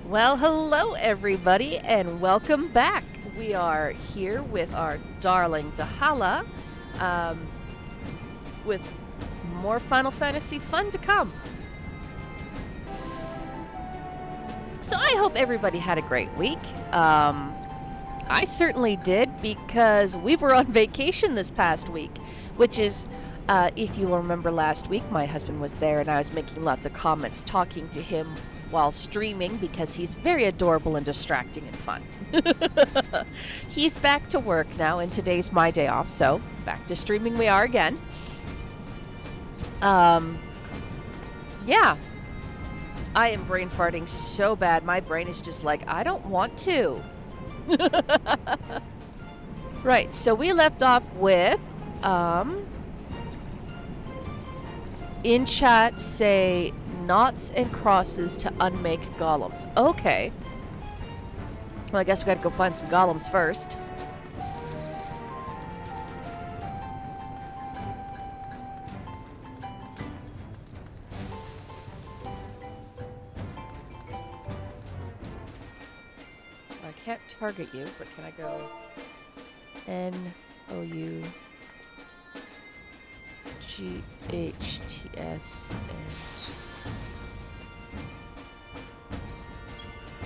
Well, hello everybody, and welcome back. We are here with our darling Dahala, um, with more Final Fantasy fun to come. So I hope everybody had a great week. I certainly did, because we were on vacation this past week, which is, if you will remember last week, my husband was there and I was making lots of comments talking to him while streaming because he's very adorable and distracting and fun. He's back to work now, and today's my day off, so back to streaming we are again. Yeah. I am brain farting so bad. My brain is just like, I don't want to. Right, so we left off with, in chat say knots and crosses to unmake golems. Okay. Well, I guess we gotta go find some golems first. I can't target you, but can I go N-O-U G-H-T-S and...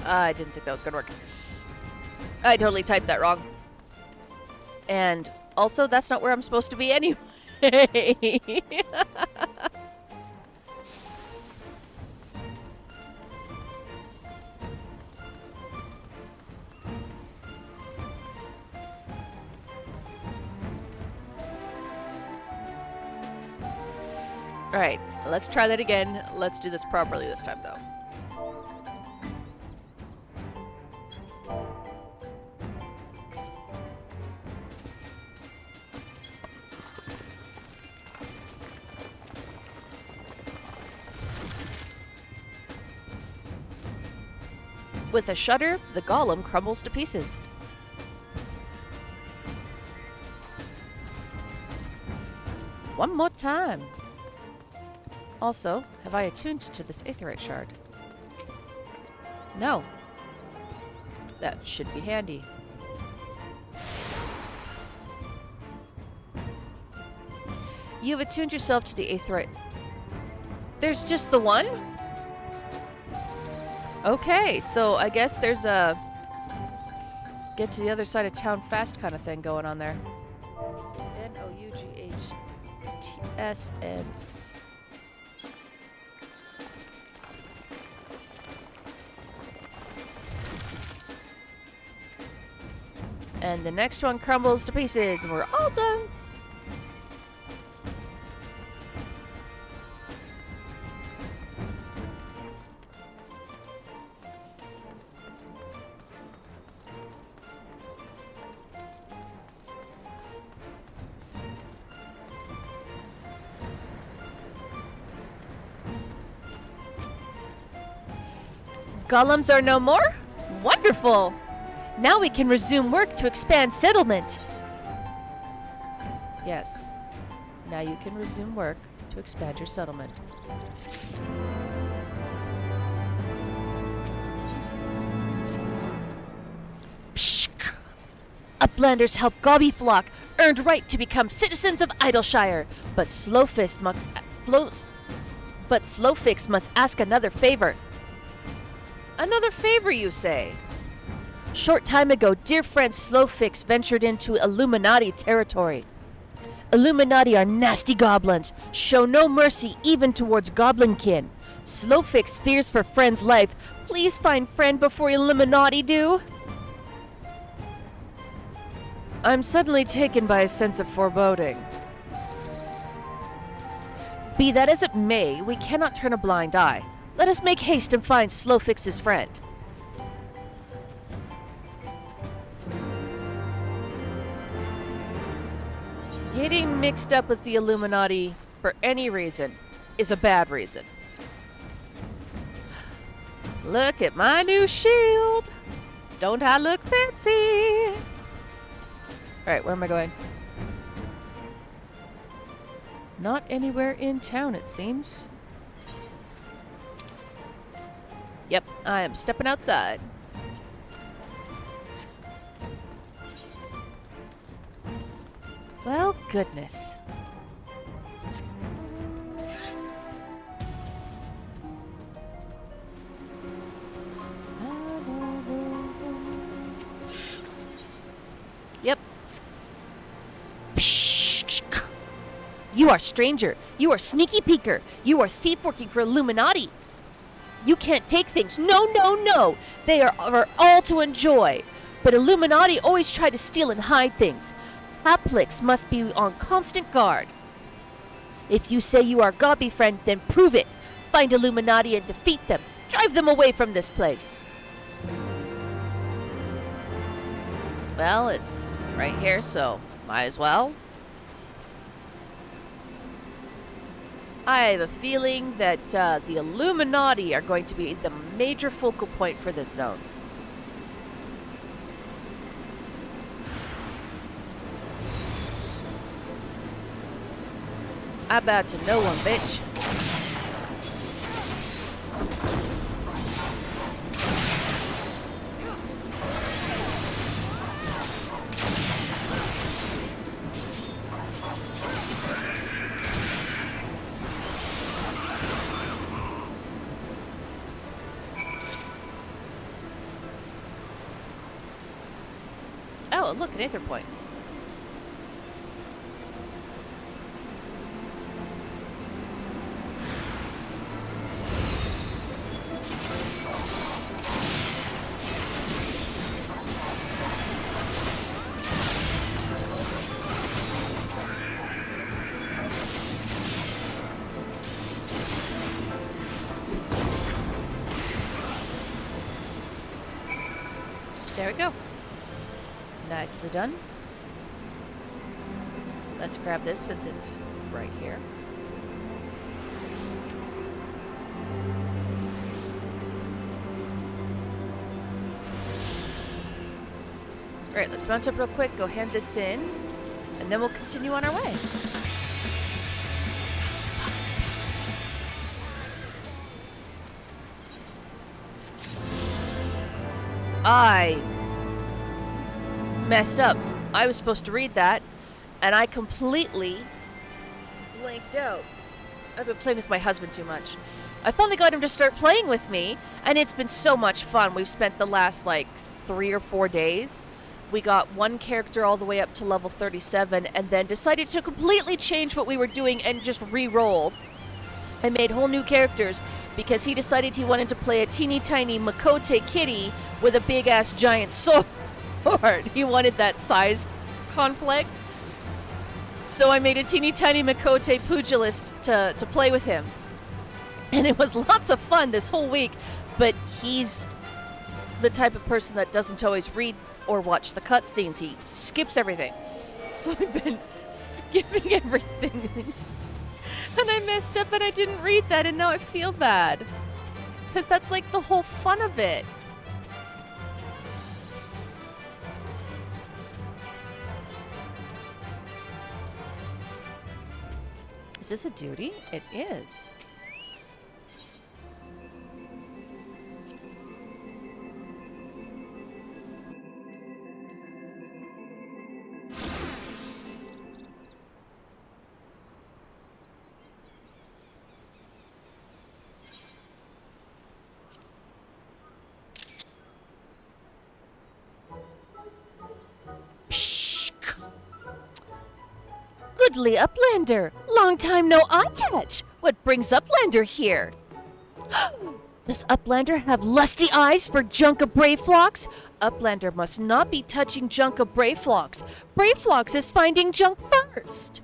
I didn't think that was gonna work. I totally typed that wrong. And also, that's not where I'm supposed to be anyway. Alright, let's try that again. Let's do this properly this time, though. With a shudder, the golem crumbles to pieces. One more time. Also, have I attuned to this aetheryte shard? No. That should be handy. You've attuned yourself to the aetheryte. There's just the one? Okay, so I guess there's a get to the other side of town fast kind of thing going on there. N-O-U-G-H-T-S and... And the next one crumbles to pieces, and we're all done. Golems are no more? Wonderful! Now we can resume work to expand settlement. Yes. Now you can resume work to expand your settlement. Pshk! Uplanders help Gobbyflock earned right to become citizens of Idleshire, but Slowfix must ask another favor. Another favor, you say? Short time ago, dear friend Slowfix ventured into Illuminati territory. Illuminati are nasty goblins, show no mercy even towards goblinkin. Slowfix fears for friend's life. Please find friend before Illuminati do. I'm suddenly taken by a sense of foreboding. Be that as it may, we cannot turn a blind eye. Let us make haste and find Slowfix's friend. Getting mixed up with the Illuminati for any reason is a bad reason. Look at my new shield. Don't I look fancy? Alright, where am I going? Not anywhere in town, it seems. Yep, I am stepping outside. Well, goodness. Yep. You are stranger. You are sneaky peeker. You are thief working for Illuminati. You can't take things. No, no, no. They are all to enjoy. But Illuminati always try to steal and hide things. Taplix must be on constant guard. If you say you are Gobby friend, then prove it. Find Illuminati and defeat them. Drive them away from this place. Well, it's right here, so might as well. I have a feeling that the Illuminati are going to be the major focal point for this zone. I bow to no one, bitch. Oh, look, an Aether Point. There we go. Nicely done. Let's grab this since it's right here. Alright, let's mount up real quick, go hand this in, and then we'll continue on our way. I messed up. I was supposed to read that, and I completely blanked out. I've been playing with my husband too much. I finally got him to start playing with me, and it's been so much fun. We've spent the last, 3 or 4 days. We got one character all the way up to level 37, and then decided to completely change what we were doing and just re-rolled. I made whole new characters because he decided he wanted to play a teeny tiny Makote kitty with a big ass giant sword. He wanted that size conflict. So I made a teeny tiny Makote pugilist to play with him. And it was lots of fun this whole week, but he's the type of person that doesn't always read or watch the cutscenes. He skips everything. So I've been skipping everything. And I messed up and I didn't read that, and now I feel bad. Because that's like the whole fun of it. Is this a duty? It is. Goodly Uplander! Long time no eye catch! What brings Uplander here? Does Uplander have lusty eyes for junk of Brayflox? Uplander must not be touching junk of Brayflox. Brayflox is finding junk first!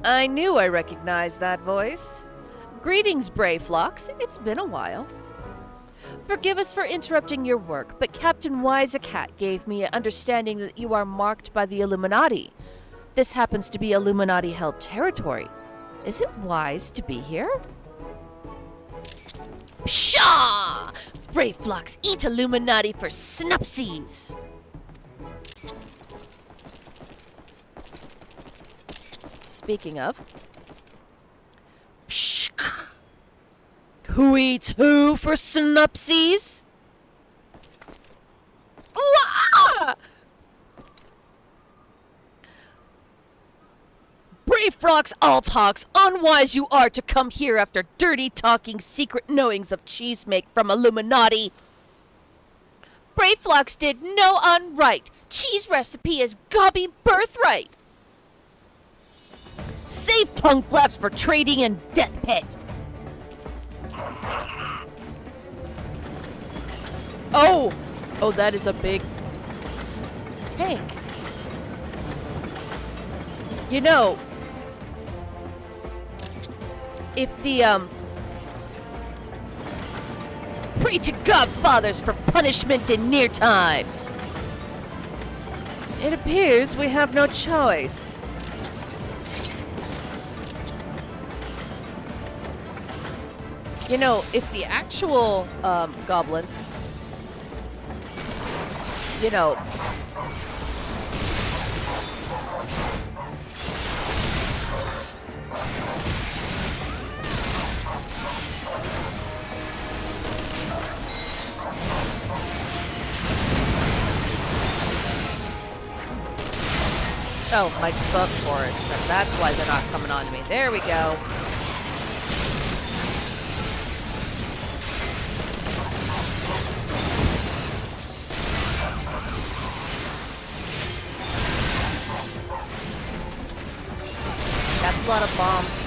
I knew I recognized that voice. Greetings, Brayflox. It's been a while. Forgive us for interrupting your work, but Captain Wisecat gave me an understanding that you are marked by the Illuminati. This happens to be Illuminati-held territory. Is it wise to be here? Pshaw! Brayflox eat Illuminati for snupsies! Speaking of... Who eats who for synopses? Wah! Brave Frogs all talks, unwise you are to come here after dirty talking secret knowings of cheese make from Illuminati. Brave Frogs did no unright. Cheese recipe is gobby birthright. Save tongue flaps for trading in death pit. Oh, that is a big tank. You know, if the, pray to Godfathers for punishment in near times. It appears we have no choice. You know, if the actual, goblins, you know, oh, my bug forest. That's why they're not coming on to me. There we go. That's a lot of bombs.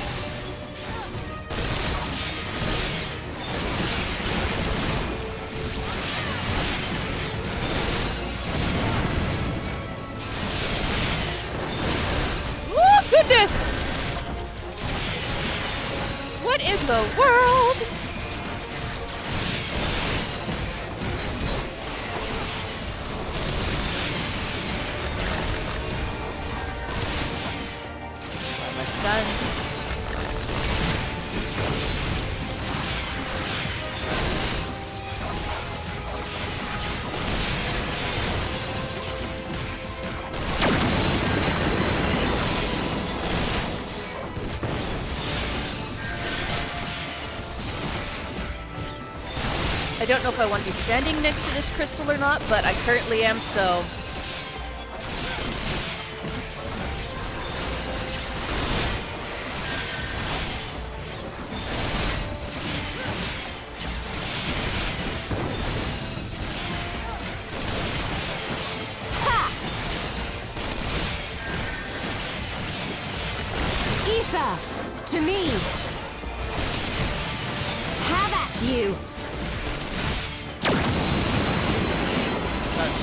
Oh, goodness! What in the world? Am I stunned? I don't know if I want to be standing next to this crystal or not, but I currently am, so... Isa, to me. Have at you.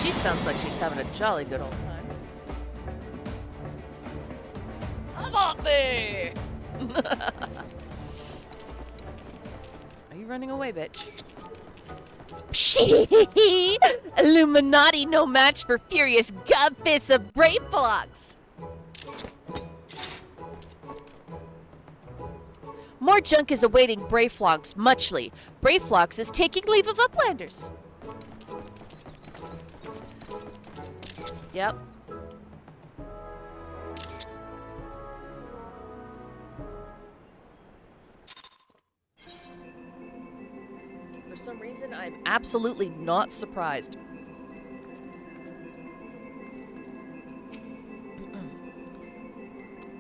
She sounds like she's having a jolly good old time. Avante! Are you running away, bitch? Pshee! Illuminati no match for furious godfists of brave flocks! More junk is awaiting Brayflox muchly. Brayflox is taking leave of Uplanders. Yep. For some reason, I'm absolutely not surprised.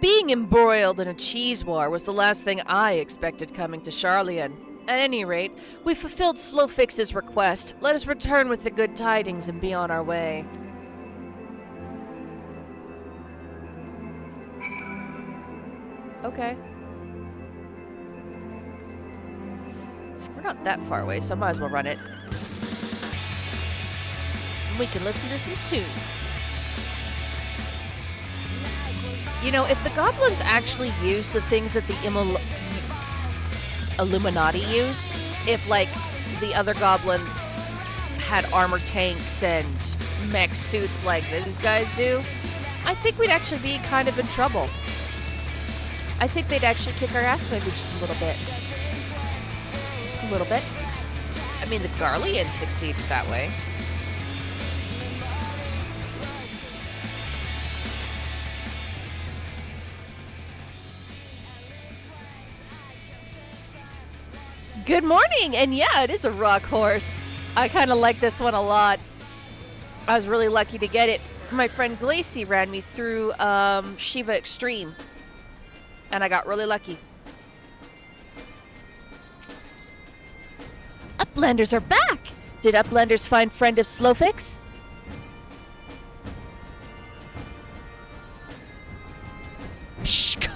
Being embroiled in a cheese war was the last thing I expected coming to Charlian. At any rate, we fulfilled Slowfix's request. Let us return with the good tidings and be on our way. Okay. We're not that far away, so I might as well run it. And we can listen to some tunes. You know, if the goblins actually use the things that the Illuminati use, if, like, the other goblins had armor tanks and mech suits like those guys do, I think we'd actually be kind of in trouble. I think they'd actually kick our ass maybe just a little bit. Just a little bit. I mean, the Garleans succeeded that way. Good morning! And yeah, it is a rock horse. I kind of like this one a lot. I was really lucky to get it. My friend Glacy ran me through Shiva Extreme. And I got really lucky. Uplanders are back! Did Uplanders find friend of Slowfix? Psh,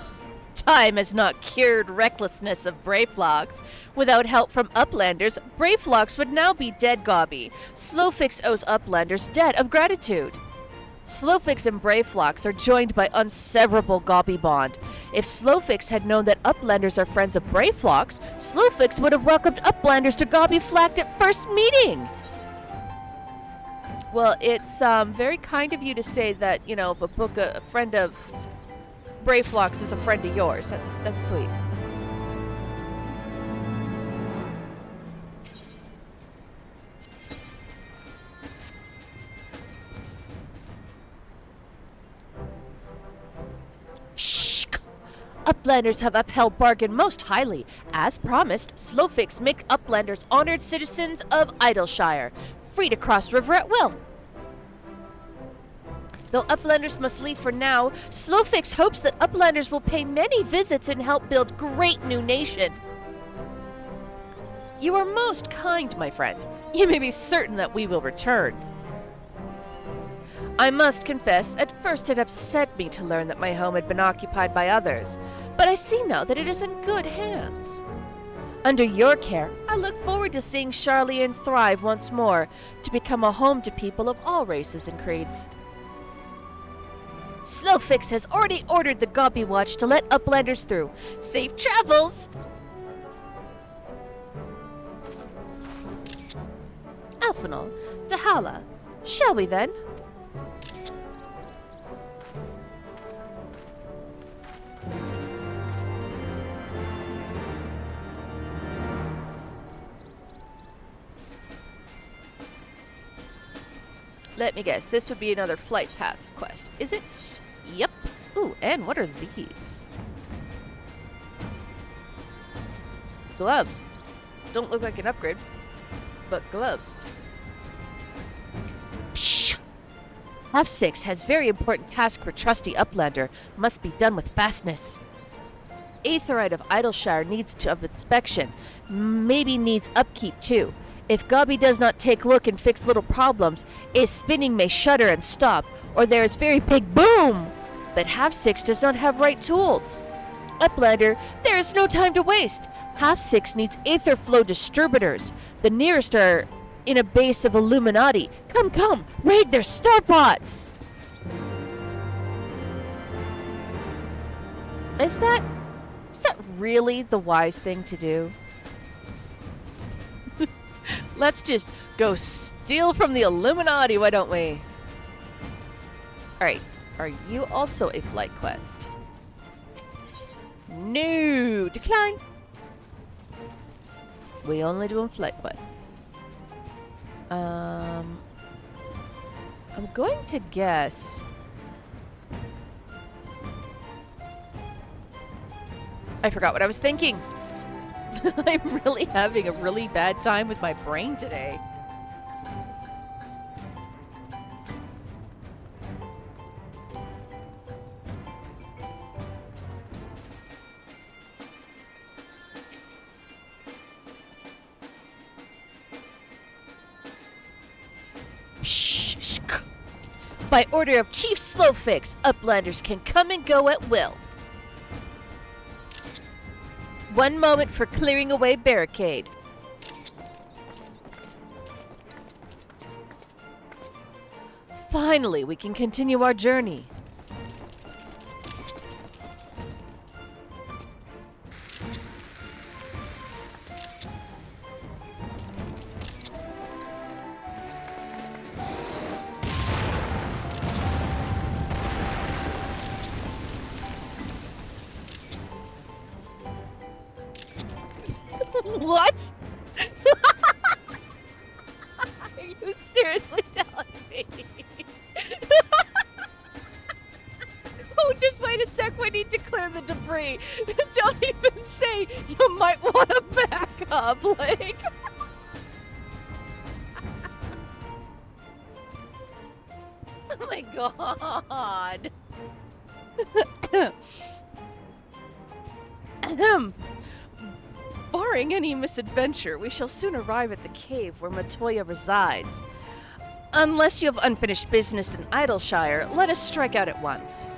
time has not cured recklessness of Brayflox. Without help from Uplanders, Brayflox would now be dead gobby. Slowfix owes Uplanders debt of gratitude. Slowfix and Brayflox are joined by unseverable gobby bond. If Slowfix had known that Uplanders are friends of Brayflox, Slowfix would have welcomed Uplanders to Gobby Flacked at first meeting. Well, it's very kind of you to say that, if a friend of Brayflox is a friend of yours. That's sweet. Shh! Uplanders have upheld bargain most highly. As promised, Slowfix make Uplanders honored citizens of Idleshire, free to cross river at will. Though Uplanders must leave for now, Slowfix hopes that Uplanders will pay many visits and help build great new nation. You are most kind, my friend. You may be certain that we will return. I must confess, at first it upset me to learn that my home had been occupied by others, but I see now that it is in good hands. Under your care, I look forward to seeing Charlian thrive once more, to become a home to people of all races and creeds. Slowfix has already ordered the Gobby Watch to let Uplanders through. Safe travels! Alphanol, Dahala, shall we then? Let me guess, this would be another flight path quest. Is it? Yep. Ooh, and what are these? Gloves. Don't look like an upgrade, but gloves. Psh! Half 6 has very important task for trusty Uplander. Must be done with fastness. Aetherite of Idleshire needs of inspection. Maybe needs upkeep too. If Gobby does not take look and fix little problems, its spinning may shudder and stop, or there is very big boom. But Half 6 does not have right tools. Uplander, there is no time to waste. Half 6 needs aether flow distributors. The nearest are in a base of Illuminati. Come, raid their starpots! Is that really the wise thing to do? Let's just go steal from the Illuminati, why don't we? Alright, are you also a flight quest? No! Decline! We only do flight quests. I'm going to guess... I forgot what I was thinking! I'm really having a really bad time with my brain today. Shh. By order of Chief Slowfix, Uplanders can come and go at will. 1 moment for clearing away barricade. Finally, we can continue our journey. What? Are you seriously telling me? Oh, just wait a sec, we need to clear the debris. Don't even say you might want to back up, like... Oh my god. Ahem. Barring any misadventure, we shall soon arrive at the cave where Matoya resides. Unless you have unfinished business in Idleshire, let us strike out at once.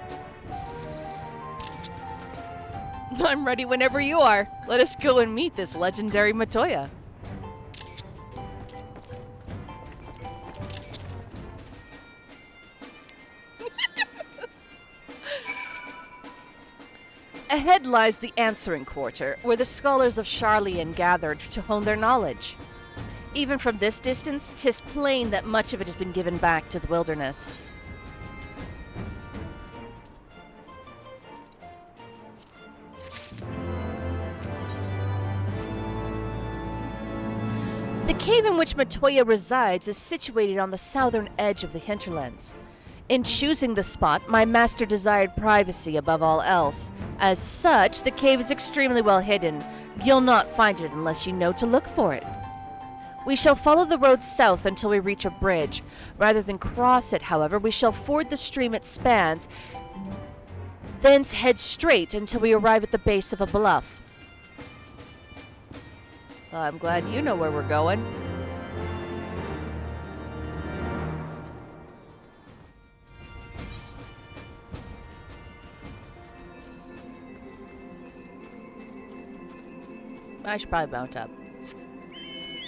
I'm ready whenever you are. Let us go and meet this legendary Matoya. Ahead lies the answering quarter, where the scholars of Sharlayan gathered to hone their knowledge. Even from this distance, 'tis plain that much of it has been given back to the wilderness. The cave in which Matoya resides is situated on the southern edge of the hinterlands. In choosing the spot, my master desired privacy above all else. As such, the cave is extremely well hidden. You'll not find it unless you know to look for it. We shall follow the road south until we reach a bridge. Rather than cross it, however, we shall ford the stream it spans, thence head straight until we arrive at the base of a bluff. Well, I'm glad you know where we're going. I should probably mount up.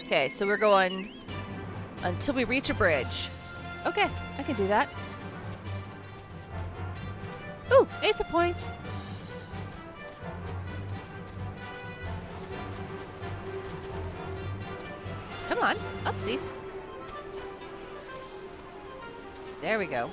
Okay, so we're going until we reach a bridge. Okay, I can do that. Ooh, Aether point. Come on, upsies. There we go.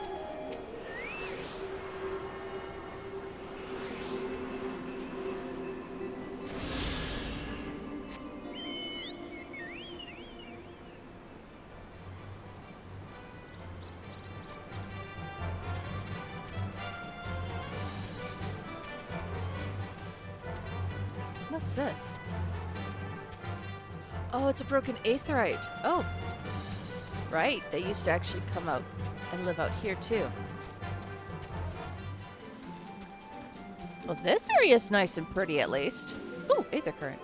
What's this? Oh, it's a broken aetheryte. Oh. Right, they used to actually come out and live out here too. Well, this area is nice and pretty at least. Ooh, aether current.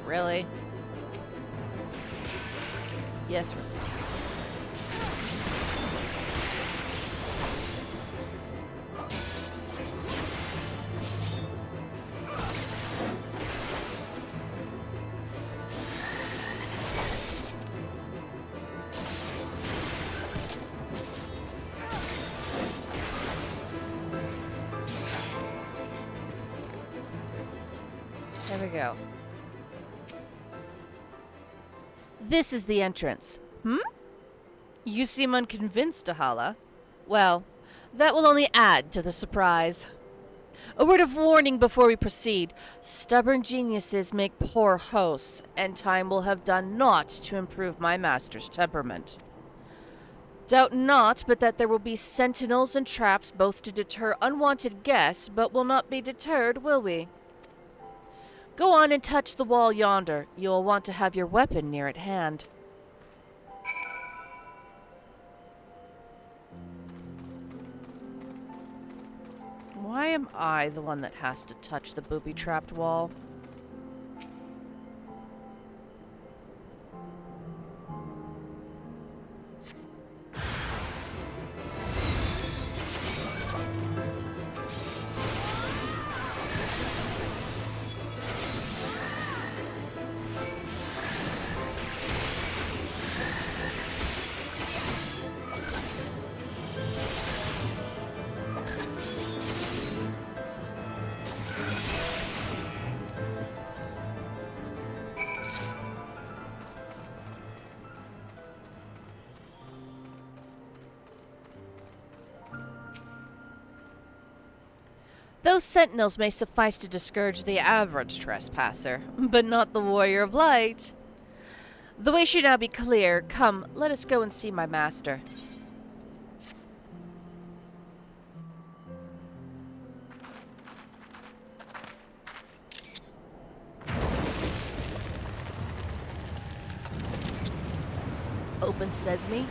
Really? Yes. There we go. This is the entrance. You seem unconvinced, Dahala. Well, that will only add to the surprise. A word of warning before we proceed. Stubborn geniuses make poor hosts, and time will have done naught to improve my master's temperament. Doubt not but that there will be sentinels and traps both to deter unwanted guests, but will not be deterred, will we? Go on and touch the wall yonder. You will want to have your weapon near at hand. Why am I the one that has to touch the booby-trapped wall? Those sentinels may suffice to discourage the average trespasser, but not the warrior of light. The way should now be clear. Come, let us go and see my master. Open sesame.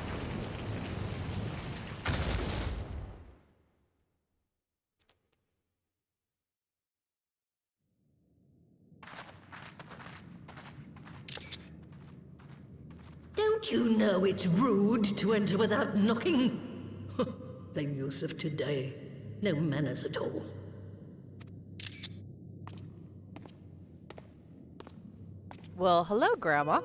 Don't you know it's rude to enter without knocking? The youth of today. No manners at all. Well, hello, Grandma.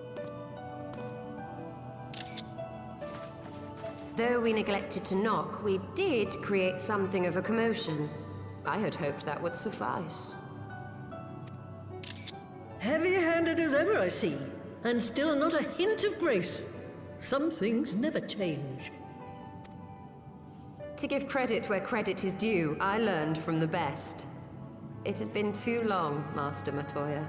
Though we neglected to knock, we did create something of a commotion. I had hoped that would suffice. Heavy-handed as ever, I see. And still not a hint of grace. Some things never change. To give credit where credit is due, I learned from the best. It has been too long, Master Matoya.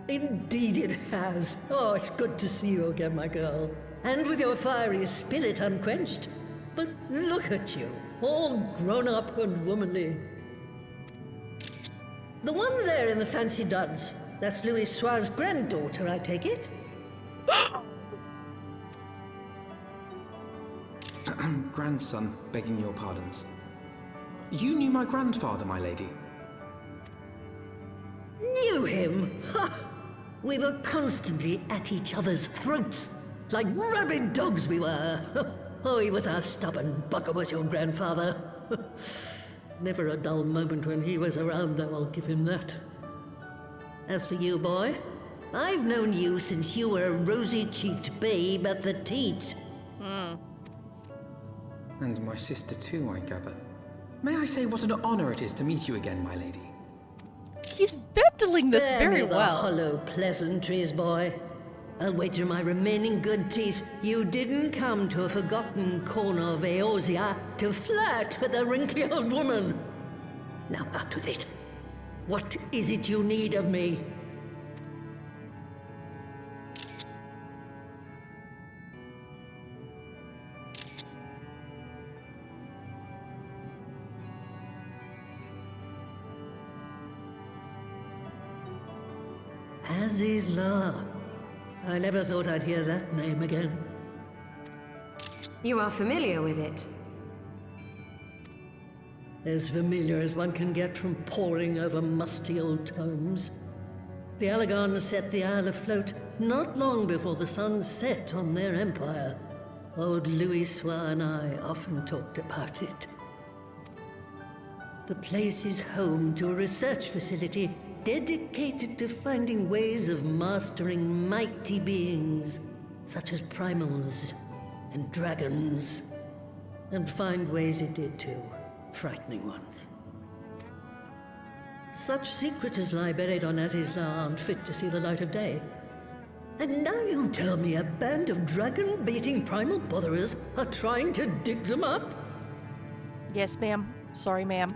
Indeed it has. Oh, it's good to see you again, my girl. And with your fiery spirit unquenched. But look at you, all grown up and womanly. The one there in the fancy duds, that's Louis Soir's granddaughter, I take it? Grandson, begging your pardons. You knew my grandfather, my lady. Knew him? Ha! We were constantly at each other's throats, like rabid dogs we were. Oh, he was a stubborn bucker, was your grandfather. Never a dull moment when he was around, though, I'll give him that. As for you, boy, I've known you since you were a rosy-cheeked babe at the teat. And my sister too, I gather. May I say what an honor it is to meet you again, my lady? He's bending this Spare very me the well. hollow pleasantries, boy. I'll wager my remaining good teeth you didn't come to a forgotten corner of Eorzea to flirt with a wrinkly old woman. Now out with it. What is it you need of me? Azizla. I never thought I'd hear that name again. You are familiar with it. As familiar as one can get from poring over musty old tomes. The Alagons set the Isle afloat not long before the sun set on their empire. Old Louis Soir and I often talked about it. The place is home to a research facility dedicated to finding ways of mastering mighty beings, such as primals and dragons. And find ways it did too, frightening ones. Such secrets as lie buried on Azizla aren't fit to see the light of day. And now you tell me a band of dragon-baiting primal botherers are trying to dig them up? Yes, ma'am. Sorry, ma'am.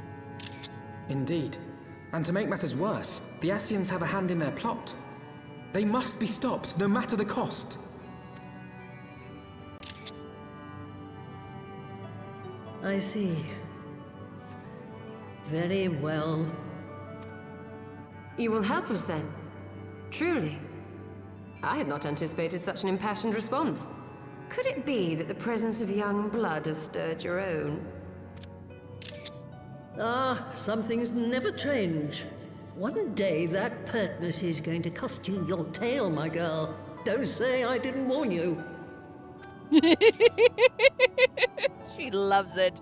Indeed. And to make matters worse, the Ascians have a hand in their plot. They must be stopped, no matter the cost. I see. Very well. You will help us then? Truly? I had not anticipated such an impassioned response. Could it be that the presence of young blood has stirred your own? Ah, some things never change. One day that pertness is going to cost you your tail, my girl. Don't say I didn't warn you. She loves it.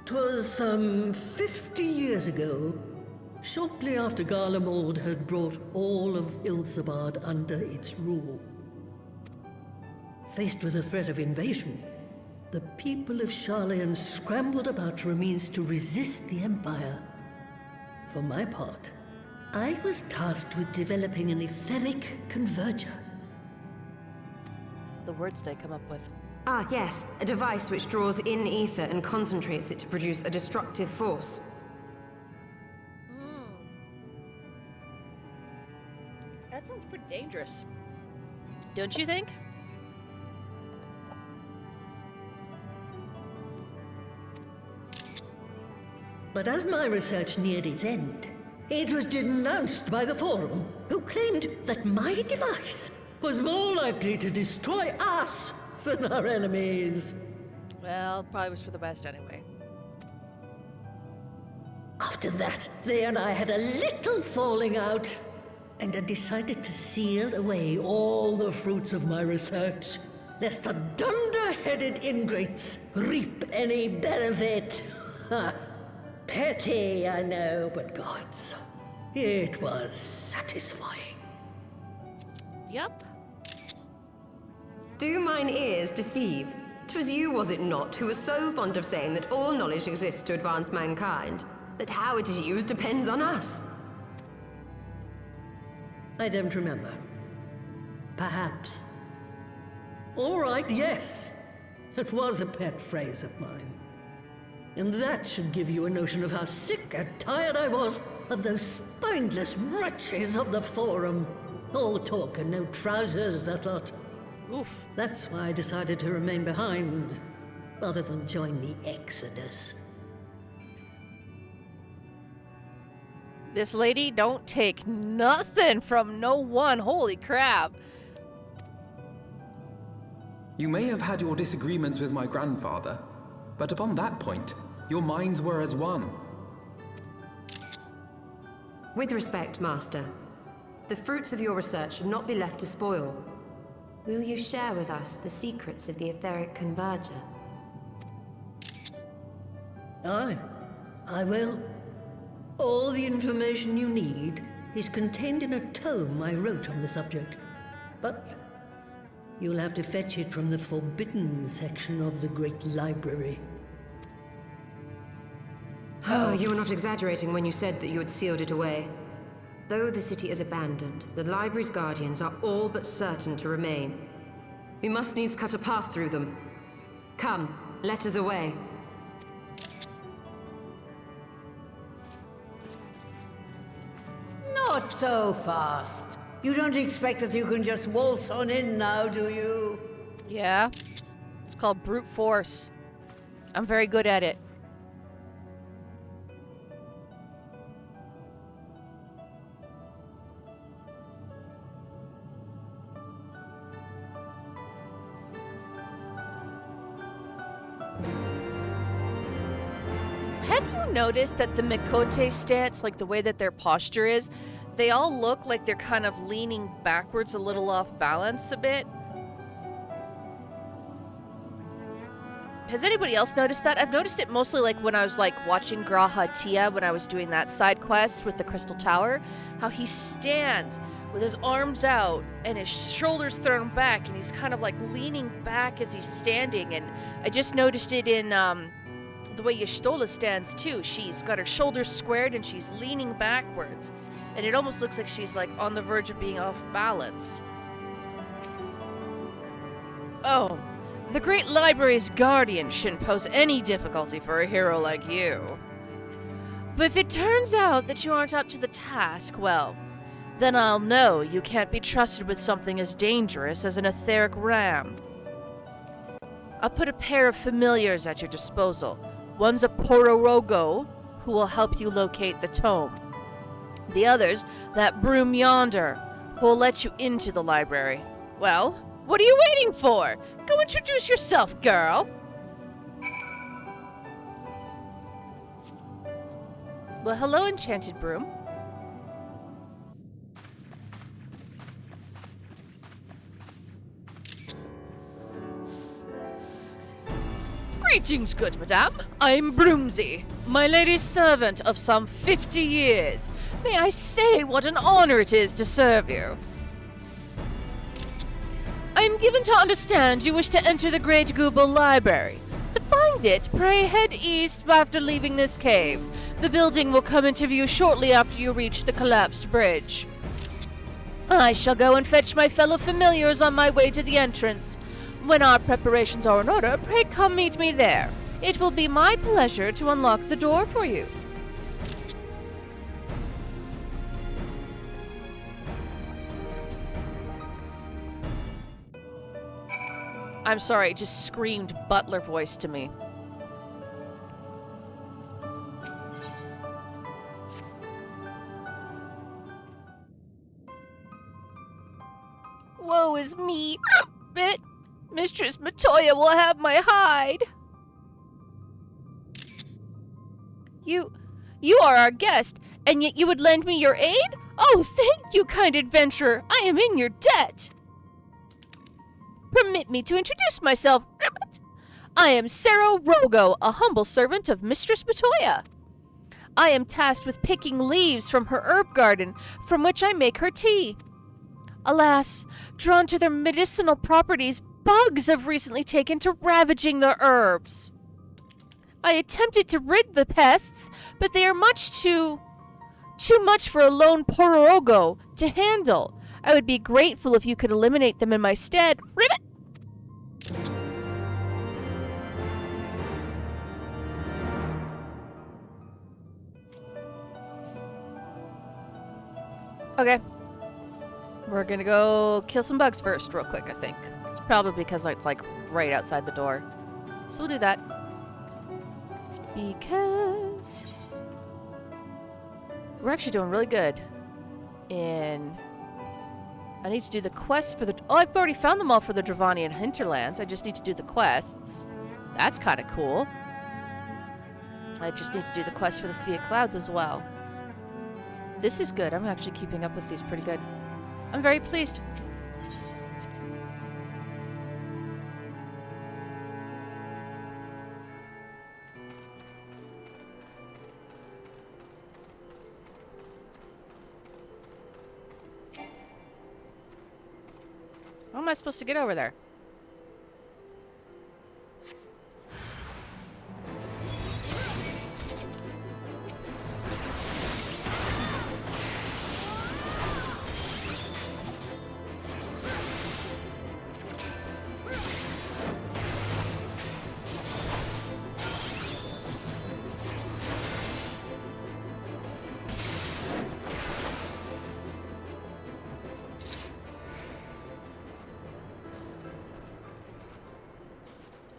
"'Twas some 50 years ago. shortly after Garlemald had brought all of Ilsabard under its rule. Faced with the threat of invasion, the people of Sharlayan scrambled about for a means to resist the Empire. For my part, I was tasked with developing an etheric converger. The words they come up with. Ah, yes. A device which draws in ether and concentrates it to produce a destructive force. That sounds pretty dangerous. Don't you think? But as my research neared its end, it was denounced by the Forum, who claimed that my device was more likely to destroy us than our enemies. Well, probably was for the best anyway. After that, they and I had a little falling out, and I decided to seal away all the fruits of my research, lest the dunder-headed ingrates reap any benefit. Ha! Petty, I know, but gods, it was satisfying. Yup. Do mine ears deceive? 'Twas you, was it not, who was so fond of saying that all knowledge exists to advance mankind, that how it is used depends on us? I don't remember. Perhaps. All right, yes. It was a pet phrase of mine. And that should give you a notion of how sick and tired I was of those spineless wretches of the Forum. All talk and no trousers, that lot. Oof. That's why I decided to remain behind, rather than join the Exodus. This lady don't take nothing from no one. Holy crap. You may have had your disagreements with my grandfather, but upon that point, your minds were as one. With respect, Master, the fruits of your research should not be left to spoil. Will you share with us the secrets of the etheric converger? Aye, I will. All the information you need is contained in a tome I wrote on the subject, but you'll have to fetch it from the forbidden section of the Great Library. Oh, you were not exaggerating when you said that you had sealed it away. Though the city is abandoned, the library's guardians are all but certain to remain. We must needs cut a path through them. Come, let us away. Not so fast. You don't expect that you can just waltz on in now, do you? Yeah. It's called brute force. I'm very good at it. Have you noticed that the Mikote stance, like the way that their posture is, they all look like they're kind of leaning backwards a little off balance a bit? Has anybody else noticed that? I've noticed it mostly like when I was like watching Graha Tia when I was doing that side quest with the Crystal Tower, how he stands with his arms out and his shoulders thrown back and he's kind of like leaning back as he's standing. And I just noticed it in the way Y'shtola stands too. She's got her shoulders squared and she's leaning backwards. And it almost looks like she's like on the verge of being off balance. Oh, the Great Library's guardian shouldn't pose any difficulty for a hero like you. But if it turns out that you aren't up to the task, well, then I'll know you can't be trusted with something as dangerous as an etheric ram. I'll put a pair of familiars at your disposal. One's a Pororogo, who will help you locate the tome. The other's that broom yonder, who will let you into the library. Well, what are you waiting for? Go introduce yourself, girl. Well, hello, enchanted broom. Greetings, good madame. I'm Broomsy, my lady's servant of some 50 years. May I say what an honor it is to serve you? I am given to understand you wish to enter the Great Google Library. To find it, pray head east after leaving this cave. The building will come into view shortly after you reach the collapsed bridge. I shall go and fetch my fellow familiars on my way to the entrance. When our preparations are in order, pray come meet me there. It will be my pleasure to unlock the door for you. I'm sorry, it just screamed butler voice to me. Woe is me. Bit. Mistress Matoya will have my hide. You are our guest, and yet you would lend me your aid? Oh, thank you, kind adventurer. I am in your debt. Permit me to introduce myself. I am Sero Rogo, a humble servant of Mistress Matoya. I am tasked with picking leaves from her herb garden, from which I make her tea. Alas, drawn to their medicinal properties, bugs have recently taken to ravaging the herbs. I attempted to rid the pests, but they are too much for a lone Pororogo to handle. I would be grateful if you could eliminate them in my stead. Ribbit! Okay. We're gonna go kill some bugs first, real quick, I think. It's probably because it's like right outside the door. So we'll do that. Because we're actually doing really good in... I need to do the quests for the... Oh, I've already found them all for the Dravanian hinterlands. I just need to do the quests. That's kind of cool. I just need to do the quest for the Sea of Clouds as well. This is good. I'm actually keeping up with these pretty good. I'm very pleased. How am I supposed to get over there?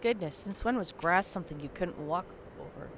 Goodness, since when was grass something you couldn't walk over?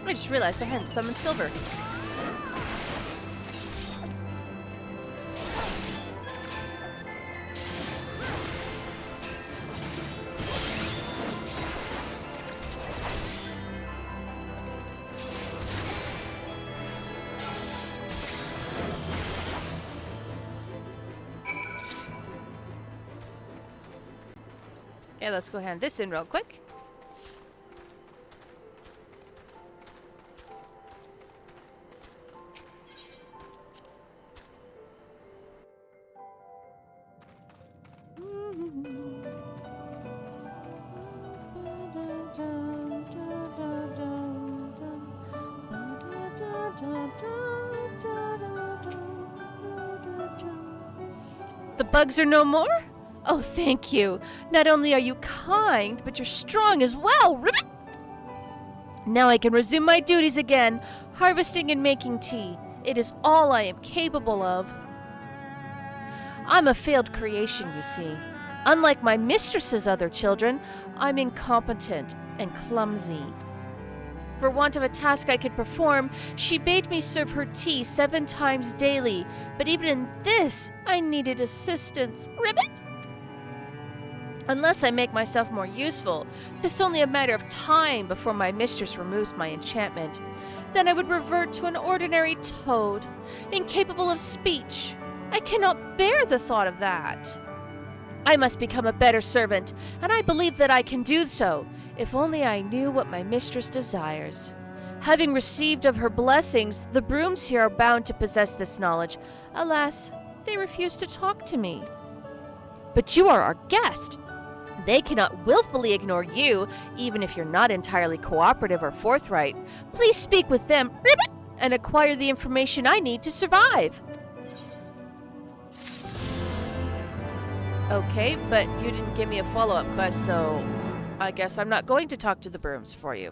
I just realized I hadn't summoned Silver. Okay, let's go hand this in real quick. The bugs are no more? Oh, thank you. Not only are you kind, but you're strong as well. Ribbit! Now I can resume my duties again, harvesting and making tea. It is all I am capable of. I'm a failed creation, you see. Unlike my mistress's other children, I'm incompetent and clumsy. For want of a task I could perform, she bade me serve her tea 7 times daily, but even in this, I needed assistance. Ribbit! Unless I make myself more useful, 'tis only a matter of time before my mistress removes my enchantment. Then I would revert to an ordinary toad, incapable of speech. I cannot bear the thought of that. I must become a better servant, and I believe that I can do so, if only I knew what my mistress desires. Having received of her blessings, the brooms here are bound to possess this knowledge. Alas, they refuse to talk to me. But you are our guest. They cannot willfully ignore you, even if you're not entirely cooperative or forthright. Please speak with them and acquire the information I need to survive. Okay, but you didn't give me a follow-up quest, so I guess I'm not going to talk to the brooms for you.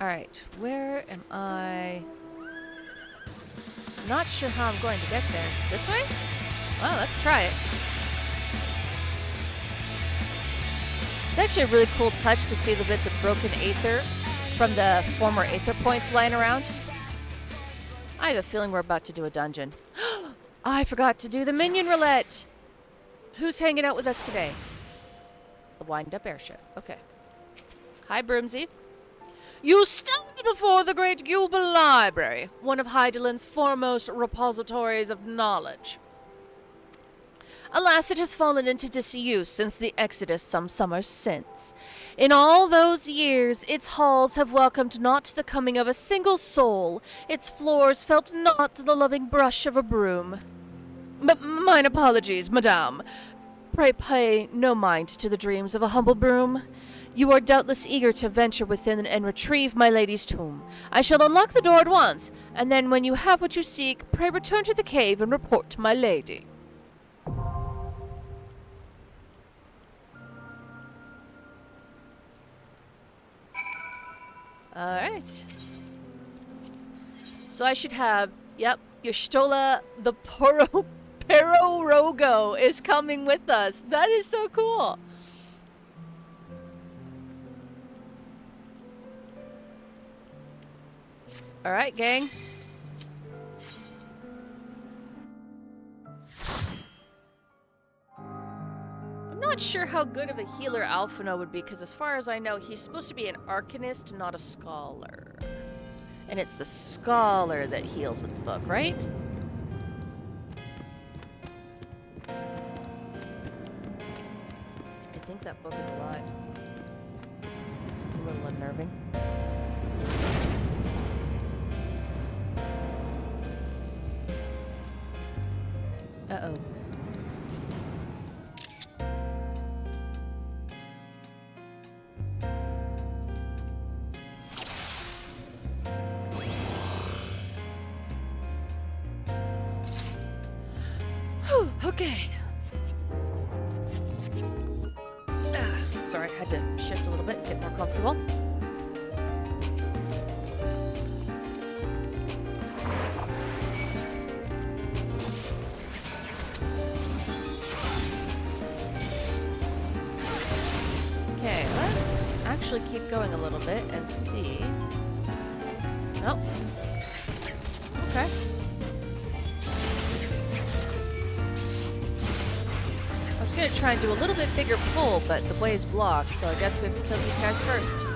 Alright, where am I? Not sure how I'm going to get there. This way? Well, let's try it. It's actually a really cool touch to see the bits of broken aether from the former aether points lying around. I have a feeling we're about to do a dungeon. I forgot to do the minion roulette! Who's hanging out with us today? The wind-up airship. Okay. Hi, Broomsy. You stand before the great Gubel Library, one of Hydalen's foremost repositories of knowledge. Alas, it has fallen into disuse since the Exodus some summers since. In all those years, its halls have welcomed not the coming of a single soul, its floors felt not the loving brush of a broom. Mine apologies, madame. Pray pay no mind to the dreams of a humble broom. You are doubtless eager to venture within and retrieve my lady's tomb. I shall unlock the door at once, and then when you have what you seek, pray return to the cave and report to my lady. Alright. So I should have, yep, Yashtola the Perorogo is coming with us. That is so cool. Alright, gang. I'm not sure how good of a healer Alphino would be, because as far as I know, he's supposed to be an arcanist, not a scholar. And it's the scholar that heals with the book, right? I think that book is alive. It's a little unnerving. Uh-oh. Whew, okay. Sorry, I had to shift a little bit, get more comfortable. Okay, let's actually keep going a little bit and see. Nope. Okay. I was gonna try and do a little bit bigger pull, but the blaze blocked, so I guess we have to kill these guys first.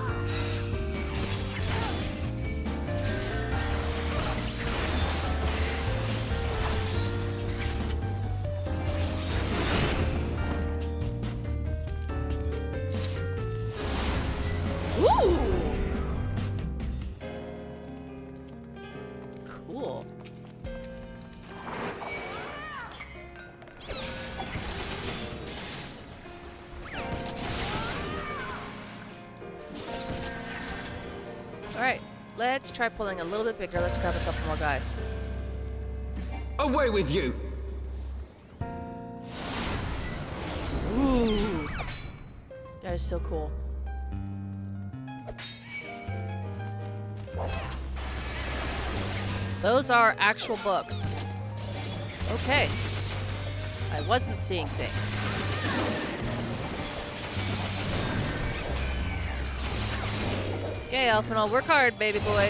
Let's try pulling a little bit bigger. Let's grab a couple more guys. Away with you! Ooh. That is so cool. Those are actual books. Okay. I wasn't seeing things. Okay, Elfinal, work hard, baby boy.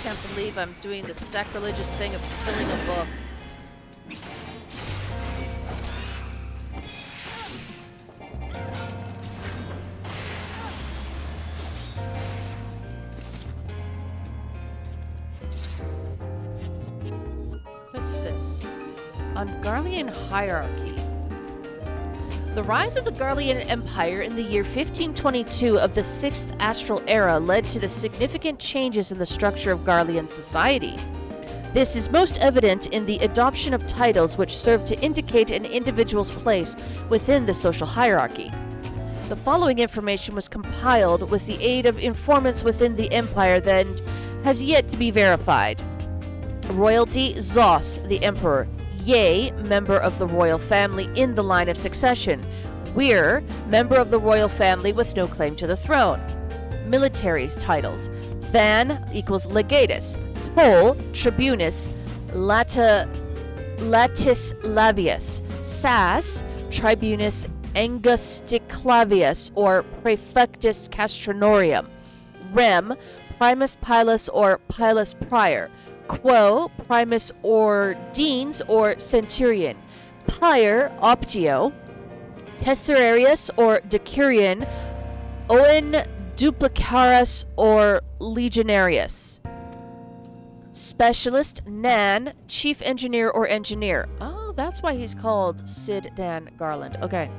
Can't believe I'm doing the sacrilegious thing of filling a book. What's this? On Garlean hierarchy. The rise of the Garlean Empire in the year 1522 of the 6th Astral Era led to the significant changes in the structure of Garlean society. This is most evident in the adoption of titles which serve to indicate an individual's place within the social hierarchy. The following information was compiled with the aid of informants within the Empire that has yet to be verified. Royalty, Zos, the Emperor. Ye, member of the royal family in the line of succession. Wir, member of the royal family with no claim to the throne. Military titles. Van equals legatus. Toll, tribunus. Latis lavius. Sas, tribunus angusticlavius or praefectus castronorium. Rem, primus pilus or pilus prior. Quo, primus or deans or centurion. Pyre, optio. Tesserarius or decurion. Oen duplicaris or legionarius. Specialist, Nan, chief engineer or engineer. Oh, that's why he's called Sid Dan Garland. Okay.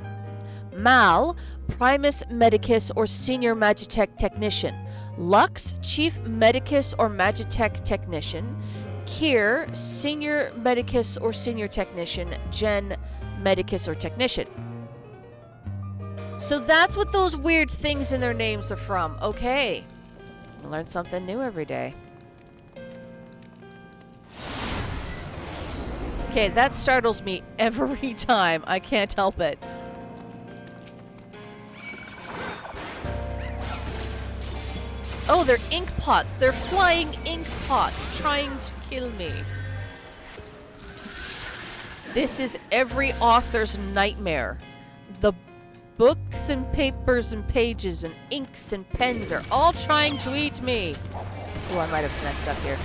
Mal, primus medicus or senior magitech technician. Lux, chief medicus or magitech technician. Kier, senior medicus or senior technician. Gen, medicus or technician. So that's what those weird things in their names are from. Okay. I learn something new every day. Okay, that startles me every time. I can't help it. Oh, they're ink pots. They're flying ink pots trying to kill me. This is every author's nightmare. The books and papers and pages and inks and pens are all trying to eat me. Oh, I might have messed up here.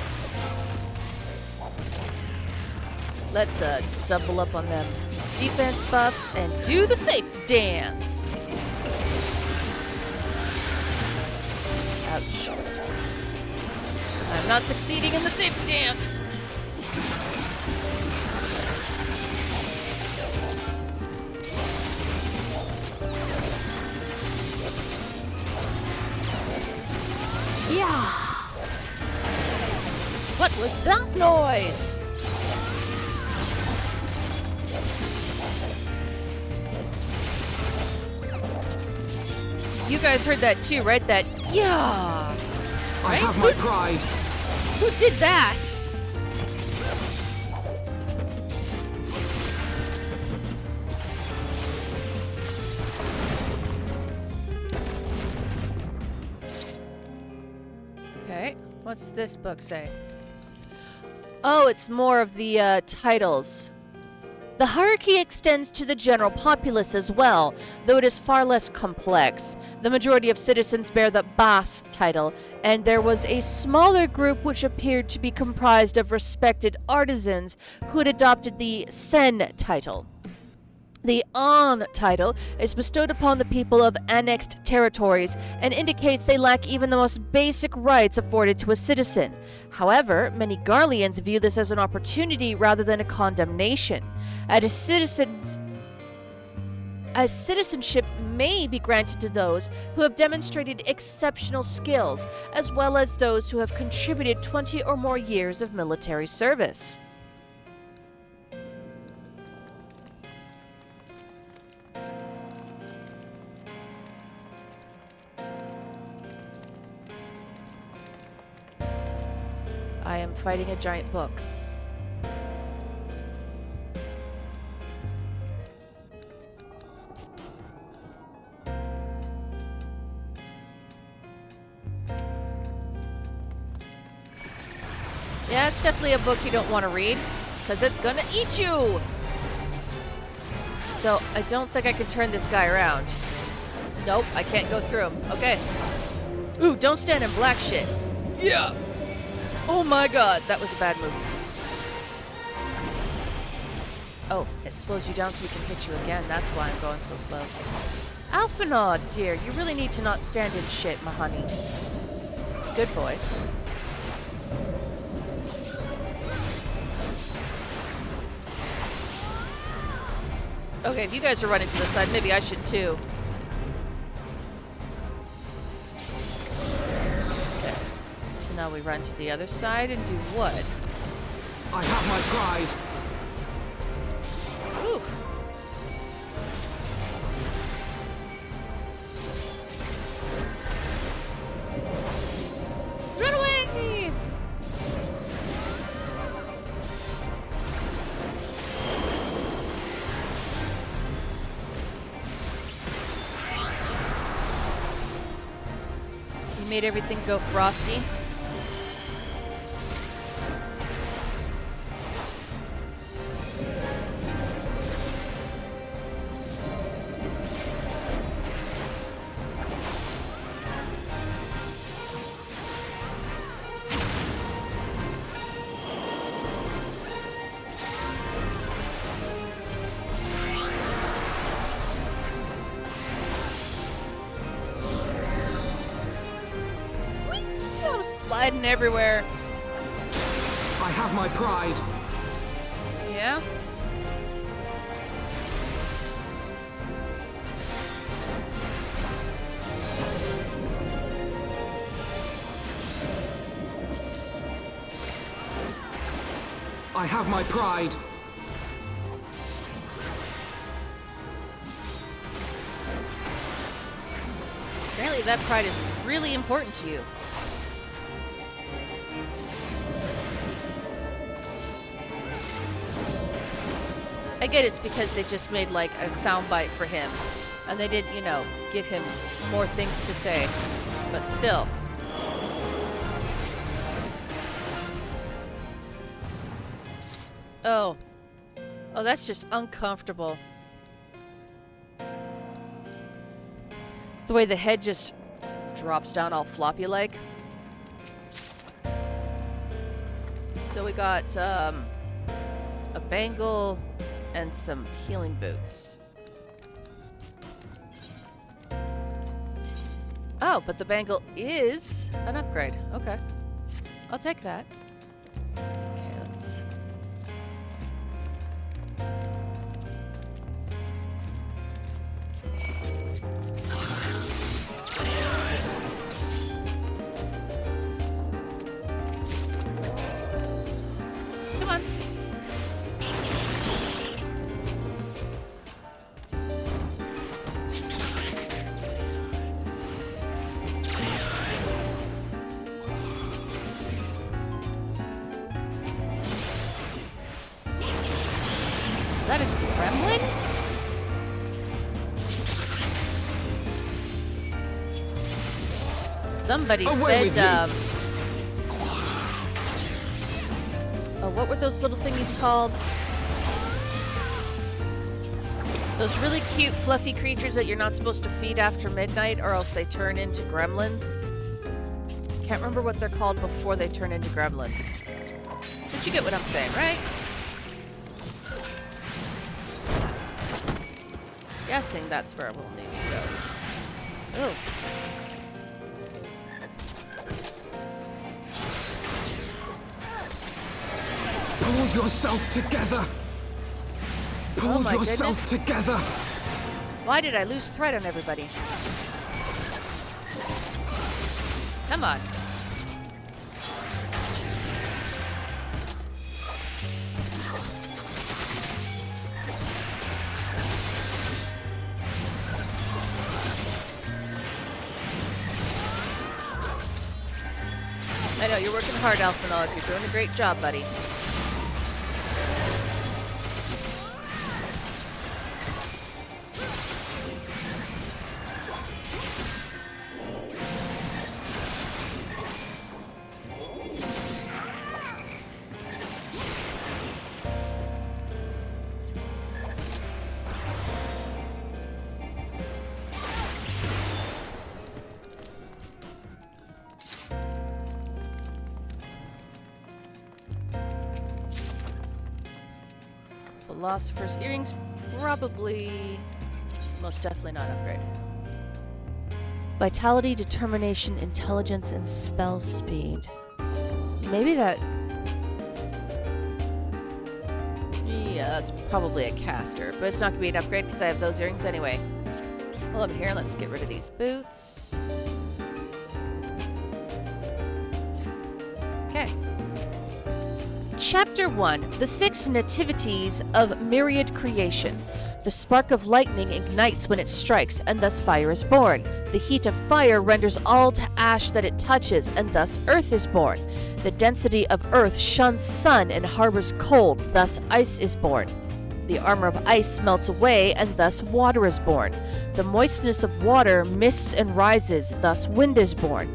Let's double up on them defense buffs and do the safety dance. Ouch. I'm not succeeding in the safety dance. Yeah. What was that noise? You guys heard that too, right? That, yeah. I Right? have my pride. Who did that? Okay, what's this book say? Oh, it's more of the titles. The hierarchy extends to the general populace as well, though it is far less complex. The majority of citizens bear the Bas title, and there was a smaller group which appeared to be comprised of respected artisans who had adopted the Sen title. The "on" title is bestowed upon the people of annexed territories and indicates they lack even the most basic rights afforded to a citizen. However, many Garleans view this as an opportunity rather than a condemnation. Citizenship may be granted to those who have demonstrated exceptional skills, as well as those who have contributed 20 or more years of military service. I am fighting a giant book. Yeah, it's definitely a book you don't want to read, because it's gonna eat you! So, I don't think I can turn this guy around. Nope, I can't go through him. Okay. Ooh, don't stand in black shit. Yeah! Oh my god, that was a bad move. Oh, it slows you down so we can hit you again. That's why I'm going so slow. Alphinaud, dear, you really need to not stand in shit, my honey. Good boy. Okay, if you guys are running to the side, maybe I should too. Okay. So now we run to the other side and do what? I have my pride. Ooh. Run away! You made everything go frosty. I'm sliding everywhere. I have my pride. Yeah? I have my pride. Apparently that pride is really important to you. I get it's because they just made like a soundbite for him. And they didn't, you know, give him more things to say. But still. Oh. Oh, that's just uncomfortable. The way the head just drops down all floppy like. So we got a bangle and some healing boots. Oh, but the bangle is an upgrade. Okay. I'll take that. Okay, let's... Come on. Is that a gremlin? Somebody Away with fed, you. Oh, what were those little thingies called? Those really cute, fluffy creatures that you're not supposed to feed after midnight, or else they turn into gremlins. Can't remember what they're called before they turn into gremlins. But you get what I'm saying, right? Guessing that's where we'll need to go. Oh. Pull yourself together! Pull my yourself goodness. together! Why did I lose thread on everybody? Come on. I know, you're working hard, Alphanolog. You're doing a great job, buddy. Philosopher's Earrings, probably, most definitely not upgrade. Vitality, Determination, Intelligence, and Spell Speed. Maybe that... Yeah, that's probably a caster, but it's not going to be an upgrade because I have those earrings anyway. Well, over here, let's get rid of these boots. Okay. Chapter 1, The 6 Nativities of Myriad Creation. The spark of lightning ignites when it strikes, and thus fire is born. The heat of fire renders all to ash that it touches, and thus earth is born. The density of earth shuns sun and harbors cold, thus ice is born. The armor of ice melts away, and thus water is born. The moistness of water mists and rises, thus wind is born.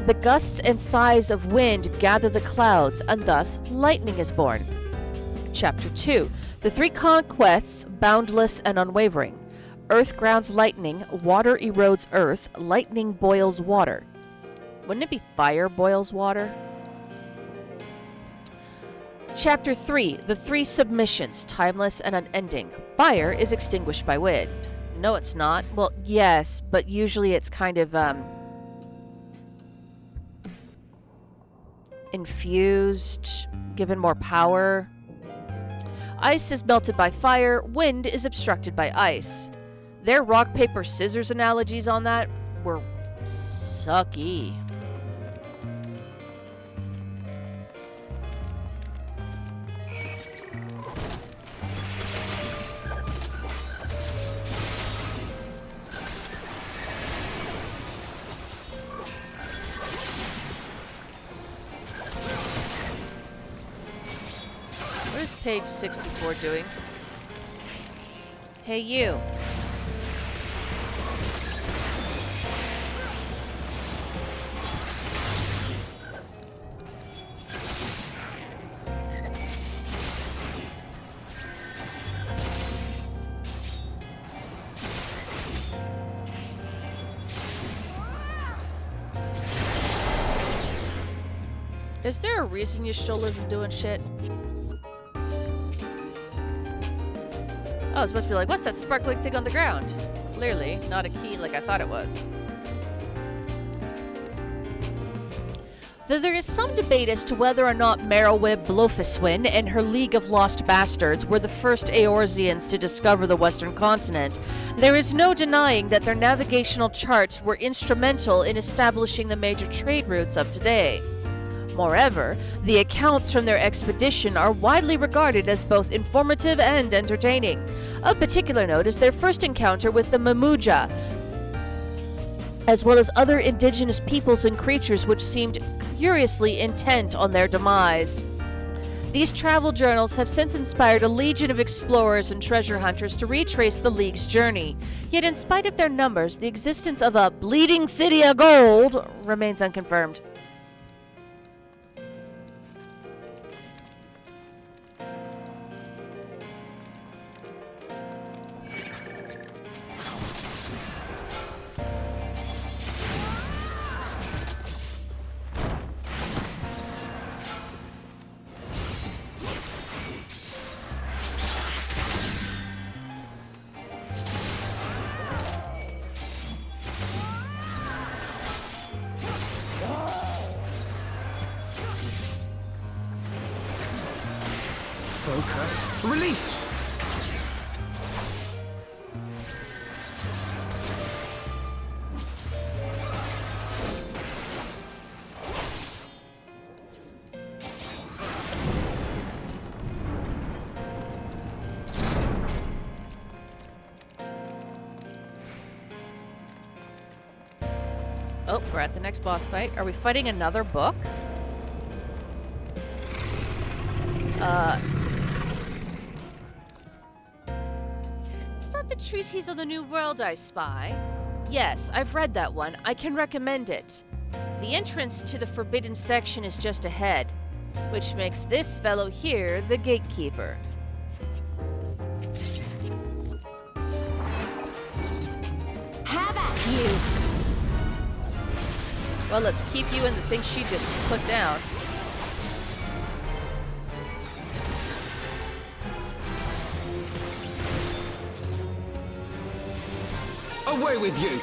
The gusts and sighs of wind gather the clouds, and thus lightning is born. Chapter 2. The 3 conquests, boundless and unwavering. Earth grounds lightning, water erodes earth, lightning boils water. Wouldn't it be fire boils water? Chapter 3. The 3 submissions, timeless and unending. Fire is extinguished by wind. No, it's not. Well, yes, but usually it's kind of, infused, given more power. Ice is melted by fire, wind is obstructed by ice. Their rock, paper, scissors analogies on that were sucky. Where's page 64 doing? Hey, you. Is there a reason Y'shtola isn't doing shit? Oh, I was supposed to be like, what's that sparkling thing on the ground? Clearly, not a key like I thought it was. Though there is some debate as to whether or not Merylwib Blofuswyn and her League of Lost Bastards were the first Eorzeans to discover the Western continent, there is no denying that their navigational charts were instrumental in establishing the major trade routes of today. Moreover, the accounts from their expedition are widely regarded as both informative and entertaining. Of particular note is their first encounter with the Mamuja, as well as other indigenous peoples and creatures which seemed curiously intent on their demise. These travel journals have since inspired a legion of explorers and treasure hunters to retrace the League's journey. Yet in spite of their numbers, the existence of a bleeding city of gold remains unconfirmed. Focus. Release! Oh, we're at the next boss fight. Are we fighting another book? Is that the Treatise of the New World I spy? Yes, I've read that one. I can recommend it. The entrance to the forbidden section is just ahead, which makes this fellow here the gatekeeper. How about you? Well, let's keep you in the thing she just put down. Away with you!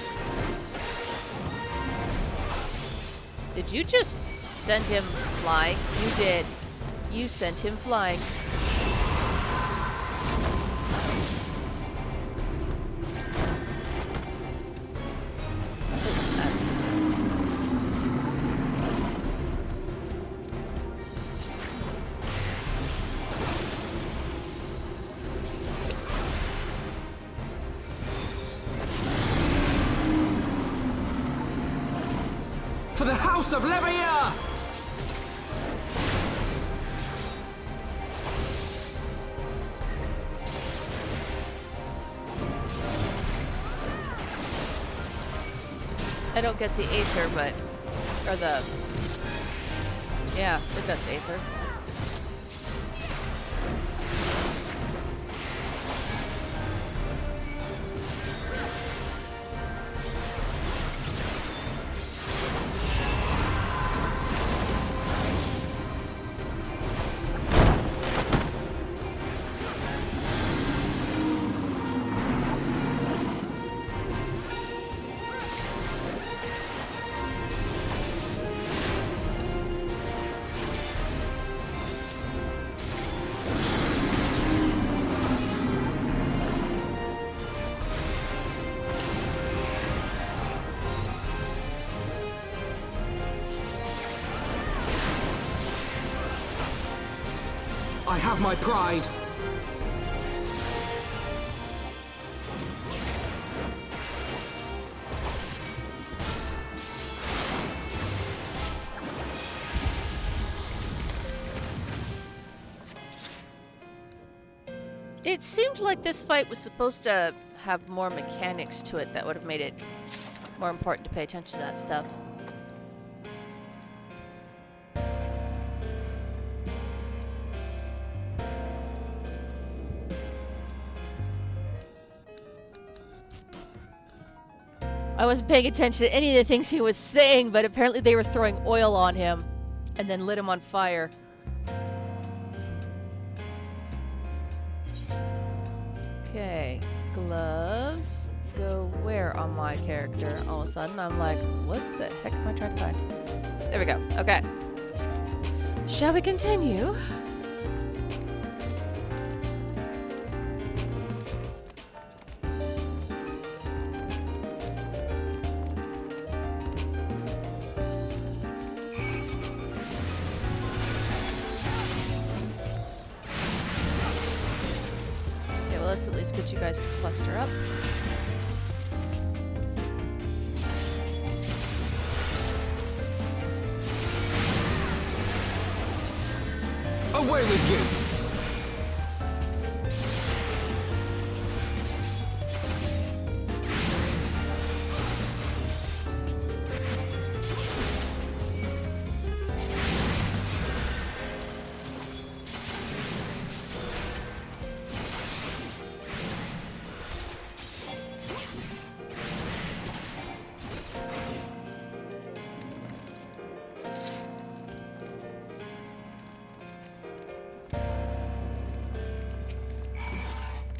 Did you just send him flying? You did. You sent him flying. That's... For the House of Levier! I don't get the Aether, but... Or the... Yeah, I think that's Aether. I have my pride. It seemed like this fight was supposed to have more mechanics to it that would have made it more important to pay attention to that stuff. I wasn't paying attention to any of the things he was saying, but apparently they were throwing oil on him and then lit him on fire. Okay, gloves go where on my character? All of a sudden, I'm like, what the heck am I trying to find? There we go. Okay. Shall we continue? Let's at least get you guys to cluster up. Away with you!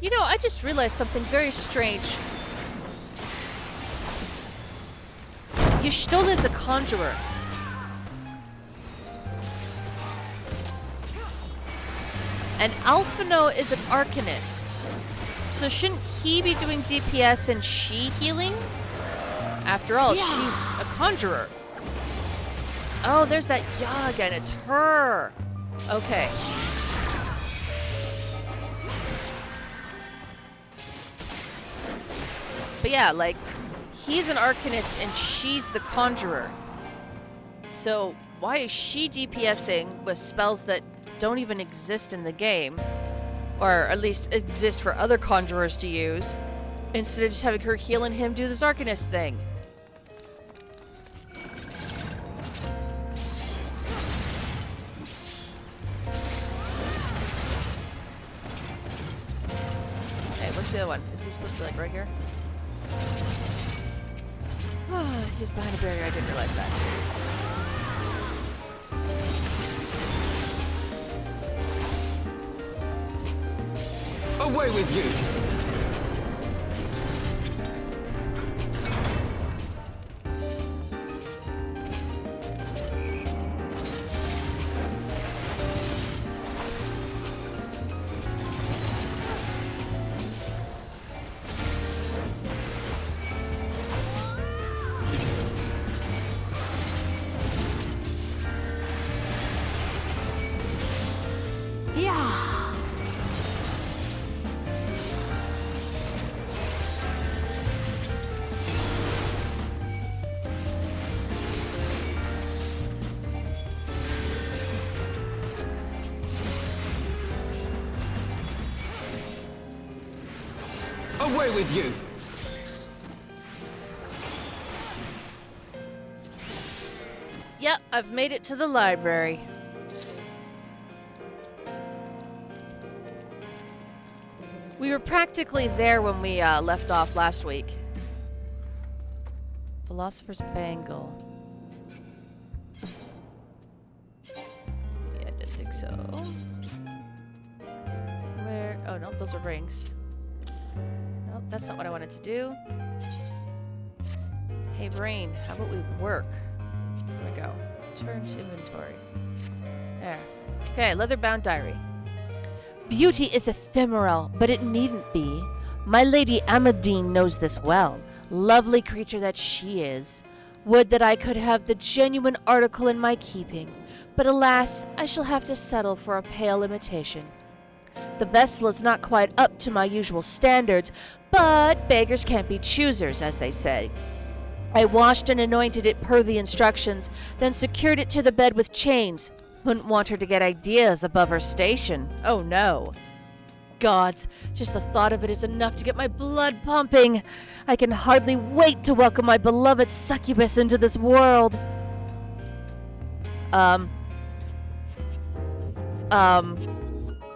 You know, I just realized something very strange. Y'shtola is a conjurer. And Alphino is an Arcanist. So shouldn't he be doing DPS and she healing? After all, she's a conjurer. Oh, there's that Ya again. It's her. Okay. But yeah, like, he's an Arcanist and she's the conjurer. So why is she DPSing with spells that don't even exist in the game? Or at least exist for other conjurers to use, instead of just having her heal and him do this Arcanist thing? Hey, where's the other one? Isn't he supposed to be like right here? He's behind a barrier, I didn't realize that. Away with you! Away with you! Yep, I've made it to the library. We were practically there when we left off last week. Philosopher's Bangle. Yeah, I didn't think so. Where? Oh, no, those are rings. Nope, that's not what I wanted to do. Hey, brain, how about we work? There we go. Turn to inventory. There. Okay, leather-bound diary. Beauty is ephemeral, but it needn't be. My lady Amadine knows this well. Lovely creature that she is. Would that I could have the genuine article in my keeping, but alas, I shall have to settle for a pale imitation. The vessel is not quite up to my usual standards, but beggars can't be choosers, as they say. I washed and anointed it per the instructions, then secured it to the bed with chains. Wouldn't want her to get ideas above her station. Oh no. Gods, just the thought of it is enough to get my blood pumping. I can hardly wait to welcome my beloved succubus into this world.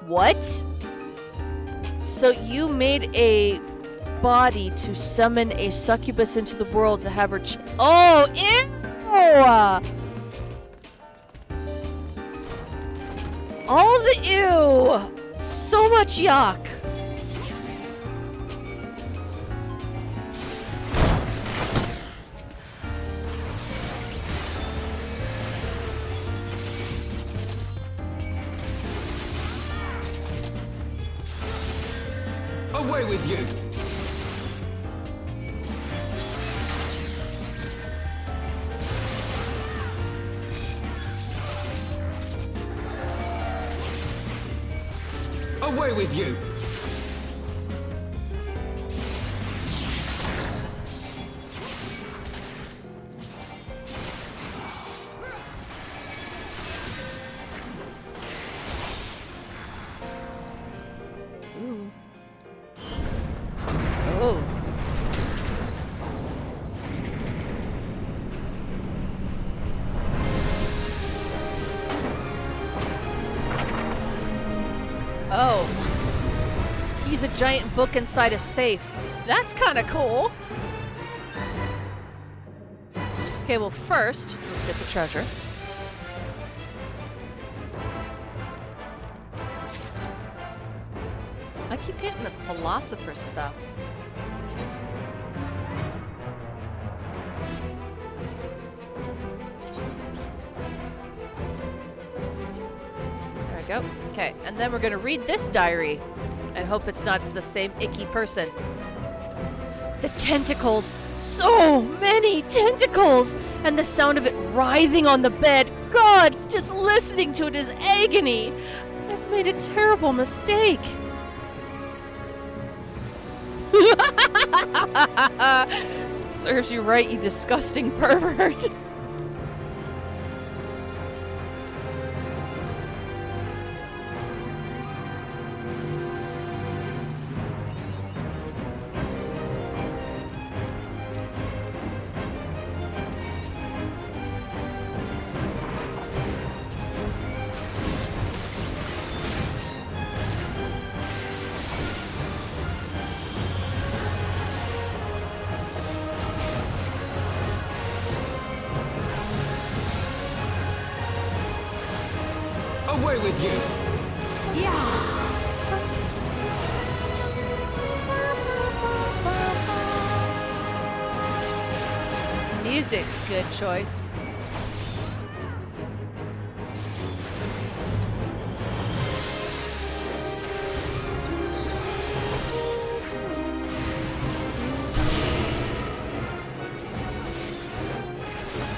What? So you made a body to summon a succubus into the world to have her oh, ew! All the ew! So much yuck! Away with you! Away with you! Ooh. Oh. Oh. He's a giant book inside a safe. That's kind of cool. Okay, well first, let's get the treasure. I keep getting the philosopher stuff. we go. Okay, and then we're gonna read this diary and hope it's not the same icky person. The tentacles! So many tentacles! And the sound of it writhing on the bed. God, just listening to it is agony. I've made a terrible mistake. Serves you right, you disgusting pervert. Away with you! Music's good choice.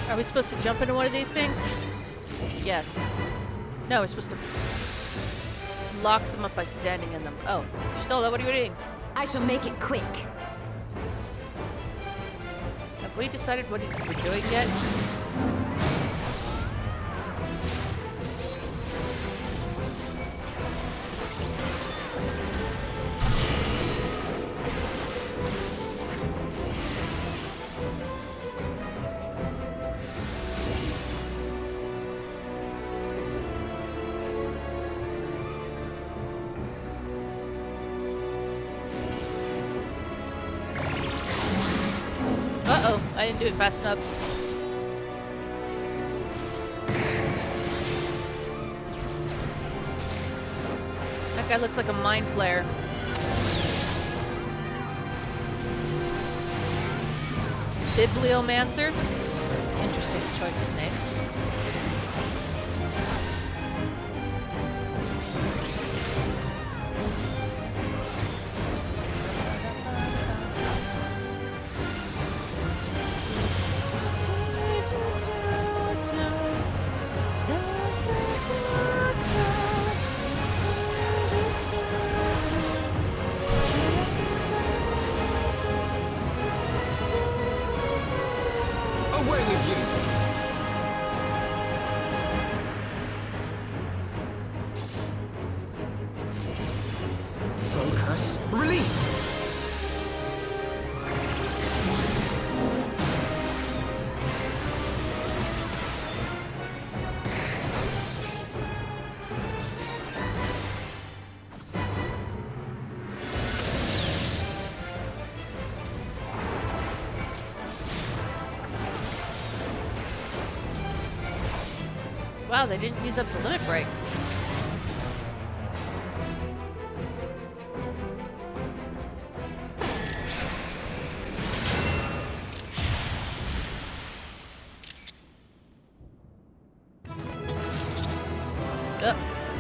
Are we supposed to jump into one of these things? Yes. No, we're supposed to lock them up by standing in them. Oh, Stola, what are you doing? I shall make it quick. Have we decided what we're doing yet? Uh-oh, I didn't do it fast enough. That guy looks like a mind flare. Bibliomancer? Interesting choice of name. Away with you! Focus. Release! Wow, they didn't use up the limit break. Oh,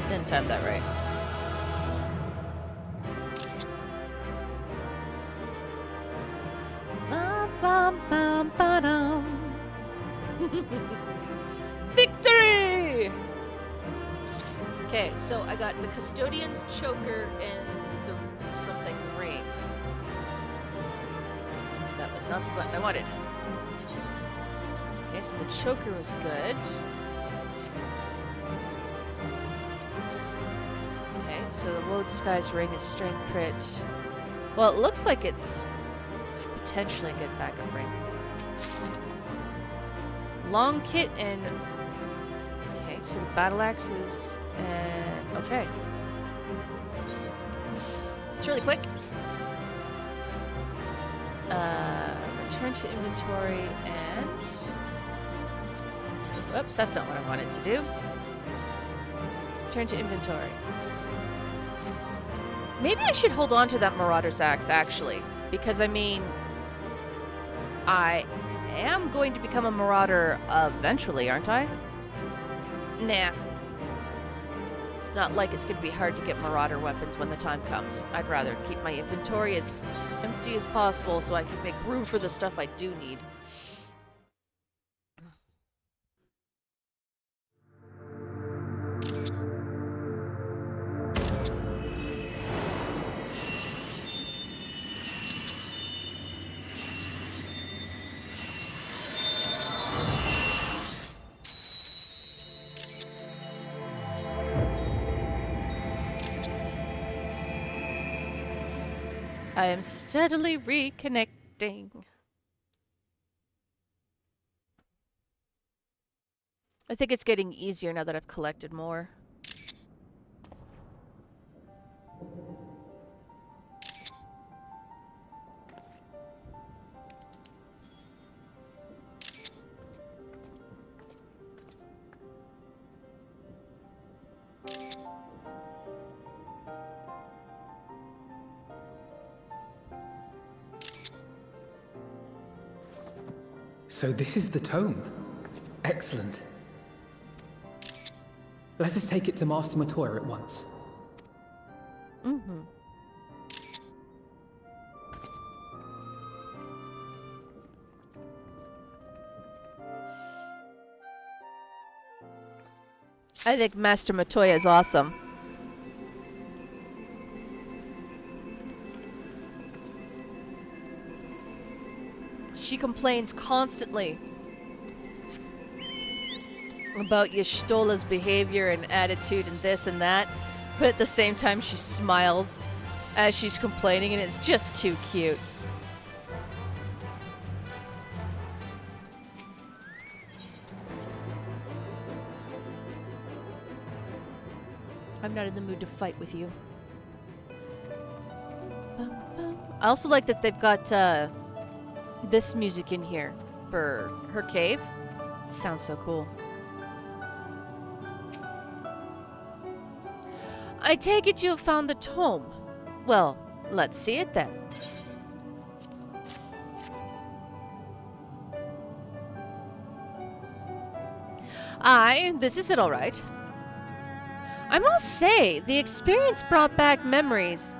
didn't time that right. Bum, bum, bum, ba-dum. Victory! Okay, so I got the Custodian's Choker and the something ring. That was not the button I wanted. Okay, so the Choker was good. Okay, so the Lode Sky's ring is strength crit. Well, it looks like it's potentially a good backup ring. Long kit and... Okay, so the battle axes and... Okay. It's really quick. Return to inventory and... Whoops, that's not what I wanted to do. Return to inventory. Maybe I should hold on to that Marauder's Axe, actually. Because, I mean... I am going to become a Marauder eventually, aren't I? Nah. It's not like it's going to be hard to get marauder weapons when the time comes. I'd rather keep my inventory as empty as possible so I can make room for the stuff I do need. I am steadily reconnecting. I think it's getting easier now that I've collected more. So this is the tome. Excellent. Let us take it to Master Matoya at once. Mm-hmm. I think Master Matoya is awesome. She complains constantly about Y'shtola's behavior and attitude and this and that, but at the same time she smiles as she's complaining, and it's just too cute. I'm not in the mood to fight with you. I also like that they've got this music in here for her cave. It sounds so cool. I take it you have found the tome. Well, let's see it then. Aye, this is it all right. I must say, the experience brought back memories.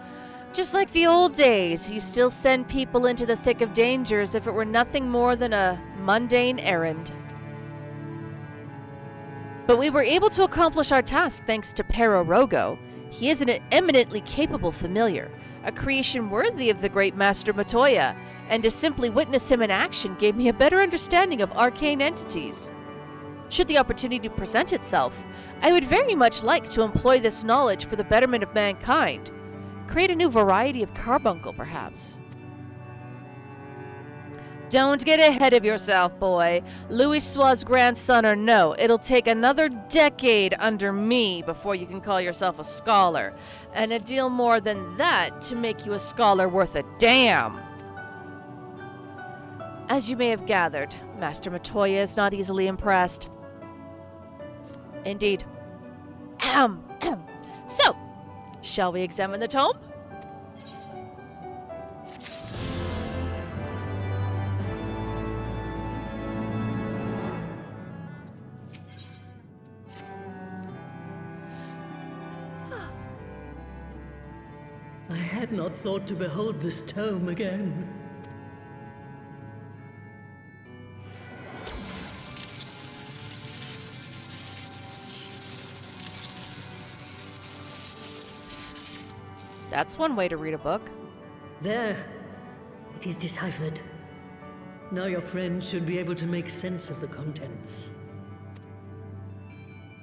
Just like the old days, you still send people into the thick of danger as if it were nothing more than a mundane errand. But we were able to accomplish our task thanks to Pero Rogo. He is an eminently capable familiar, a creation worthy of the great Master Matoya, and to simply witness him in action gave me a better understanding of arcane entities. Should the opportunity present itself, I would very much like to employ this knowledge for the betterment of mankind. Create a new variety of carbuncle, perhaps. Don't get ahead of yourself, boy. Louis Sois's grandson or no, it'll take another decade under me before you can call yourself a scholar. And a deal more than that to make you a scholar worth a damn. As you may have gathered, Master Matoya is not easily impressed. Indeed. So, shall we examine the tome? I had not thought to behold this tome again. That's one way to read a book. There. It is deciphered. Now your friend should be able to make sense of the contents.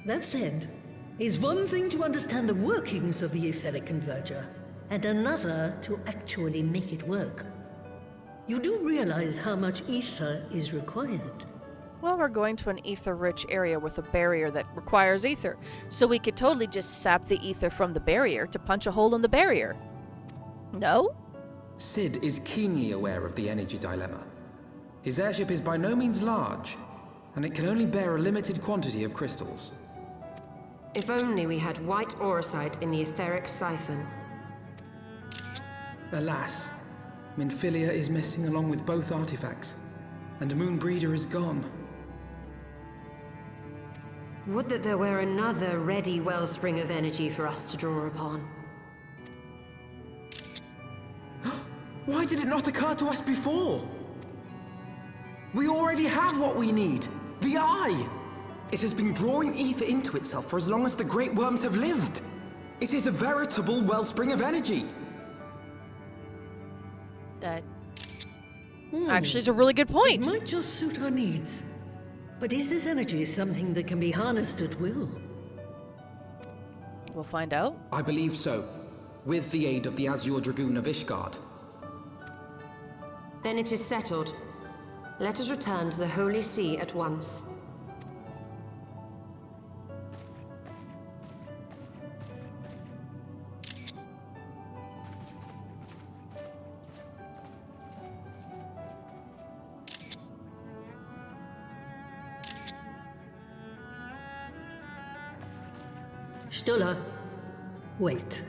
That said, it's one thing to understand the workings of the etheric converger, and another to actually make it work. You do realize how much ether is required? Well, we're going to an ether-rich area with a barrier that requires ether, so we could totally just sap the ether from the barrier to punch a hole in the barrier. No? Sid is keenly aware of the energy dilemma. His airship is by no means large, and it can only bear a limited quantity of crystals. If only we had white auracite in the etheric siphon. Alas, Minfilia is missing along with both artifacts, and Moonbreeder is gone. Would that there were another ready wellspring of energy for us to draw upon. Why did it not occur to us before? We already have what we need. The Eye! It has been drawing ether into itself for as long as the great worms have lived. It is a veritable wellspring of energy. That actually is a really good point. It might just suit our needs. But is this energy something that can be harnessed at will? We'll find out. I believe so, with the aid of the Azure Dragoon of Ishgard. Then it is settled. Let us return to the Holy See at once. Stuller, wait.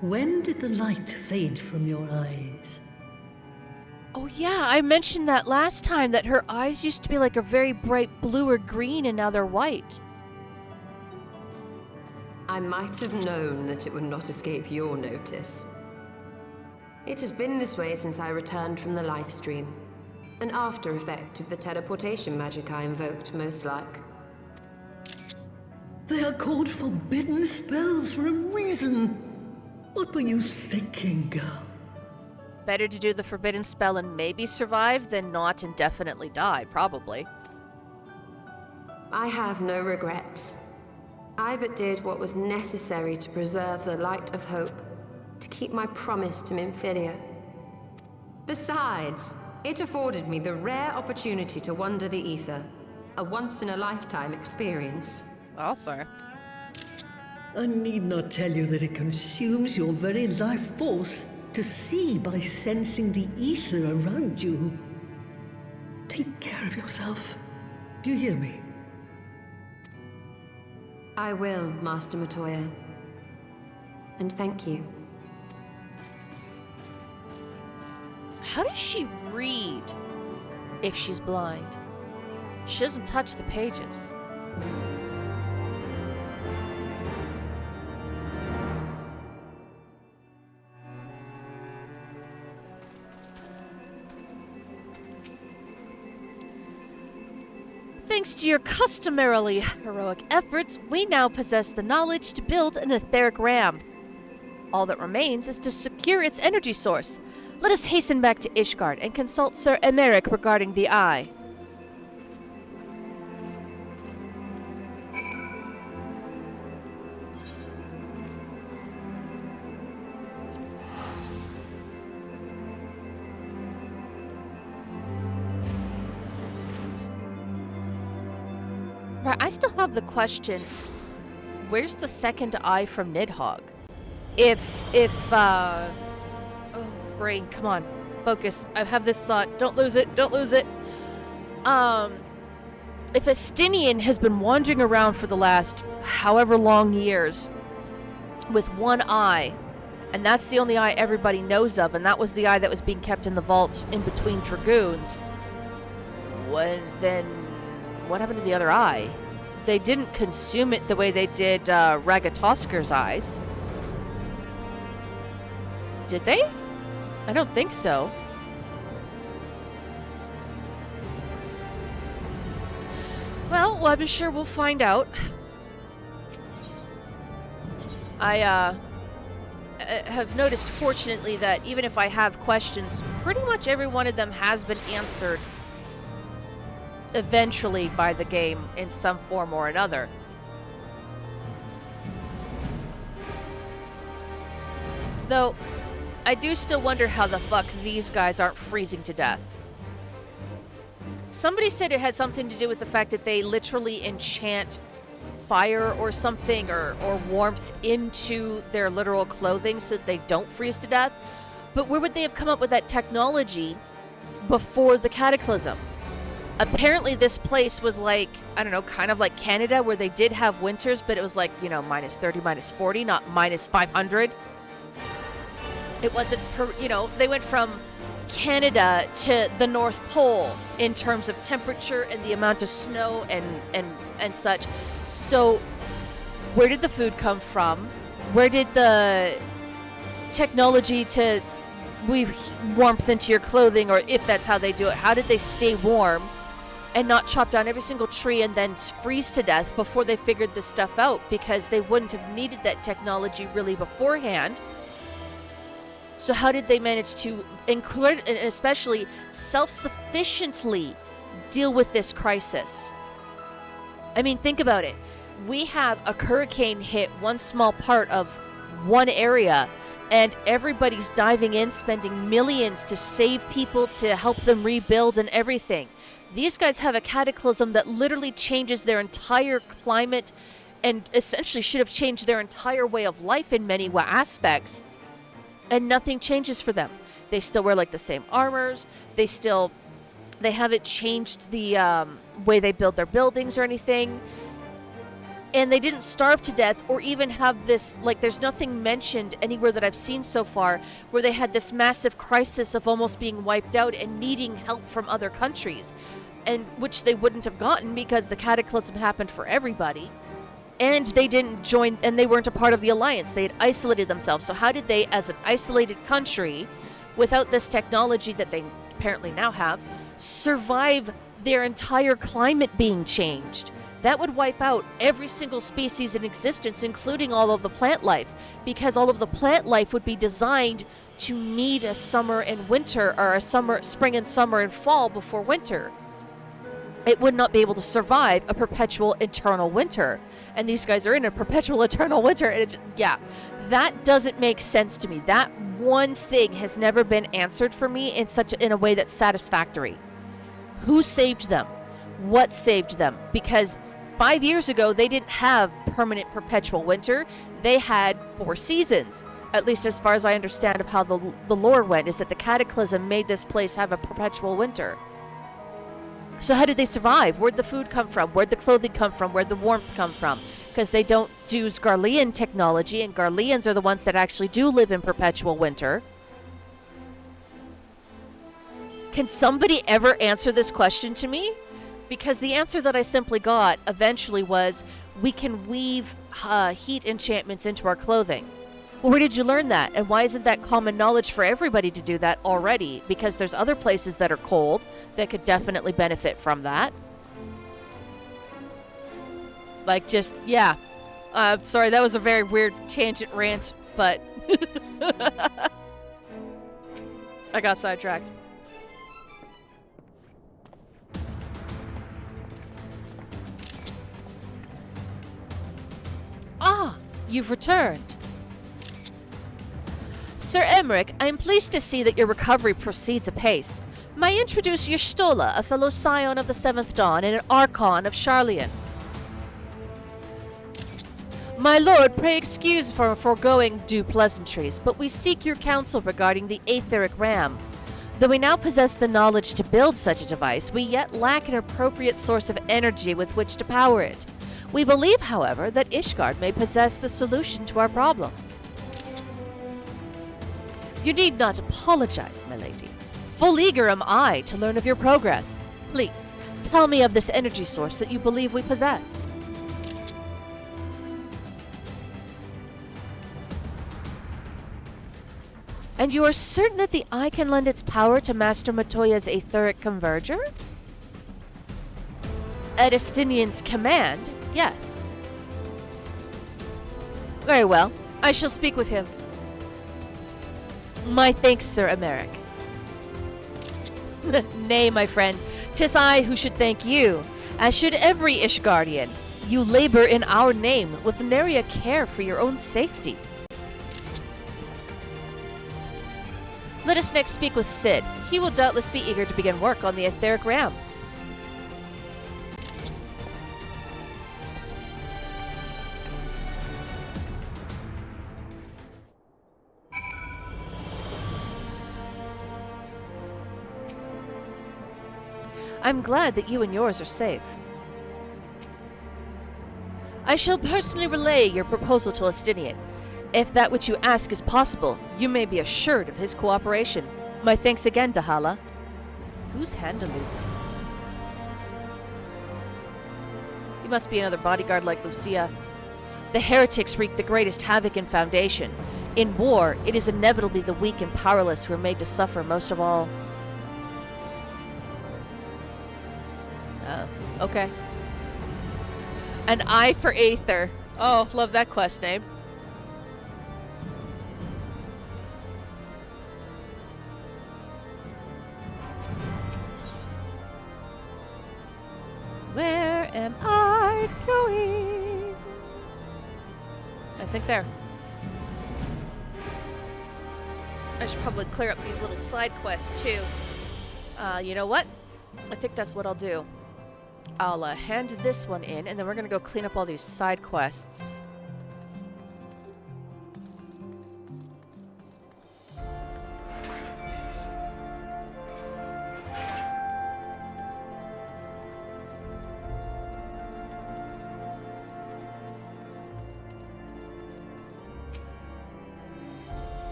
When did the light fade from your eyes? Oh yeah, I mentioned that last time, that her eyes used to be like a very bright blue or green and now they're white. I might have known that it would not escape your notice. It has been this way since I returned from the life stream. An after effect of the teleportation magic I invoked, most like. They are called forbidden spells for a reason. What were you thinking, girl? Better to do the forbidden spell and maybe survive than not and definitely die, probably. I have no regrets. I but did what was necessary to preserve the light of hope, to keep my promise to Minfilia. Besides, it afforded me the rare opportunity to wander the ether, a once-in-a-lifetime experience. Also. I need not tell you that it consumes your very life force to see by sensing the ether around you. Take care of yourself. Do you hear me? I will, Master Matoya. And thank you. How does she read if she's blind? She doesn't touch the pages. Thanks to your customarily heroic efforts, we now possess the knowledge to build an etheric ram. All that remains is to secure its energy source. Let us hasten back to Ishgard and consult Sir Emeric regarding the Eye. Right, I still have the question, where's the second eye from Nidhogg? Oh, brain, come on, focus. I have this thought. Don't lose it, don't lose it. If Estinian has been wandering around for the last however long years with one eye, and that's the only eye everybody knows of, and that was the eye that was being kept in the vaults in between Dragoons, then what happened to the other eye? They didn't consume it the way they did Ragatosker's eyes. Did they? I don't think so. Well, I'm sure we'll find out. I have noticed, fortunately, that even if I have questions, pretty much every one of them has been answered eventually by the game in some form or another. Though, I do still wonder how the fuck these guys aren't freezing to death. Somebody said it had something to do with the fact that they literally enchant fire or something, or warmth into their literal clothing so that they don't freeze to death. But where would they have come up with that technology before the Cataclysm? Apparently this place was like, I don't know, kind of like Canada, where they did have winters, but it was like, you know, minus 30, minus 40, not minus 500. It wasn't, you know, they went from Canada to the North Pole in terms of temperature and the amount of snow and such. So where did the food come from? Where did the technology to weave warmth into your clothing, or if that's how they do it, how did they stay warm and not chop down every single tree and then freeze to death before they figured this stuff out? Because they wouldn't have needed that technology really beforehand. So how did they manage to include and especially self-sufficiently deal with this crisis? I mean, think about it. We have a hurricane hit one small part of one area, and everybody's diving in, spending millions to save people, to help them rebuild and everything. These guys have a cataclysm that literally changes their entire climate and essentially should have changed their entire way of life in many aspects. And nothing changes for them. They still wear like the same armors. They haven't changed the way they build their buildings or anything. And they didn't starve to death or even have this, like, there's nothing mentioned anywhere that I've seen so far where they had this massive crisis of almost being wiped out and needing help from other countries, and which they wouldn't have gotten because the cataclysm happened for everybody. And they didn't join, and they weren't a part of the alliance. They had isolated themselves. So how did they, as an isolated country, without this technology that they apparently now have, survive their entire climate being changed? That would wipe out every single species in existence, including all of the plant life, because all of the plant life would be designed to need a summer and winter, or a spring and summer and fall before winter. It would not be able to survive a perpetual eternal winter. And these guys are in a perpetual eternal winter. And that doesn't make sense to me. That one thing has never been answered for me in a way that's satisfactory. Who saved them? What saved them? Because 5 years ago, they didn't have permanent perpetual winter. They had 4 seasons. At least as far as I understand of how the lore went, is that the cataclysm made this place have a perpetual winter. So how did they survive? Where'd the food come from? Where'd the clothing come from? Where'd the warmth come from? Because they don't use Garlean technology, and Garleans are the ones that actually do live in perpetual winter. Can somebody ever answer this question to me? Because the answer that I simply got eventually was, we can weave heat enchantments into our clothing. Well, where did you learn that? And why isn't that common knowledge for everybody to do that already? Because there's other places that are cold that could definitely benefit from that. Like, just, yeah. Sorry, that was a very weird tangent rant, but I got sidetracked. Ah, you've returned. Sir Emmerich, I am pleased to see that your recovery proceeds apace. May I introduce Y'shtola, a fellow scion of the Seventh Dawn and an Archon of Sharlayan. My lord, pray excuse for foregoing due pleasantries, but we seek your counsel regarding the Aetheric Ram. Though we now possess the knowledge to build such a device, we yet lack an appropriate source of energy with which to power it. We believe, however, that Ishgard may possess the solution to our problem. You need not apologize, my lady. Full eager am I to learn of your progress. Please, tell me of this energy source that you believe we possess. And you are certain that the eye can lend its power to Master Matoya's etheric converger? At Estinian's command, yes. Very well. I shall speak with him. My thanks, Sir Emmerich. Nay, my friend, 'tis I who should thank you, as should every Ishgardian. You labor in our name with nary a care for your own safety. Let us next speak with Sid. He will doubtless be eager to begin work on the etheric ram. I'm glad that you and yours are safe. I shall personally relay your proposal to Estinian. If that which you ask is possible, you may be assured of his cooperation. My thanks again, Dahala. Who's Handaloo? He must be another bodyguard like Lucia. The heretics wreak the greatest havoc in Foundation. In war, it is inevitably the weak and powerless who are made to suffer most of all. Okay. An eye for Aether. Oh, love that quest name. Where am I going? I think there. I should probably clear up these little side quests too. You know what? I think that's what I'll do. I'll hand this one in, and then we're gonna go clean up all these side quests.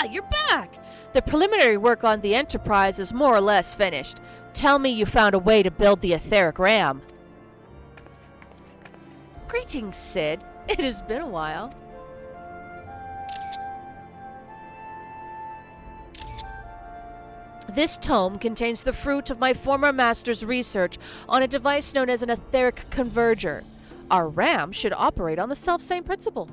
You're back! The preliminary work on the Enterprise is more or less finished. Tell me you found a way to build the etheric ram. Greetings, Sid. It has been a while. This tome contains the fruit of my former master's research on a device known as an etheric converger. Our ram should operate on the selfsame principle.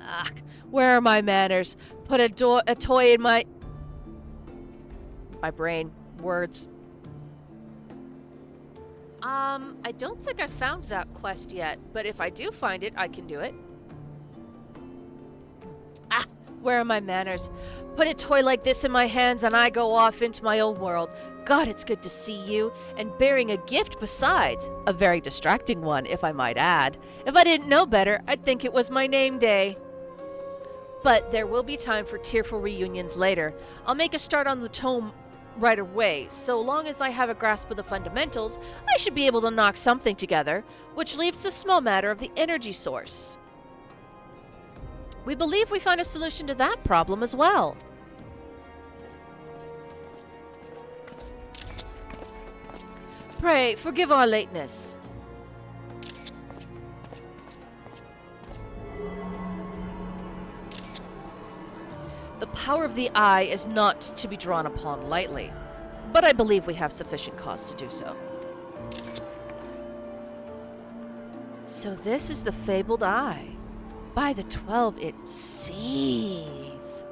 Ah, where are my manners? Put a toy in my brain. Words. I don't think I found that quest yet, but if I do find it, I can do it. Ah, where are my manners? Put a toy like this in my hands and I go off into my own world. God, it's good to see you, and bearing a gift besides. A very distracting one, if I might add. If I didn't know better, I'd think it was my name day. But there will be time for tearful reunions later. I'll make a start on the tome right away. So long as I have a grasp of the fundamentals, I should be able to knock something together, which leaves the small matter of the energy source. We believe we found a solution to that problem as well. Pray, forgive our lateness. The power of the eye is not to be drawn upon lightly, but I believe we have sufficient cause to do so. So this is the fabled eye. By the 12 it sees.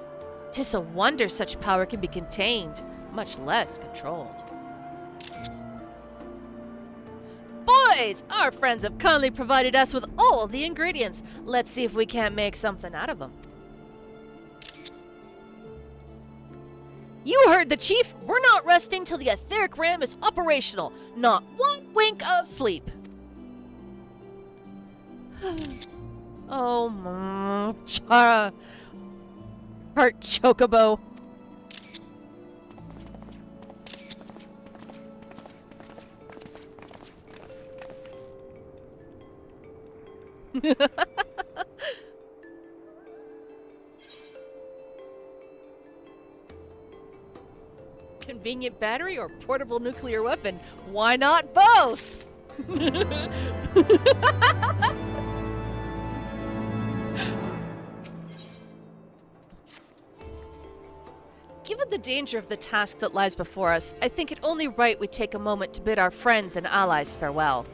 'Tis a wonder such power can be contained, much less controlled. Boys, our friends have kindly provided us with all the ingredients. Let's see if we can't make something out of them. You heard the chief. We're not resting till the etheric ram is operational. Not one wink of sleep. Oh, heart chocobo. Convenient battery or portable nuclear weapon? Why not both? Given the danger of the task that lies before us, I think it only right we take a moment to bid our friends and allies farewell.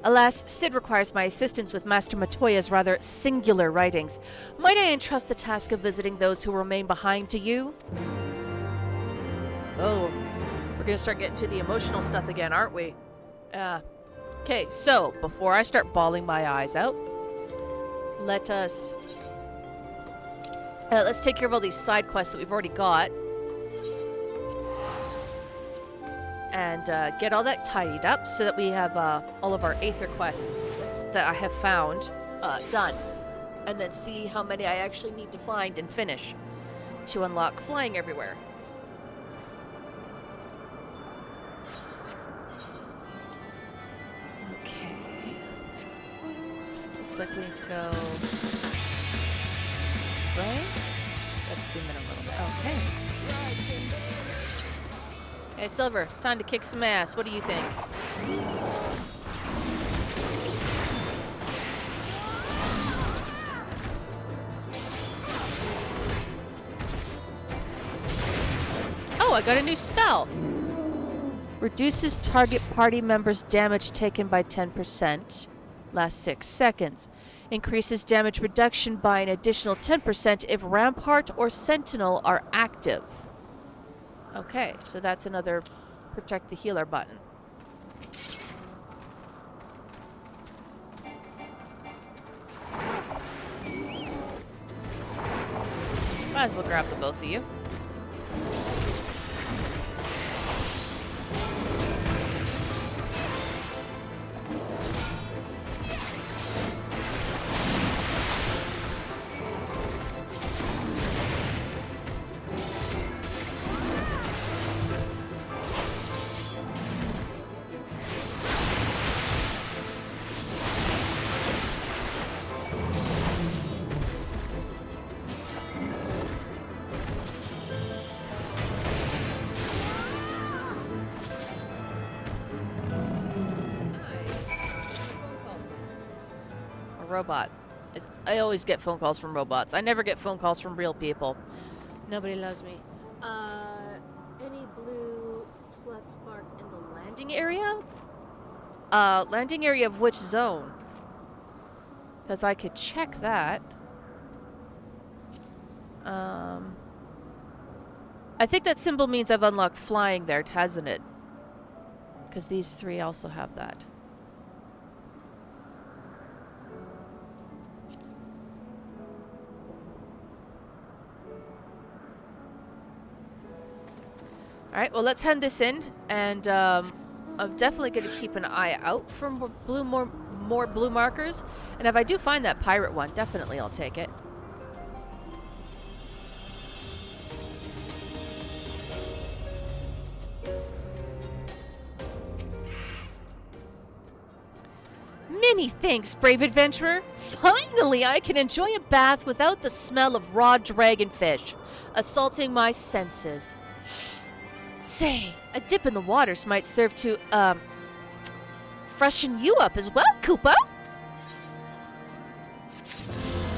Alas, Sid requires my assistance with Master Matoya's rather singular writings. Might I entrust the task of visiting those who remain behind to you? Oh, we're gonna start getting to the emotional stuff again, aren't we? Okay, so before I start bawling my eyes out, let's take care of all these side quests that we've already got. and get all that tidied up so that we have all of our Aether quests that I have found done. And then see how many I actually need to find and finish to unlock flying everywhere. Okay. Looks like we need to go this way. Let's zoom in a little bit. Okay. Hey, Silver, time to kick some ass. What do you think? Oh, I got a new spell. Reduces target party members' damage taken by 10%. Lasts 6 seconds. Increases damage reduction by an additional 10% if Rampart or Sentinel are active. Okay, so that's another protect the healer button. Might as well grab the both of you. Robot. I always get phone calls from robots. I never get phone calls from real people. Nobody loves me. Any blue plus mark in the landing area? Landing area of which zone? Because I could check that. I think that symbol means I've unlocked flying there, hasn't it? Because these three also have that. Alright, well, let's hand this in, and I'm definitely going to keep an eye out for more blue markers, and if I do find that pirate one, definitely I'll take it. Many thanks, brave adventurer. Finally, I can enjoy a bath without the smell of raw dragonfish assaulting my senses. Say, a dip in the waters might serve to, freshen you up as well, Koopa.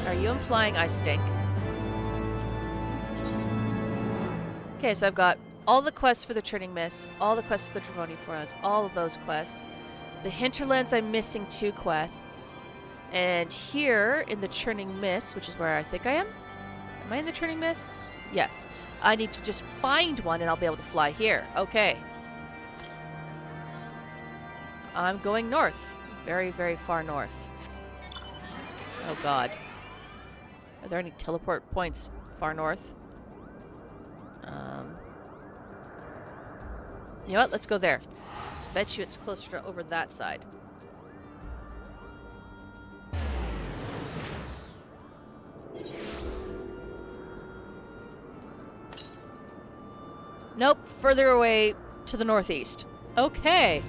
Are you implying I stink? Okay, so I've got all the quests for the Churning Mist, all the quests for the Dravoni Forlands, all of those quests. The Hinterlands, I'm missing 2 quests. And here, in the Churning Mist, which is where I think I am. Am I in the Churning Mists? Yes. I need to just find one and I'll be able to fly here. Okay. I'm going north. Very, very far north. Oh god. Are there any teleport points far north? You know what? Let's go there. Bet you it's closer to over that side. Nope, further away to the northeast. Okay.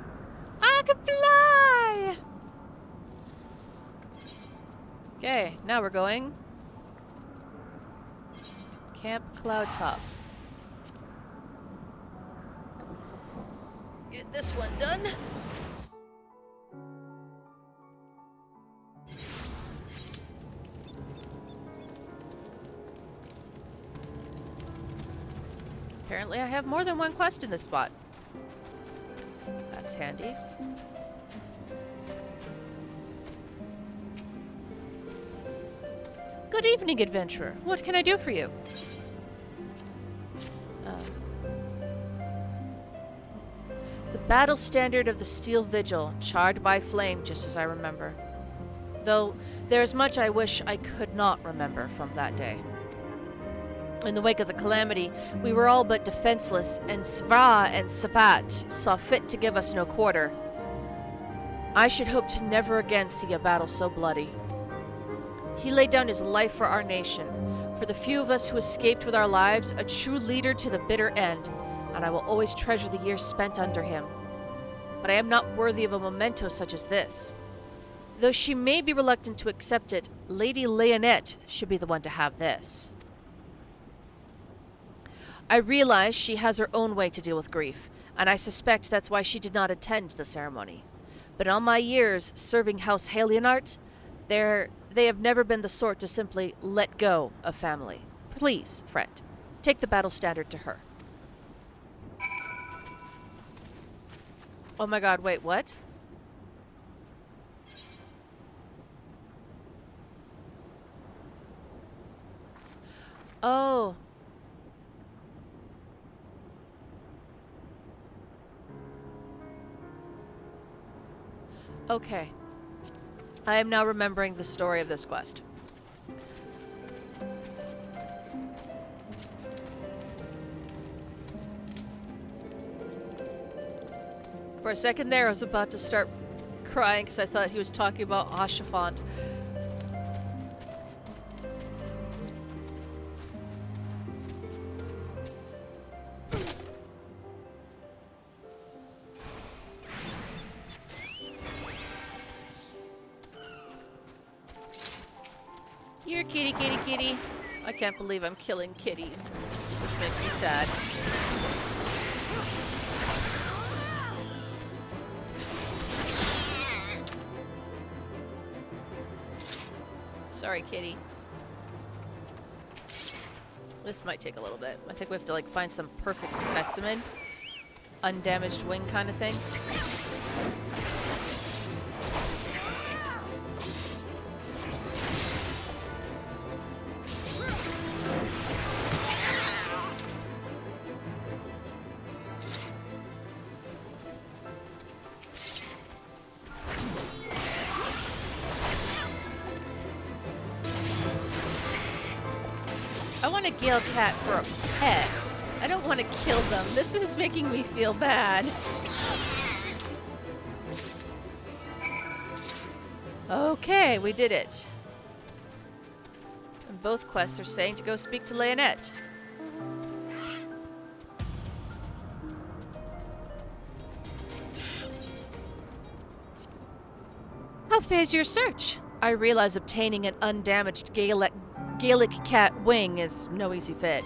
I can fly! Okay, now we're going Camp Cloud Top. Get this one done. Apparently I have more than one quest in this spot. That's handy. Good evening, adventurer. What can I do for you? The battle standard of the Steel Vigil, charred by flame, just as I remember. Though there is much I wish I could not remember from that day. In the wake of the calamity, we were all but defenseless, and Svra and Savat saw fit to give us no quarter. I should hope to never again see a battle so bloody. He laid down his life for our nation, for the few of us who escaped with our lives, a true leader to the bitter end, and I will always treasure the years spent under him. But I am not worthy of a memento such as this. Though she may be reluctant to accept it, Lady Leonette should be the one to have this. I realize she has her own way to deal with grief, and I suspect that's why she did not attend the ceremony. But in all my years serving House Halionart, they have never been the sort to simply let go of family. Please, friend, take the battle standard to her. Oh my god, wait, what? Oh. Okay. I am now remembering the story of this quest. For a second there, I was about to start crying because I thought he was talking about Oshafont. Here, kitty, kitty, kitty. I can't believe I'm killing kitties. This makes me sad. Sorry, kitty. This might take a little bit. I think we have to like find some perfect specimen. Undamaged wing kind of thing. I want a Gale cat for a pet. I don't want to kill them. This is making me feel bad. Okay, we did it. And both quests are saying to go speak to Leonette. How fares your search? I realize obtaining an undamaged Gaelic cat wing is no easy fit.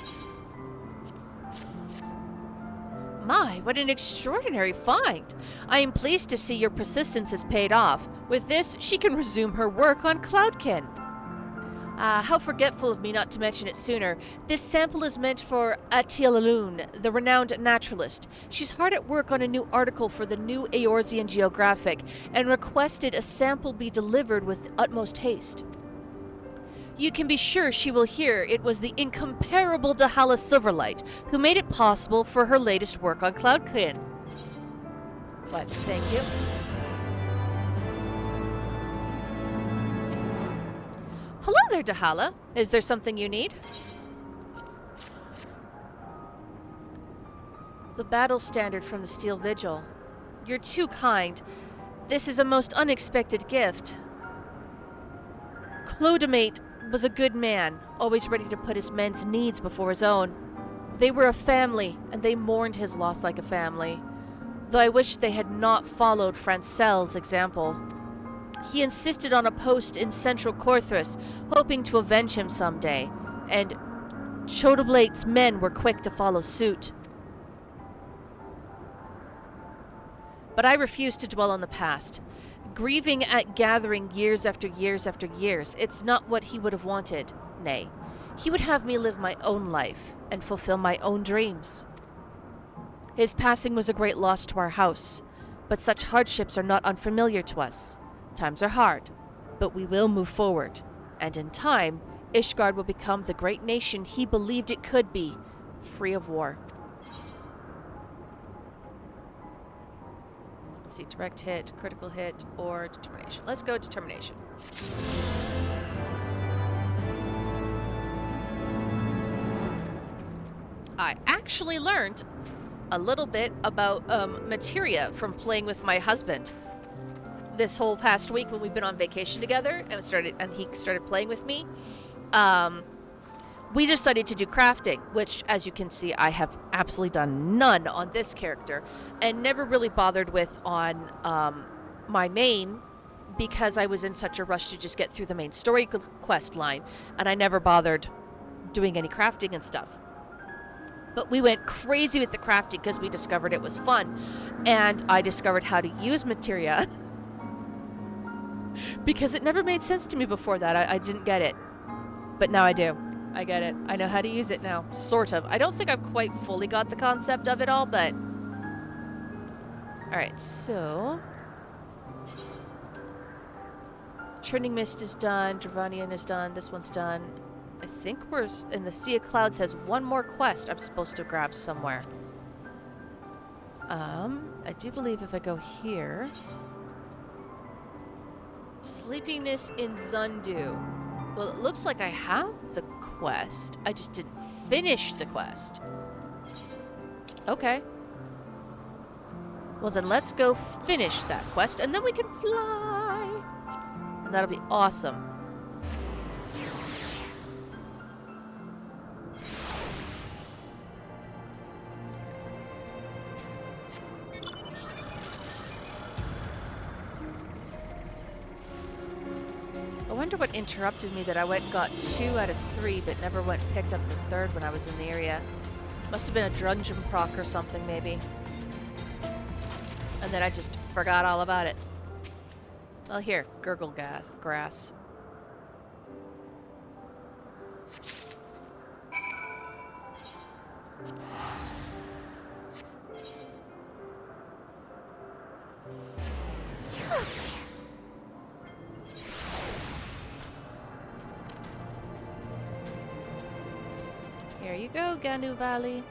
My, what an extraordinary find! I am pleased to see your persistence has paid off. With this, she can resume her work on Cloudkin. How forgetful of me not to mention it sooner. This sample is meant for Atilalun, the renowned naturalist. She's hard at work on a new article for the new Eorzean Geographic, and requested a sample be delivered with utmost haste. You can be sure she will hear it was the incomparable Dahala Silverlight who made it possible for her latest work on Cloudkin. But thank you. Hello there, Dahala. Is there something you need? The battle standard from the Steel Vigil. You're too kind. This is a most unexpected gift. Clodamate was a good man, always ready to put his men's needs before his own. They were a family, and they mourned his loss like a family, though I wish they had not followed Francel's example. He insisted on a post in central Corthus, hoping to avenge him someday, and Chodoblate's men were quick to follow suit. But I refused to dwell on the past. Grieving at gathering years after years after years, it's not what he would have wanted. Nay, he would have me live my own life and fulfill my own dreams. His passing was a great loss to our house, but such hardships are not unfamiliar to us. Times are hard, but we will move forward, and in time, Ishgard will become the great nation he believed it could be, free of war. Let's see, direct hit, critical hit, or determination. Let's go determination. I actually learned a little bit about materia from playing with my husband this whole past week when we've been on vacation together and he started playing with me. We decided to do crafting, which, as you can see, I have absolutely done none on this character and never really bothered with on my main, because I was in such a rush to just get through the main story quest line, and I never bothered doing any crafting and stuff. But we went crazy with the crafting because we discovered it was fun, and I discovered how to use materia because it never made sense to me before that. I didn't get it, but now I do. I get it. I know how to use it now, sort of. I don't think I've quite fully got the concept of it all, but... Alright, so... Churning Mist is done, Dravanian is done, this one's done. I think we're in the Sea of Clouds has one more quest I'm supposed to grab somewhere. I do believe if I go here... Sleepiness in Zundu. Well, it looks like I have the quest. I just didn't finish the quest. Okay. Well, then let's go finish that quest, and then we can fly. And that'll be awesome. I wonder what interrupted me that I went and got 2 out of 3, but never went and picked up the 3rd when I was in the area. Must have been a dungeon proc or something, maybe. And then I just forgot all about it. Well, here, gurgle grass. Here you go, Ganu Valley.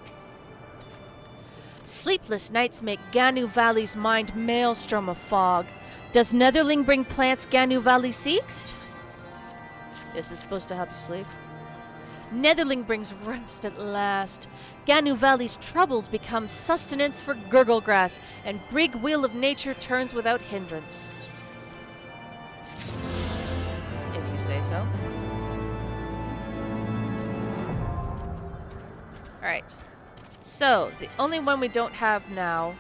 Sleepless nights make Ganu Valley's mind maelstrom of fog. Does Netherling bring plants Ganu Valley seeks? This is supposed to help you sleep. Netherling brings rest at last. Ganu Valley's troubles become sustenance for Gurglegrass, and Brig Wheel of Nature turns without hindrance. If you say so. Alright. So, the only one we don't have now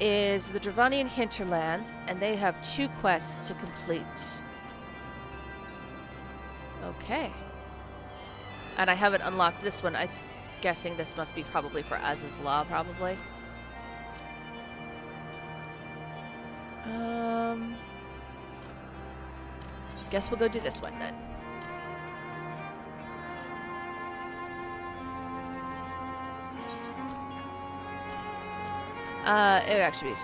is the Dravanian Hinterlands, and they have 2 quests to complete. Okay. And I haven't unlocked this one. I'm guessing this must be probably for Az's Law, probably. Guess we'll go do this one then. It would actually be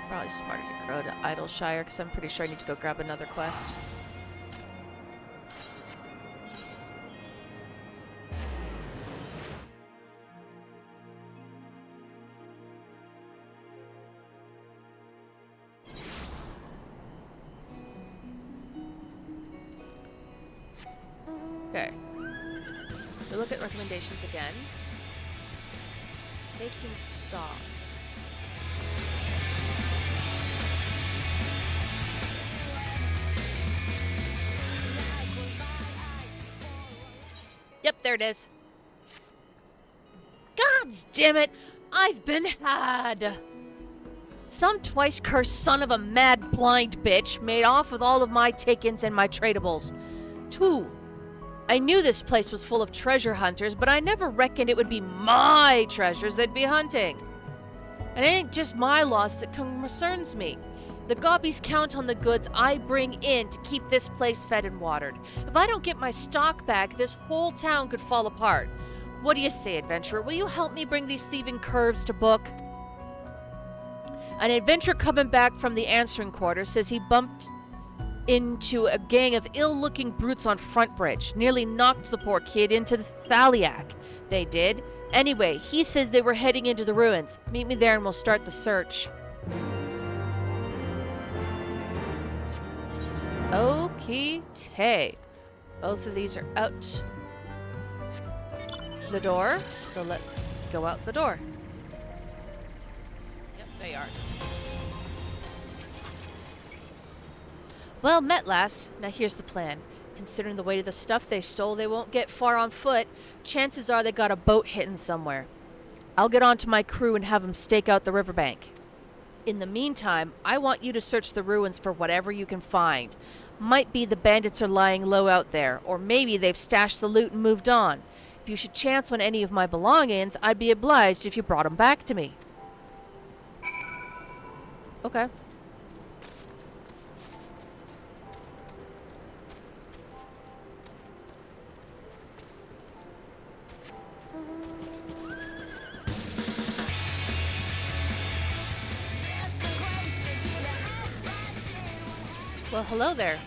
probably smarter to go to Idleshire, because I'm pretty sure I need to go grab another quest. Okay. We look at recommendations again. Taking stock. Yep, there it is. Gods damn it! I've been had! Some twice-cursed son of a mad blind bitch made off with all of my take-ins and my tradables. 2. I knew this place was full of treasure hunters, but I never reckoned it would be my treasures they'd be hunting. And it ain't just my loss that concerns me. The gobbies count on the goods I bring in to keep this place fed and watered. If I don't get my stock back, this whole town could fall apart. What do you say, adventurer? Will you help me bring these thieving curves to book? An adventurer coming back from the answering quarter says he bumped into a gang of ill-looking brutes on Front Bridge. Nearly knocked the poor kid into the Thaliac. They did. Anyway, he says they were heading into the ruins. Meet me there and we'll start the search. Okay. Both of these are out the door, so let's go out the door. Yep, they are. Well met, lass. Now here's the plan. Considering the weight of the stuff they stole, they won't get far on foot. Chances are they got a boat hitting somewhere. I'll get on to my crew and have them stake out the riverbank. In the meantime, I want you to search the ruins for whatever you can find. Might be the bandits are lying low out there, or maybe they've stashed the loot and moved on. If you should chance on any of my belongings, I'd be obliged if you brought them back to me. Okay. Well, hello there.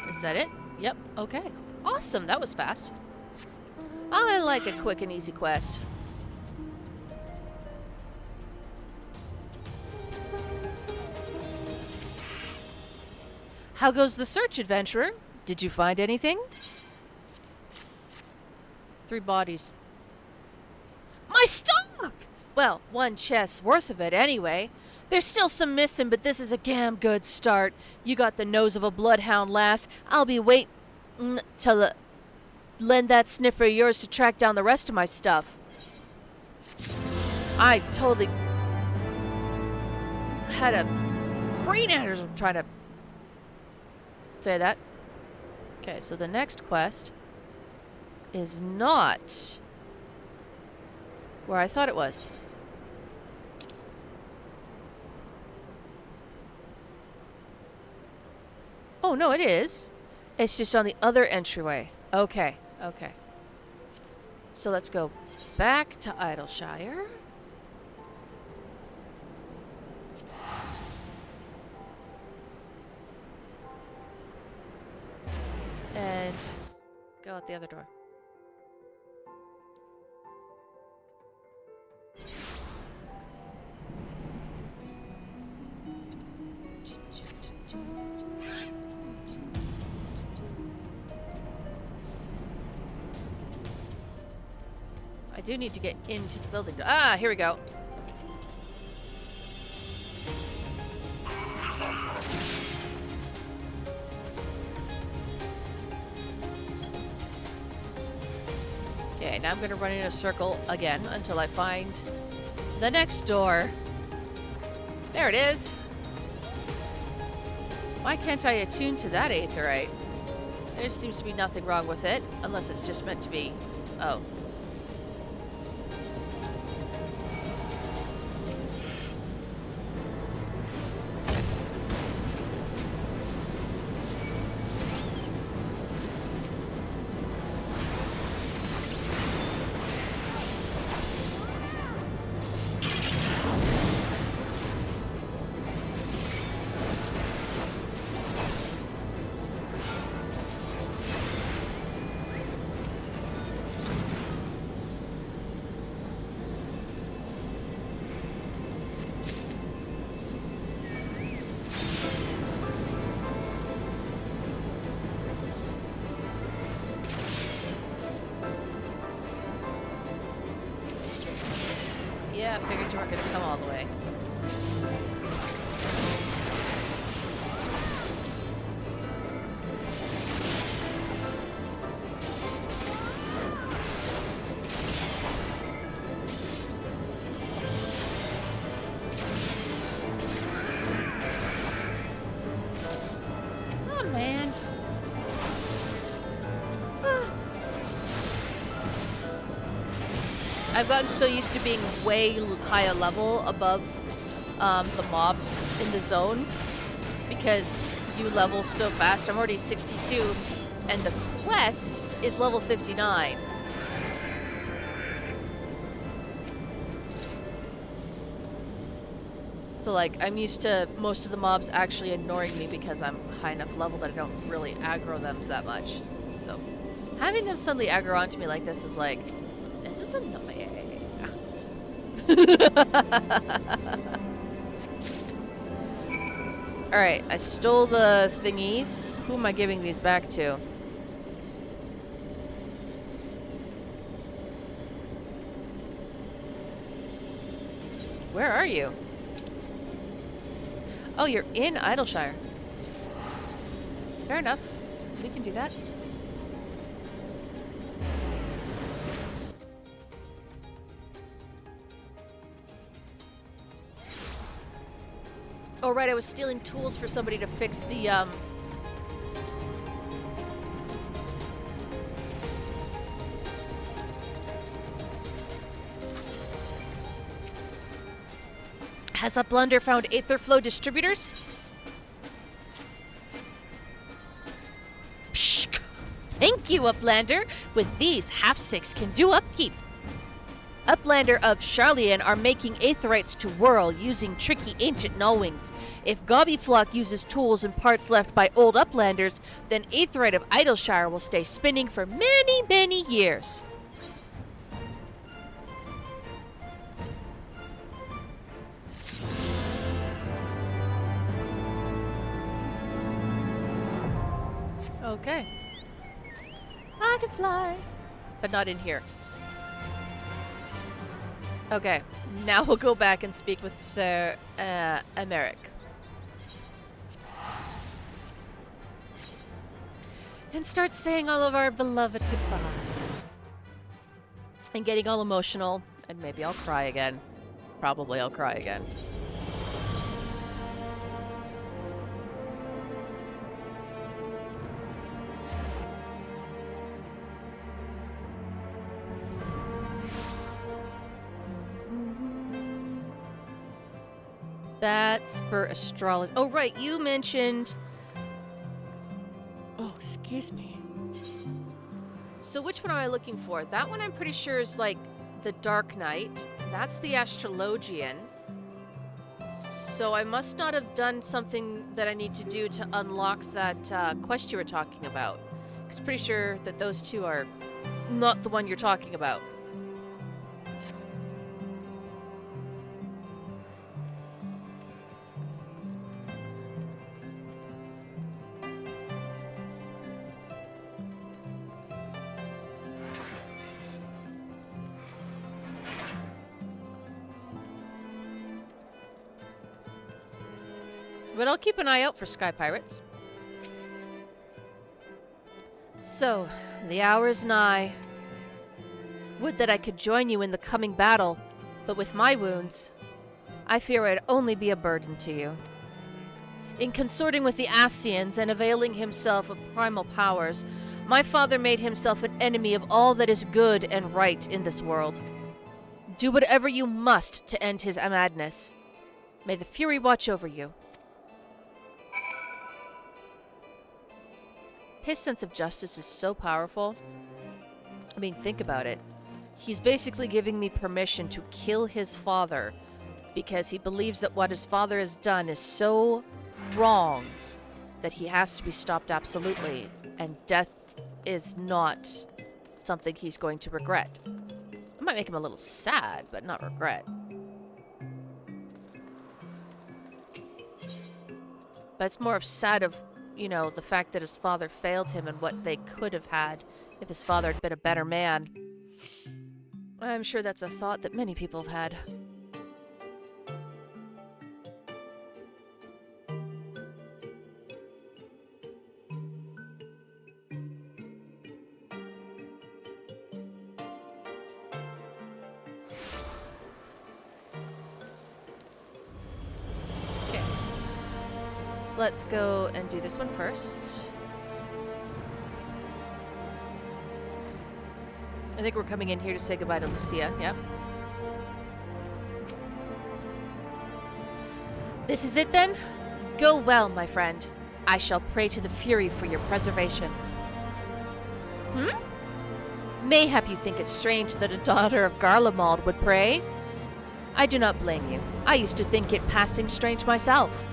Is that it? Yep, okay. Awesome, that was fast. I like a quick and easy quest. How goes the search, adventurer? Did you find anything? 3 bodies. My stock! Well, 1 chest's worth of it anyway. There's still some missing, but this is a damn good start. You got the nose of a bloodhound, lass. I'll be waiting till lend that sniffer of yours to track down the rest of my stuff. I totally had a brain aneurysm trying to say that. Okay, so the next quest is not where I thought it was. Oh, no, it is. It's just on the other entryway. Okay. So let's go back to Idleshire. And go out the other door. I do need to get into the building. Ah, here we go. Okay, now I'm going to run in a circle again until I find the next door. There it is. Why can't I attune to that aetherite? There seems to be nothing wrong with it, unless it's just meant to be. Oh. Yeah, I figured you weren't going to come all the way. Oh, man. I've gotten so used to being way higher level above the mobs in the zone because you level so fast. I'm already 62 and the quest is level 59. So like I'm used to most of the mobs actually ignoring me because I'm high enough level that I don't really aggro them that much. So having them suddenly aggro onto me like this is like, this is annoying. Alright, I stole the thingies. Who am I giving these back to? Where are you? Oh, you're in Idleshire. Fair enough. We can do that. Oh, right, I was stealing tools for somebody to fix the, Has Uplander found Aetherflow distributors? Psh! Thank you, Uplander! With these, half-six can do upkeep. Uplander of Charlian are making aetherites to whirl using tricky ancient nullwings. If Gobbyflock uses tools and parts left by old Uplanders, then Aetherite of Idleshire will stay spinning for many, many years. Okay. I can fly. But not in here. Okay, now we'll go back and speak with Sir Emeric. And start saying all of our beloved goodbyes. And getting all emotional, and maybe I'll cry again. Probably I'll cry again. That's for astrology. Oh, right, you mentioned... Oh, excuse me. So which one am I looking for? That one I'm pretty sure is like the Dark Knight. That's the Astrologian. So I must not have done something that I need to do to unlock that quest you were talking about. Because I'm pretty sure that those two are not the one you're talking about. But I'll keep an eye out for sky pirates. So, the hour is nigh. Would that I could join you in the coming battle, but with my wounds, I fear I'd only be a burden to you. In consorting with the Ascians and availing himself of primal powers, my father made himself an enemy of all that is good and right in this world. Do whatever you must to end his madness. May the Fury watch over you. His sense of justice is so powerful. I mean, think about it. He's basically giving me permission to kill his father because he believes that what his father has done is so wrong that he has to be stopped absolutely, and death is not something he's going to regret. It might make him a little sad, but not regret. But it's more of sad of, you know, the fact that his father failed him and what they could have had if his father had been a better man. I'm sure that's a thought that many people have had. Okay. So let's go and do this one first. I think we're coming in here to say goodbye to Lucia, yeah. This is it then? Go well, my friend. I shall pray to the Fury for your preservation. Mayhap you think it strange that a daughter of Garlemald would pray? I do not blame you. I used to think it passing strange myself.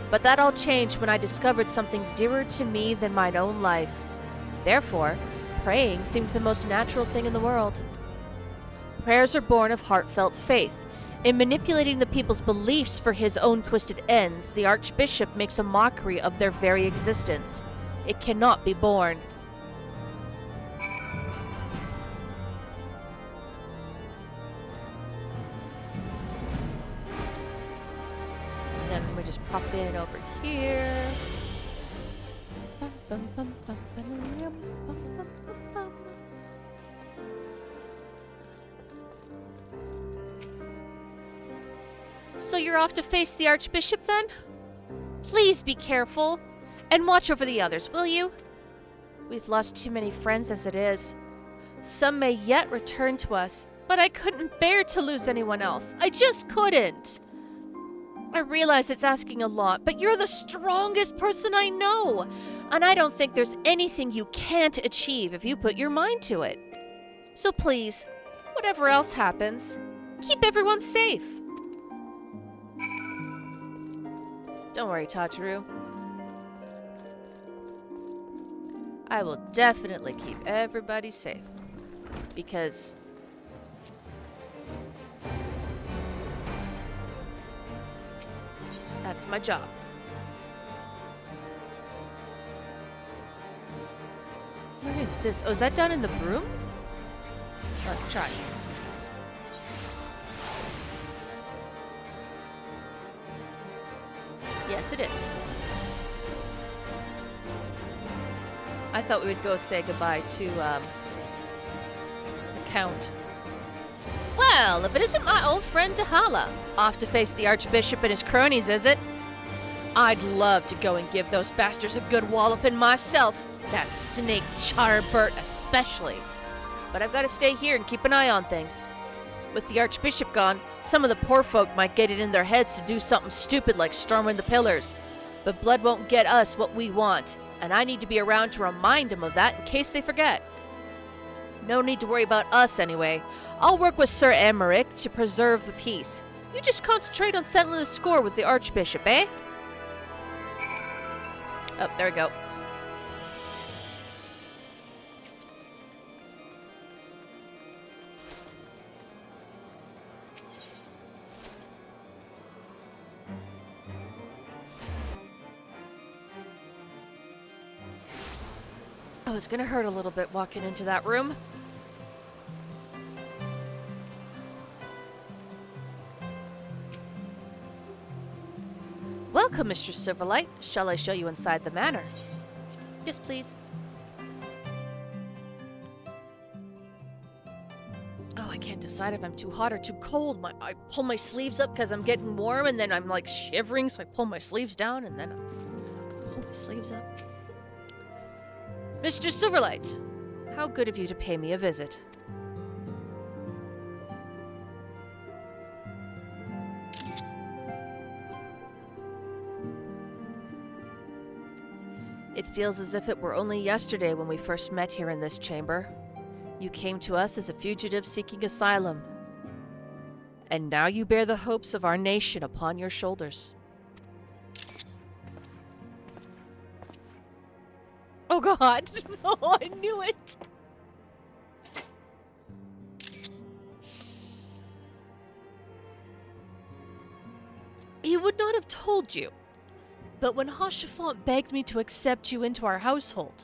But that all changed when I discovered something dearer to me than mine own life. Therefore, praying seemed the most natural thing in the world. Prayers are born of heartfelt faith. In manipulating the people's beliefs for his own twisted ends, the Archbishop makes a mockery of their very existence. It cannot be borne. And then we just pop in over here. So you're off to face the Archbishop then? Please be careful, and watch over the others, will you? We've lost too many friends as it is. Some may yet return to us, but I couldn't bear to lose anyone else. I just couldn't. I realize it's asking a lot, but you're the strongest person I know, and I don't think there's anything you can't achieve if you put your mind to it. So please, whatever else happens, keep everyone safe. Don't worry, Tataru. I will definitely keep everybody safe. Because that's my job. What is this? Oh, is that down in the broom? Let's try. Yes, it is. I thought we would go say goodbye to the Count. Well, if it isn't my old friend Dahala, off to face the Archbishop and his cronies, is it? I'd love to go and give those bastards a good walloping myself, that snake Charbert especially. But I've got to stay here and keep an eye on things. With the Archbishop gone, some of the poor folk might get it in their heads to do something stupid like storming the pillars. But blood won't get us what we want, and I need to be around to remind them of that in case they forget. No need to worry about us anyway. I'll work with Sir Emmerich to preserve the peace. You just concentrate on settling the score with the Archbishop, eh? Oh, there we go. Oh, it's gonna hurt a little bit walking into that room. Welcome, Mr. Silverlight. Shall I show you inside the manor? Yes, please. Oh, I can't decide if I'm too hot or too cold. I pull my sleeves up because I'm getting warm, and then I'm like shivering, so I pull my sleeves down, and then I pull my sleeves up. Mr. Silverlight, how good of you to pay me a visit. It feels as if it were only yesterday when we first met here in this chamber. You came to us as a fugitive seeking asylum. And now you bear the hopes of our nation upon your shoulders. Oh God, no, I knew it. He would not have told you, but when Hashafant begged me to accept you into our household,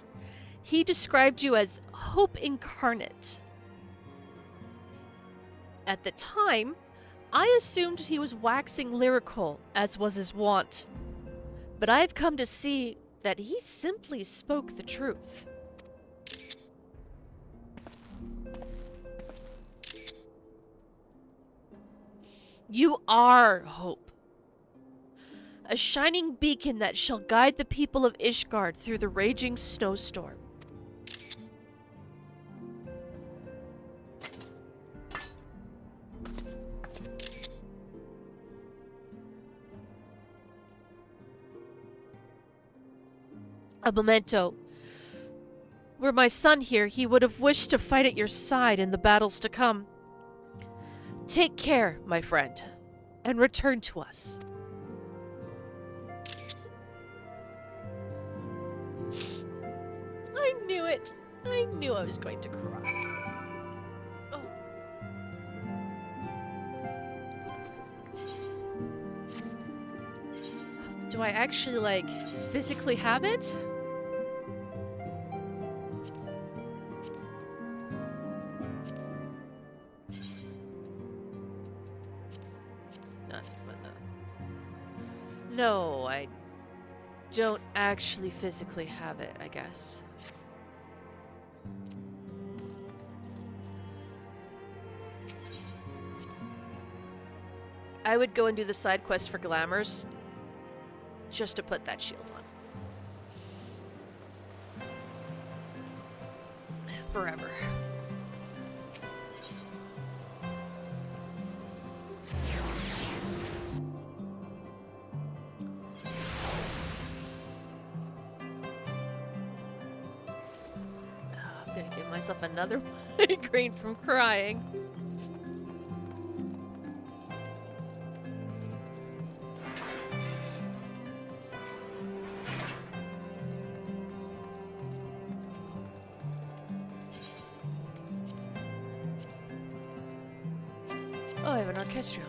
he described you as hope incarnate. At the time, I assumed he was waxing lyrical, as was his wont. But I have come to see that he simply spoke the truth. You are hope. A shining beacon that shall guide the people of Ishgard through the raging snowstorm. A memento. Were my son here, he would have wished to fight at your side in the battles to come. Take care, my friend, and return to us. I knew it. I knew I was going to cry. Oh. Do I actually, like, physically have it? No, I don't actually physically have it, I guess. I would go and do the side quest for glamours just to put that shield on. Forever. I'm gonna give myself another migraine from crying. Oh, I have an orchestrion.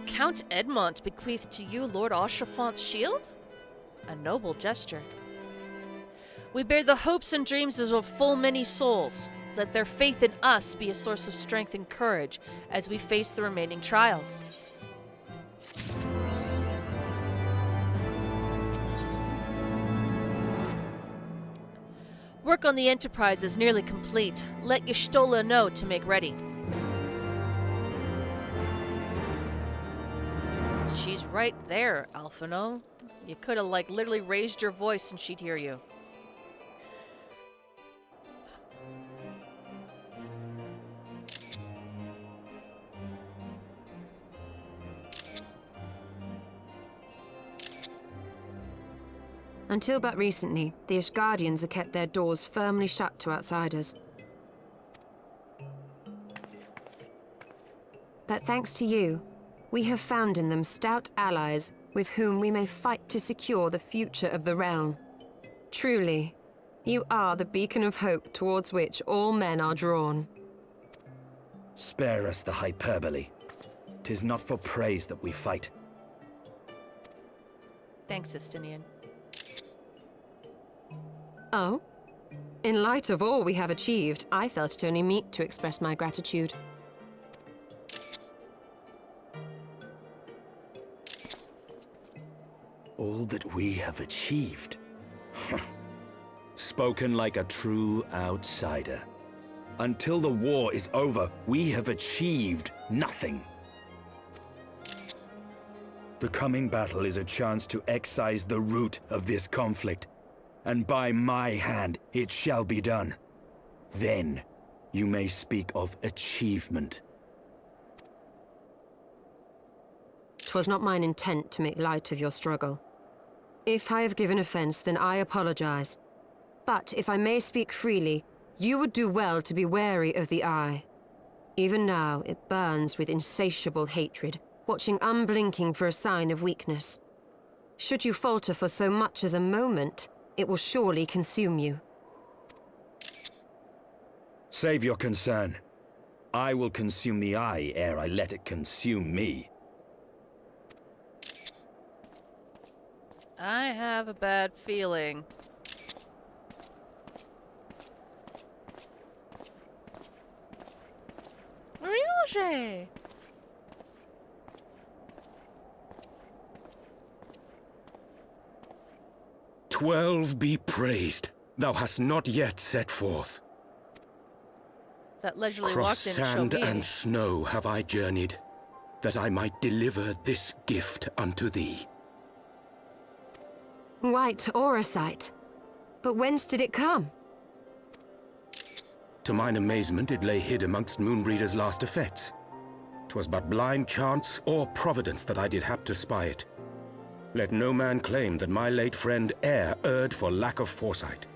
Count Edmont bequeathed to you Lord Oshrafont's shield? A noble gesture. We bear the hopes and dreams of full many souls. Let their faith in us be a source of strength and courage as we face the remaining trials. Work on the Enterprise is nearly complete. Let Y'shtola know to make ready. She's right there, Alphino. You could have, like, literally raised your voice and she'd hear you. Until but recently, the Ishgardians have kept their doors firmly shut to outsiders. But thanks to you, we have found in them stout allies with whom we may fight to secure the future of the realm. Truly, you are the beacon of hope towards which all men are drawn. Spare us the hyperbole. 'Tis not for praise that we fight. Thanks, Estinian. Oh? In light of all we have achieved, I felt it only meet to express my gratitude. All that we have achieved. Spoken like a true outsider. Until the war is over, we have achieved nothing. The coming battle is a chance to excise the root of this conflict, and by my hand it shall be done. Then you may speak of achievement. 'Twas not mine intent to make light of your struggle. If I have given offense, then I apologize. But if I may speak freely, you would do well to be wary of the Eye. Even now, it burns with insatiable hatred, watching unblinking for a sign of weakness. Should you falter for so much as a moment, it will surely consume you. Save your concern. I will consume the Eye ere I let it consume me. I have a bad feeling. Ryuji! 12 be praised. Thou hast not yet set forth. That leisurely Across walked in sand and and snow have I journeyed, that I might deliver this gift unto thee. White Auracite. But whence did it come? To mine amazement, it lay hid amongst Moonbreeder's last effects. 'Twas but blind chance or providence that I did hap to spy it. Let no man claim that my late friend erred for lack of foresight.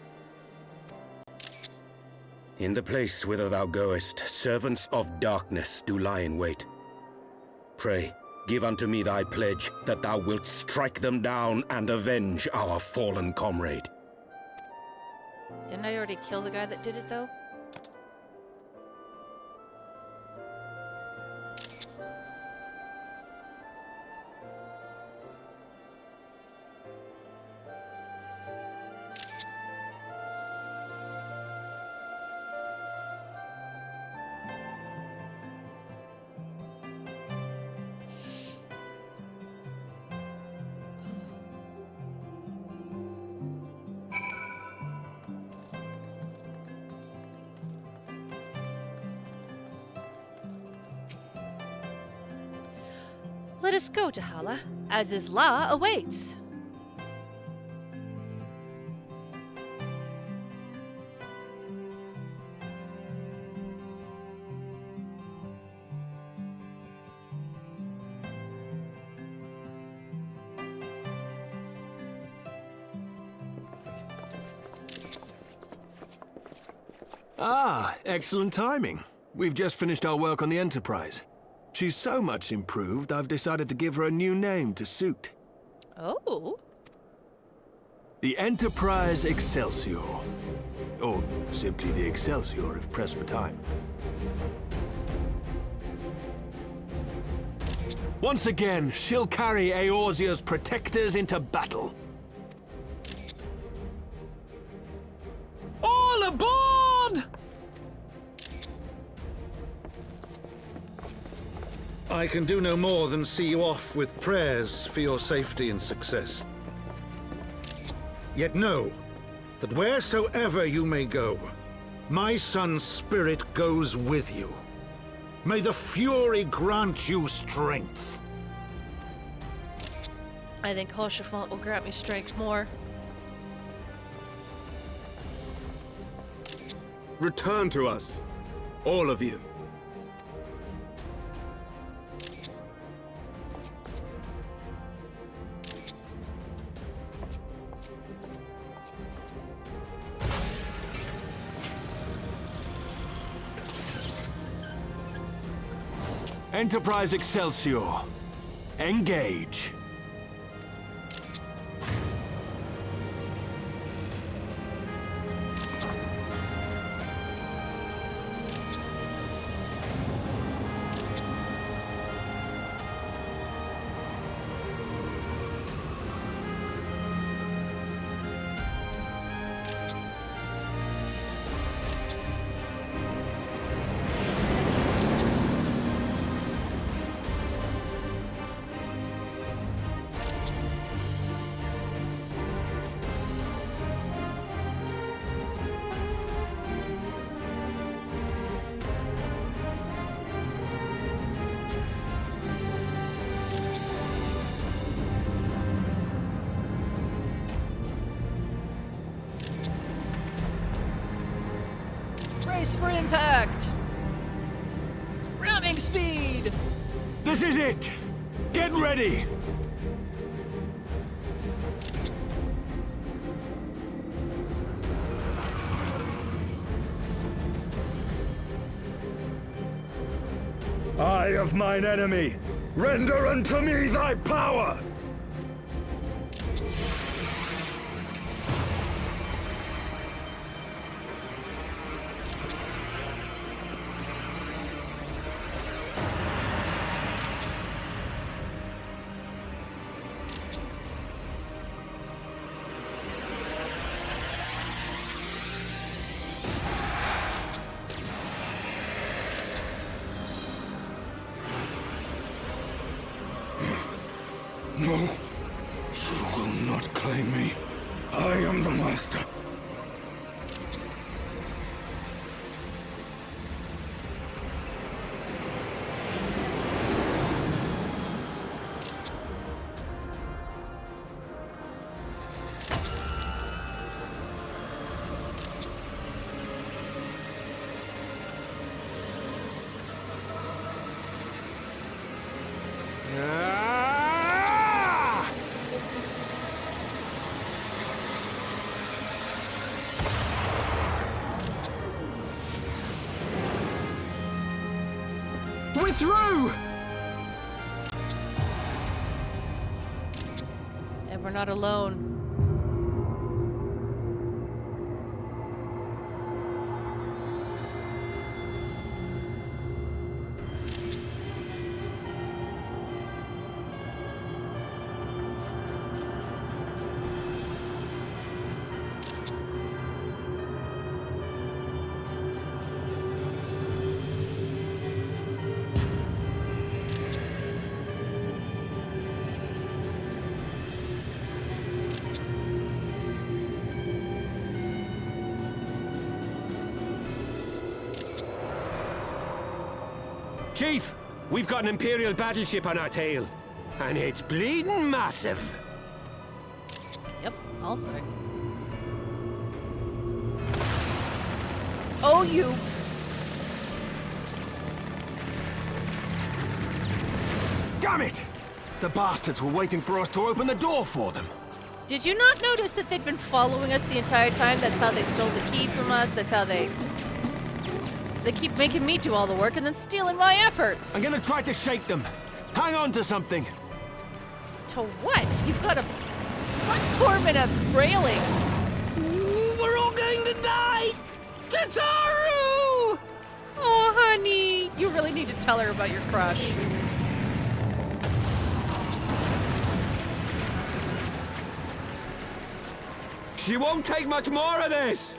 In the place whither thou goest, servants of darkness do lie in wait. Pray, give unto me thy pledge that thou wilt strike them down and avenge our fallen comrade. Didn't I already kill the guy that did it, though? Let us go, Dahala, as his law awaits. Ah, excellent timing. We've just finished our work on the Enterprise. She's so much improved, I've decided to give her a new name to suit. Oh. The Enterprise Excelsior. Or simply the Excelsior, if pressed for time. Once again, she'll carry Eorzea's protectors into battle. All aboard! I can do no more than see you off with prayers for your safety and success. Yet know that wheresoever you may go, my son's spirit goes with you. May the Fury grant you strength. I think Hoshafont will grant me strength more. Return to us, all of you. Enterprise Excelsior, engage. Brace for impact! Ramming speed! This is it! Get ready! Eye of mine enemy, render unto me thy power! No, you will not claim me. I am the master. We're through! And we're not alone. Chief, we've got an Imperial battleship on our tail. And it's bleeding massive. Yep, also. Oh, you. Damn it! The bastards were waiting for us to open the door for them. Did you not notice that they'd been following us the entire time? That's how they stole the key from us. That's how they keep making me do all the work and then stealing my efforts. I'm gonna try to shake them. Hang on to something. To what? You've got a platform and a railing. Ooh, we're all going to die! Tataru! Oh, honey. You really need to tell her about your crush. She won't take much more of this!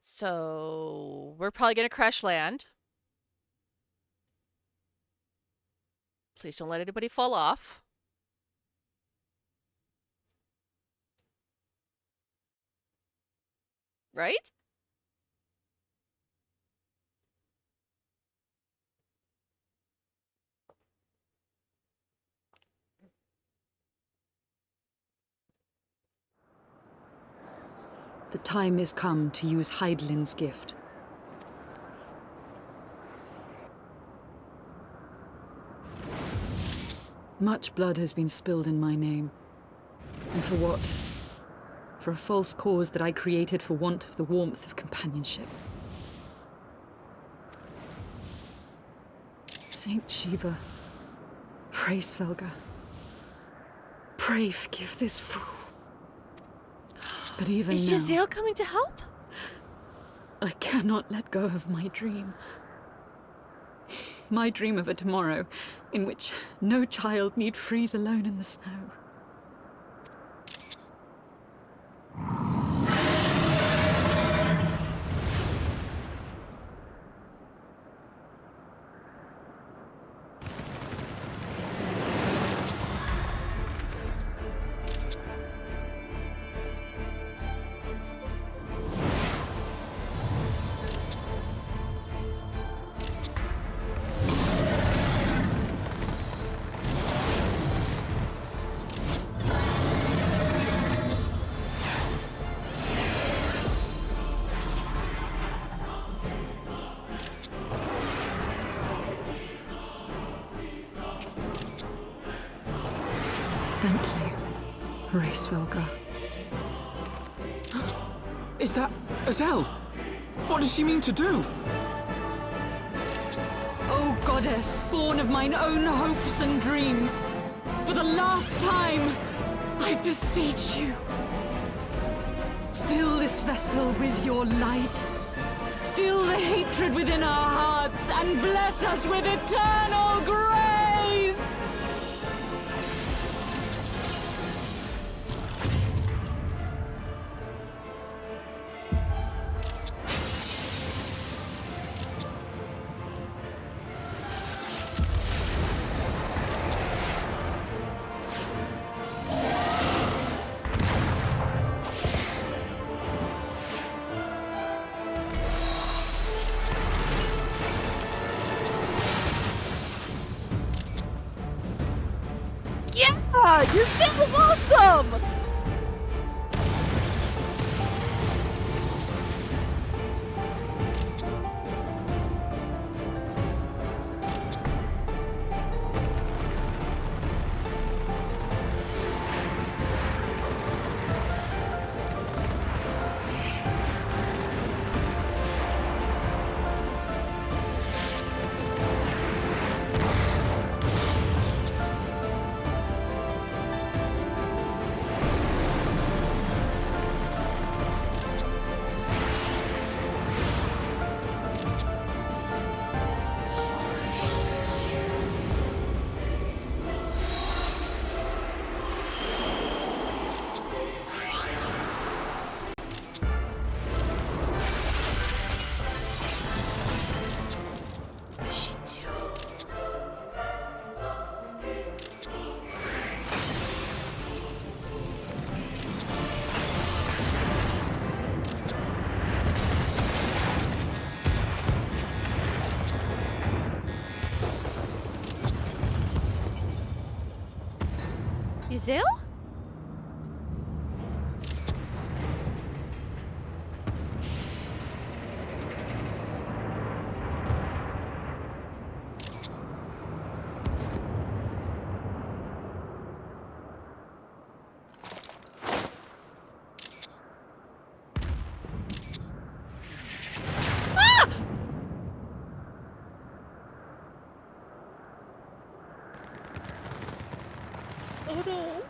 So, we're probably gonna crash land. Please don't let anybody fall off. Right? The time is come to use Hydaelyn's gift. Much blood has been spilled in my name. And for what? For a false cause that I created for want of the warmth of companionship. Saint Shiva, pray Svelga, pray forgive this fool. But even Is now, Giselle coming to help? I cannot let go of my dream. My dream of a tomorrow in which no child need freeze alone in the snow. Thank you, Svelga. Is that Azelle? What does she mean to do? O goddess, born of mine own hopes and dreams, for the last time, I beseech you, fill this vessel with your light, still the hatred within our hearts, and bless us with eternal grace! Yeah! You're still awesome! Yazel? Oh no.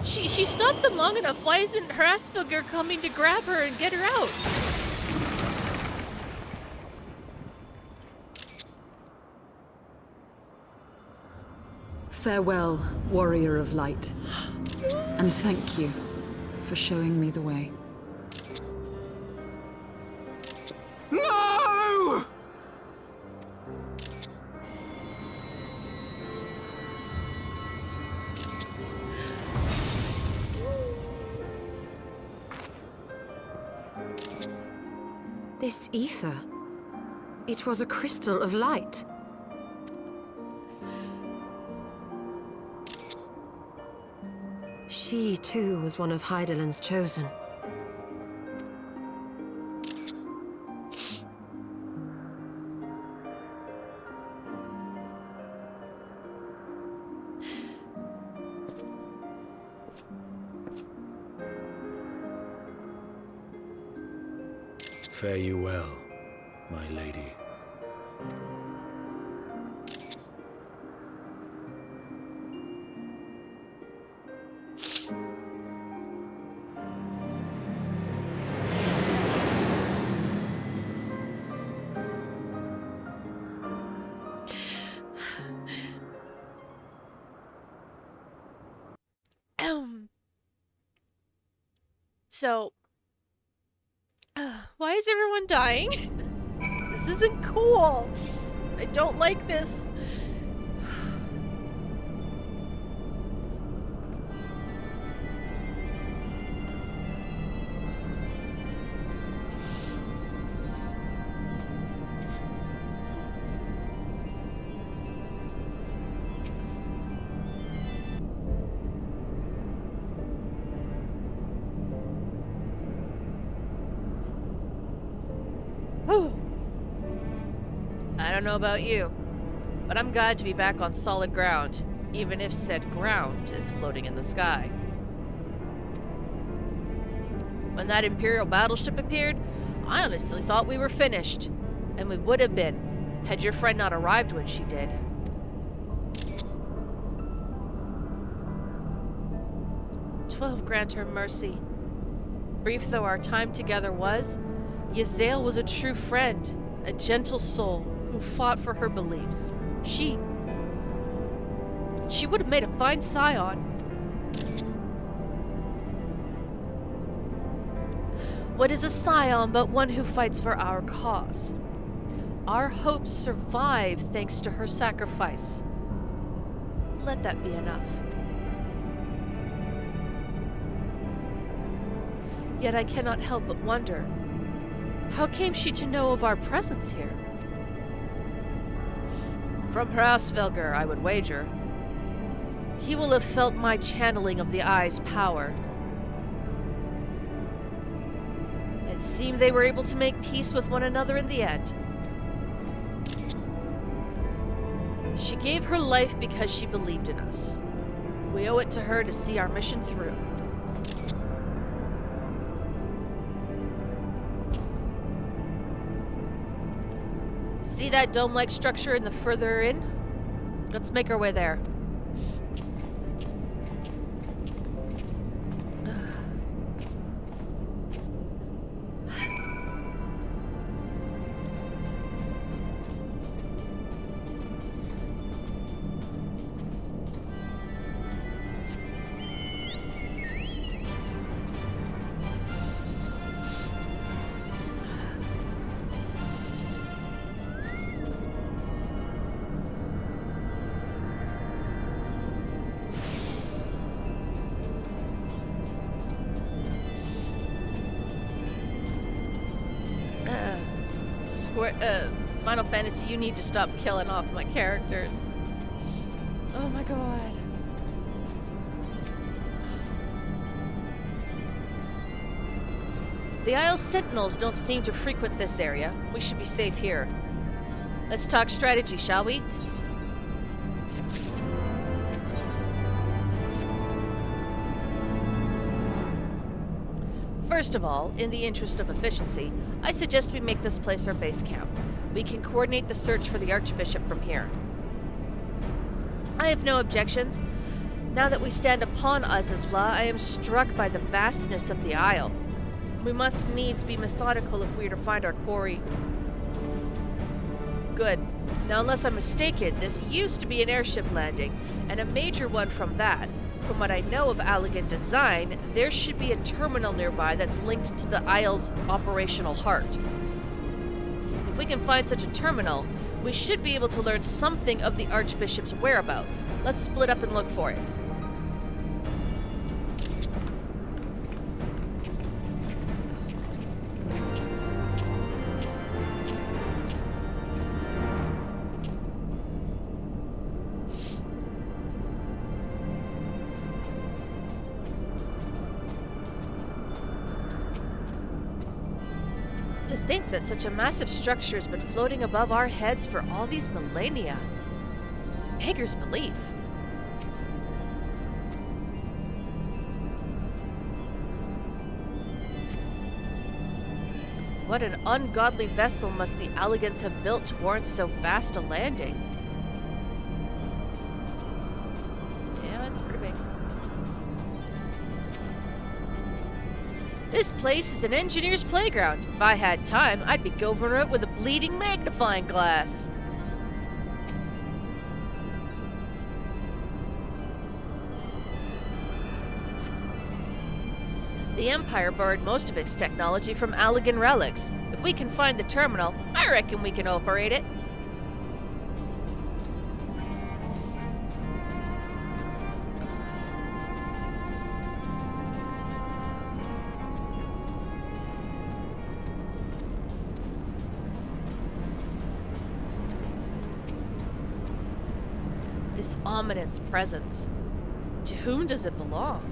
She stopped them long enough. Why isn't her Asperger coming to grab her and get her out? Farewell, warrior of light. And thank you for showing me the way. No! This ether. It was a crystal of light. She, too, was one of Hydaelyn's chosen. Fare you well, my lady. So, why is everyone dying? This isn't cool. I don't like this. I don't know about you, but I'm glad to be back on solid ground, even if said ground is floating in the sky. When that Imperial battleship appeared, I honestly thought we were finished, and we would have been, had your friend not arrived when she did. "12 grant her mercy. Brief though our time together was, Yazel was a true friend, a gentle soul who fought for her beliefs. She would have made a fine scion. What is a scion but one who fights for our cause? Our hopes survive thanks to her sacrifice. Let that be enough. Yet I cannot help but wonder, how came she to know of our presence here? From her Asvelger, I would wager. He will have felt my channeling of the Eye's power. It seemed they were able to make peace with one another in the end. She gave her life because she believed in us. We owe it to her to see our mission through. See that dome-like structure in the further in? Let's make our way there. Final Fantasy, you need to stop killing off my characters. Oh my god. The Isle's sentinels don't seem to frequent this area. We should be safe here. Let's talk strategy, shall we? First of all, in the interest of efficiency, I suggest we make this place our base camp. We can coordinate the search for the Archbishop from here. I have no objections. Now that we stand upon Azazla, I am struck by the vastness of the Isle. We must needs be methodical if we are to find our quarry. Good. Now, unless I'm mistaken, this used to be an airship landing, and a major one from that. From what I know of Allegan design, there should be a terminal nearby that's linked to the Isle's operational heart. If we can find such a terminal, we should be able to learn something of the Archbishop's whereabouts. Let's split up and look for it. To think that such a massive structure has been floating above our heads for all these millennia. Beggars belief. What an ungodly vessel must the Allegans have built to warrant so vast a landing. Yeah, it's pretty big. This place is an engineer's playground. If I had time, I'd be going over it with a bleeding magnifying glass. The Empire borrowed most of its technology from Allegan relics. If we can find the terminal, I reckon we can operate it. This ominous presence. To whom does it belong?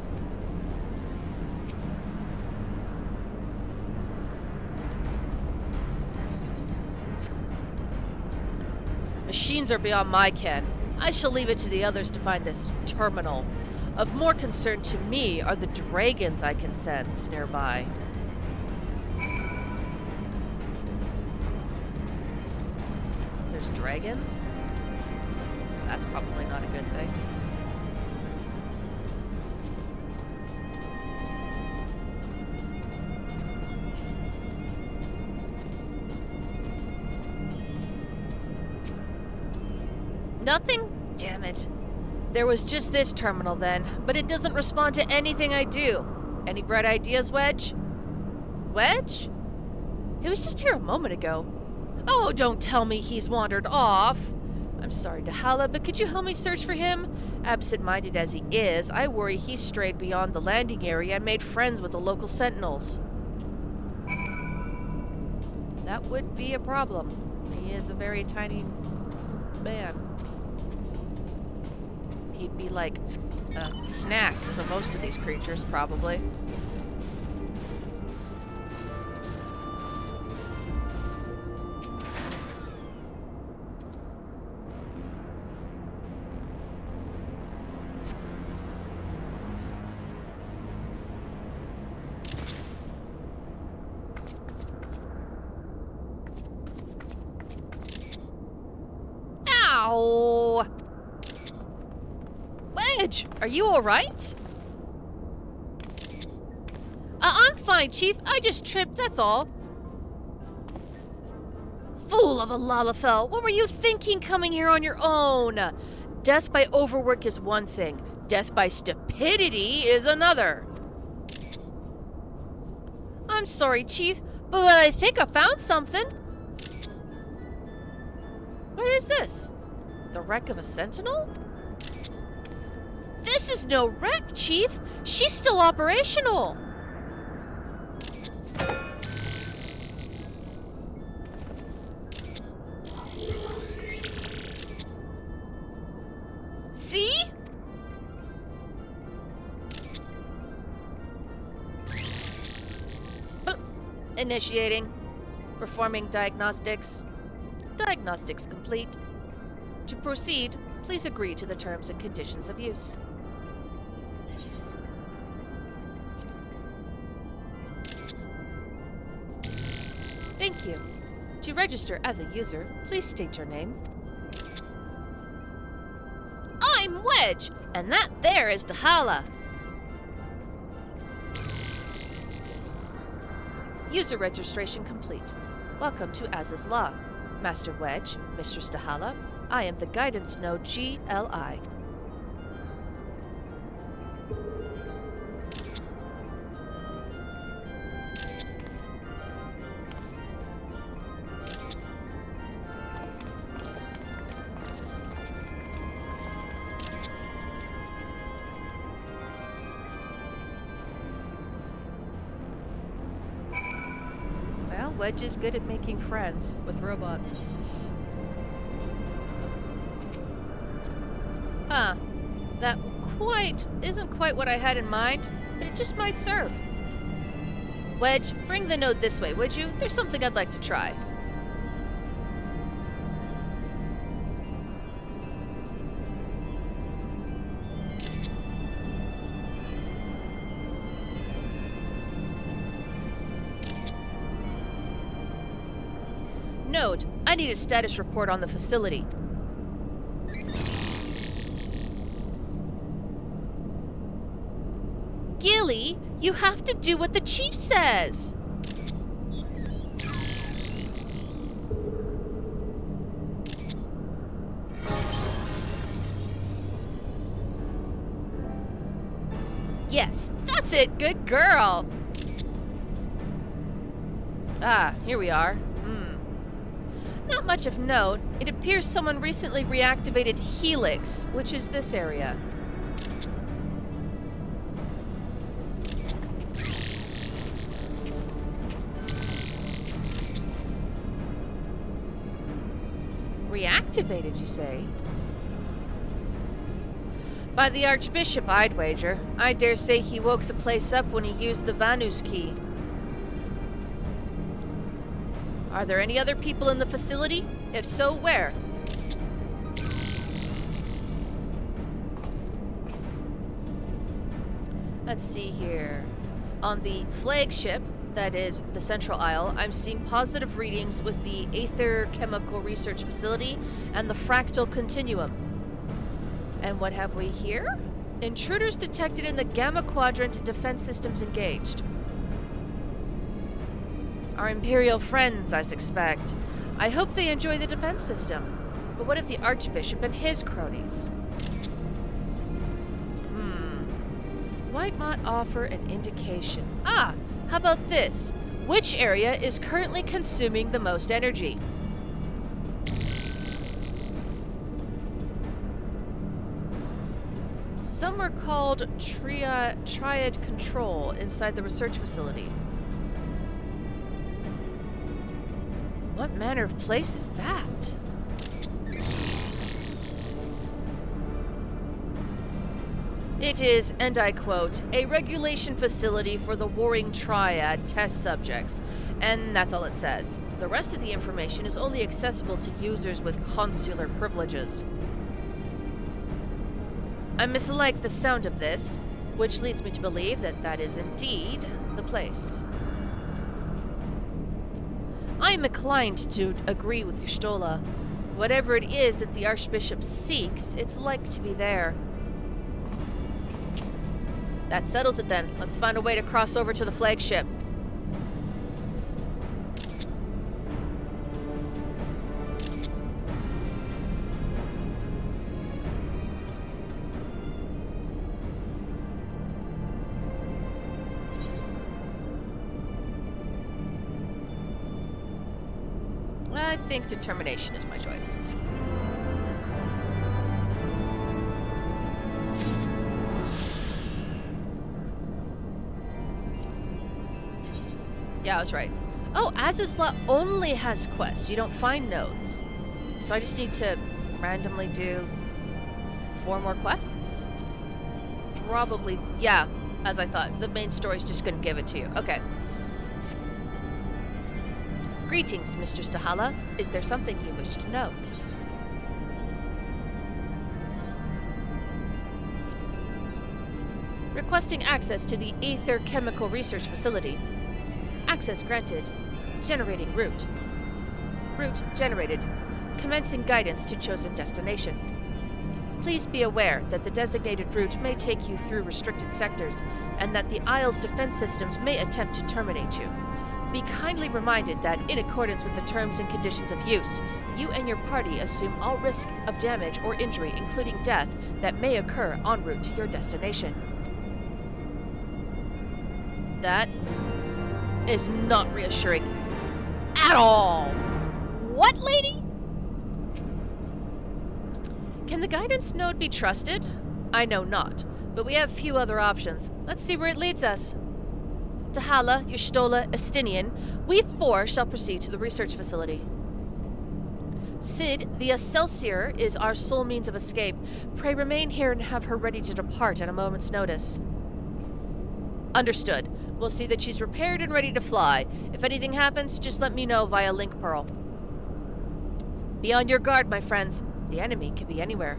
Machines are beyond my ken. I shall leave it to the others to find this terminal. Of more concern to me are the dragons I can sense nearby. There's dragons? That's probably not a good thing. Nothing? Damn it. There was just this terminal then, but it doesn't respond to anything I do. Any bright ideas, Wedge? Wedge? He was just here a moment ago. Oh, don't tell me he's wandered off. I'm sorry, Dahala, but could you help me search for him? Absent-minded as he is, I worry he's strayed beyond the landing area and made friends with the local sentinels. That would be a problem. He is a very tiny man. He'd be like a snack for most of these creatures, probably. Ow! Wedge, are you alright? I'm fine, Chief. I just tripped, that's all. Fool of a Lalafell, what were you thinking coming here on your own? Death by overwork is one thing. Death by stupidity is another. I'm sorry, Chief, but I think I found something. What is this? The wreck of a sentinel? This is no wreck, Chief. She's still operational. Initiating. Performing diagnostics. Diagnostics complete. To proceed, please agree to the terms and conditions of use. Thank you. To register as a user, please state your name. I'm Wedge, and that there is Dahala. User registration complete. Welcome to Az's Law. Master Wedge, Mistress Dahala, I am the guidance node GLI. Well, Wedge is good at making friends with robots. Huh. That isn't quite what I had in mind, but it just might serve. Wedge, bring the node this way, would you? There's something I'd like to try. Node, I need a status report on the facility. Gilly, you have to do what the chief says. Yes, that's it, good girl. Ah, here we are. Not much of note. It appears someone recently reactivated Helix, which is this area. Reactivated, you say? By the Archbishop, I'd wager. I dare say he woke the place up when he used the Vanu's key. Are there any other people in the facility? If so, where? Let's see here. On the flagship, that is the Central Isle, I'm seeing positive readings with the Aether Chemical Research Facility and the Fractal Continuum. And what have we here? Intruders detected in the Gamma Quadrant, defense systems engaged. Our Imperial friends, I suspect. I hope they enjoy the defense system. But what of the Archbishop and his cronies? Might not offer an indication. Ah, how about this? Which area is currently consuming the most energy? Some are called triad control inside the research facility. What manner of place is that? It is, and I quote, a regulation facility for the warring triad test subjects. And that's all it says. The rest of the information is only accessible to users with consular privileges. I mislike the sound of this, which leads me to believe that that is indeed the place. I am inclined to agree with Y'shtola. Whatever it is that the Archbishop seeks, it's like to be there. That settles it then. Let's find a way to cross over to the flagship. I think determination is my choice. Yeah, I was right. Oh, Azizla only has quests. You don't find nodes. So I just need to randomly do 4 more quests? Probably, yeah, as I thought. The main story's just gonna give it to you. Okay. Greetings, Mr. Dahala. Is there something you wish to know? Requesting access to the Aether Chemical Research Facility. Access granted. Generating route. Route generated. Commencing guidance to chosen destination. Please be aware that the designated route may take you through restricted sectors, and that the Isle's defense systems may attempt to terminate you. Be kindly reminded that, in accordance with the terms and conditions of use, you and your party assume all risk of damage or injury, including death, that may occur en route to your destination. That is not reassuring at all. What, lady? Can the guidance node be trusted? I know not, but we have few other options. Let's see where it leads us. Dahala, Y'shtola, Estinian, we four shall proceed to the research facility. Sid, the Excelsior, is our sole means of escape. Pray remain here and have her ready to depart at a moment's notice. Understood. We'll see that she's repaired and ready to fly. If anything happens, just let me know via Link Pearl. Be on your guard, my friends. The enemy could be anywhere.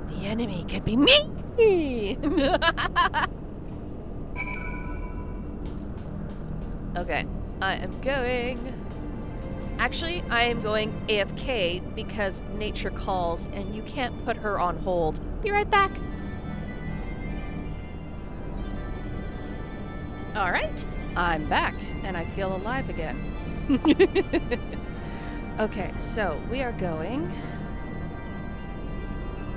The enemy could be me! Okay, I am going... Actually, I am going AFK because nature calls and you can't put her on hold. Be right back. Alright, I'm back and I feel alive again. Okay, so we are going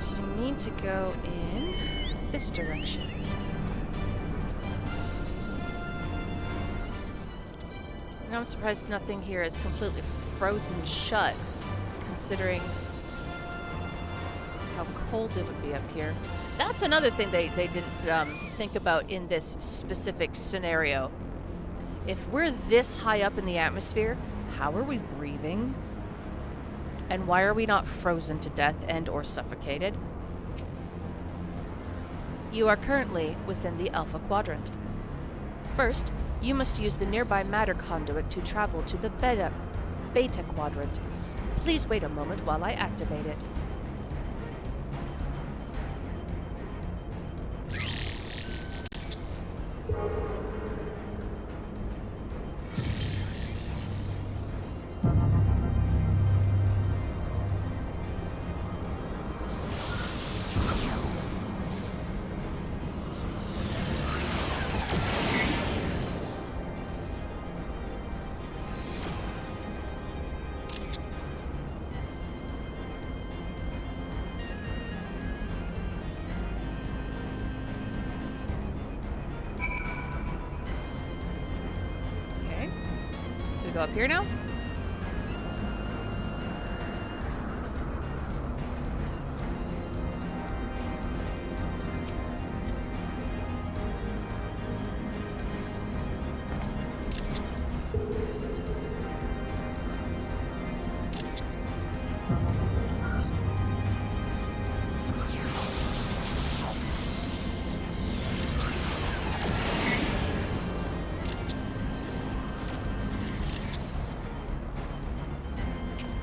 to need to go in this direction. And I'm surprised nothing here is completely frozen shut, considering how cold it would be up here. That's another thing they didn't think about in this specific scenario. If we're this high up in the atmosphere, how are we breathing? And why are we not frozen to death and or suffocated? You are currently within the Alpha Quadrant. First, you must use the nearby matter conduit to travel to the Beta Quadrant. Please wait a moment while I activate it. Go up here now?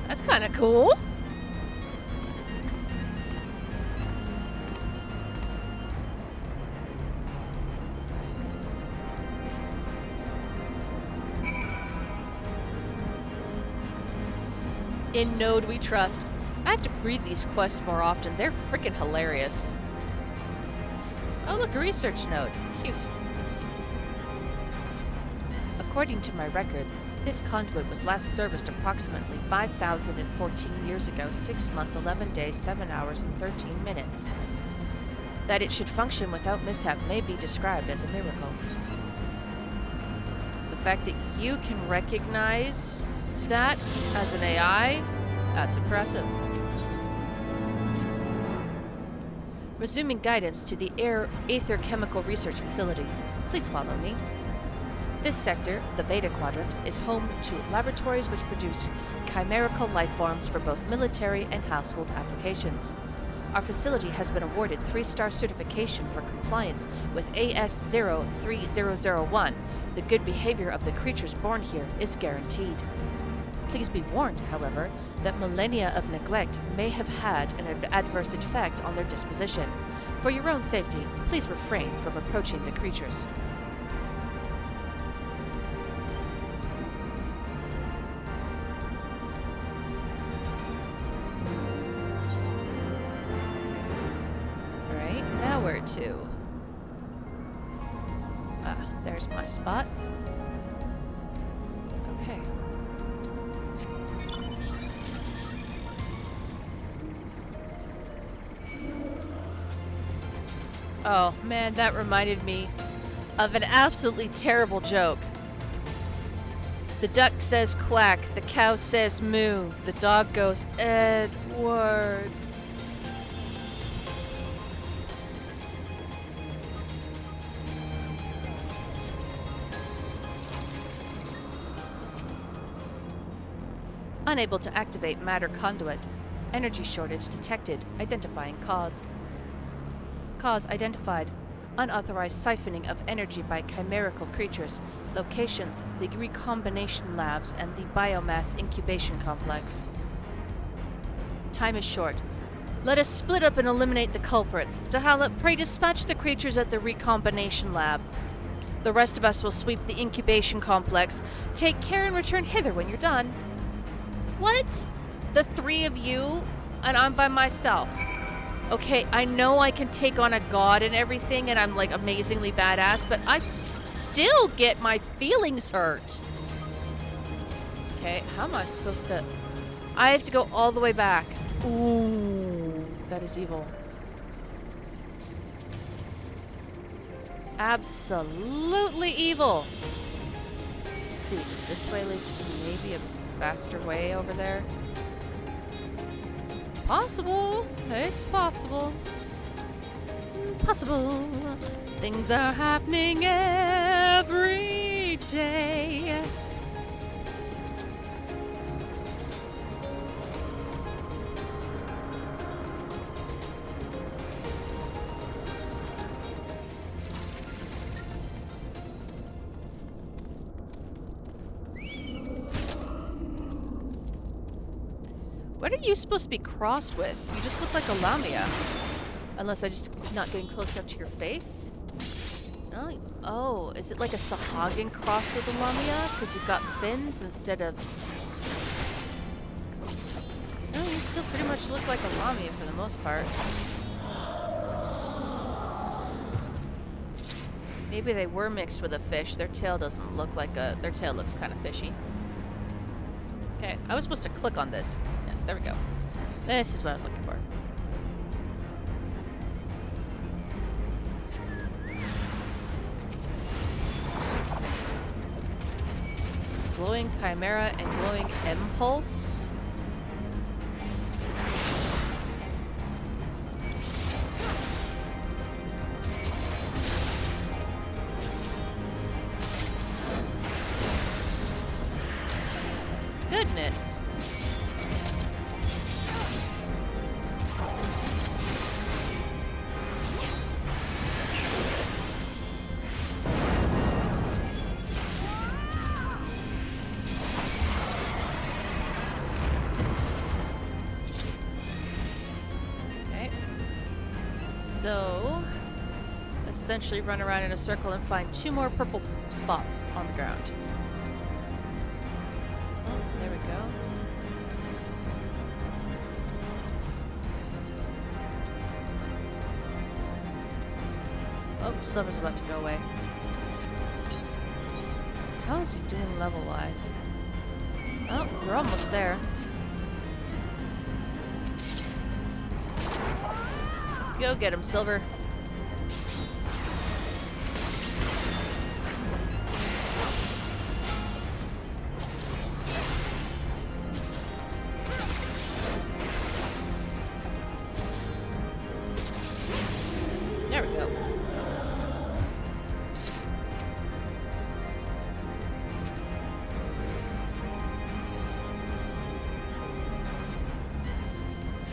That's kind of cool. In Node we trust. I have to read these quests more often. They're freaking hilarious. Oh look, a research node. Cute. According to my records, this conduit was last serviced approximately 5,014 years ago, 6 months, 11 days, 7 hours, and 13 minutes. That it should function without mishap may be described as a miracle. The fact that you can recognize that as an AI, that's impressive. Resuming guidance to the Aether Chemical Research Facility. Please follow me. This sector, the Beta Quadrant, is home to laboratories which produce chimerical life forms for both military and household applications. our facility has been awarded 3-star certification for compliance with AS-03001. The good behavior of the creatures born here is guaranteed. Please be warned, however, that millennia of neglect may have had an adverse effect on their disposition. For your own safety, please refrain from approaching the creatures. Alright, now where to? Ah, there's my spot. Okay. Oh, man, that reminded me of an absolutely terrible joke. The duck says quack, the cow says moo, the dog goes, Edward. Unable to activate matter conduit. Energy shortage detected. Identifying cause. Cause identified. Unauthorized siphoning of energy by chimerical creatures. Locations: the recombination labs and the biomass incubation complex. Time is short. Let us split up and eliminate the culprits. Dahala, pray dispatch the creatures at the recombination lab. The rest of us will sweep the incubation complex. Take care and return hither when you're done. What? The 3 of you? And I'm by myself. Okay, I know I can take on a god and everything, and I'm like amazingly badass, but I still get my feelings hurt. Okay, how am I supposed to... I have to go all the way back. Ooh, that is evil. Absolutely evil. Let's see, does this way lead to maybe a faster way over there? Possible. It's possible. Possible. Things are happening every day. What are you supposed to be crossed with? You just look like a lamia. Unless I just not getting close enough to your face? No? Oh, is it like a Sahagin crossed with a lamia? Because you've got fins instead of... No, you still pretty much look like a lamia for the most part. Maybe they were mixed with a fish. Their tail doesn't look like a... Their tail looks kind of fishy. Okay, I was supposed to click on this. Yes, there we go. This is what I was looking for. Glowing Chimera and Glowing Impulse. Goodness. Okay. So, essentially run around in a circle and find 2 more purple spots on the ground. There we go. Oh, Silver's about to go away. How is he doing level-wise? Oh, we're almost there. Go get him, Silver. There we go.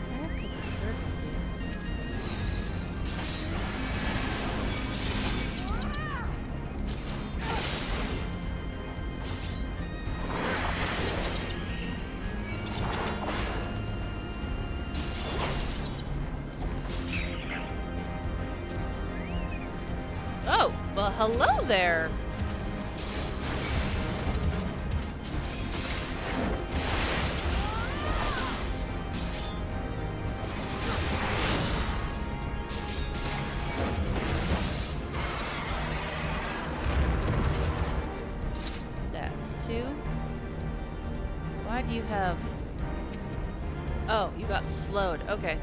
Where could the third one be? Hello there. That's 2. Why do you have... Oh, you got slowed. Okay.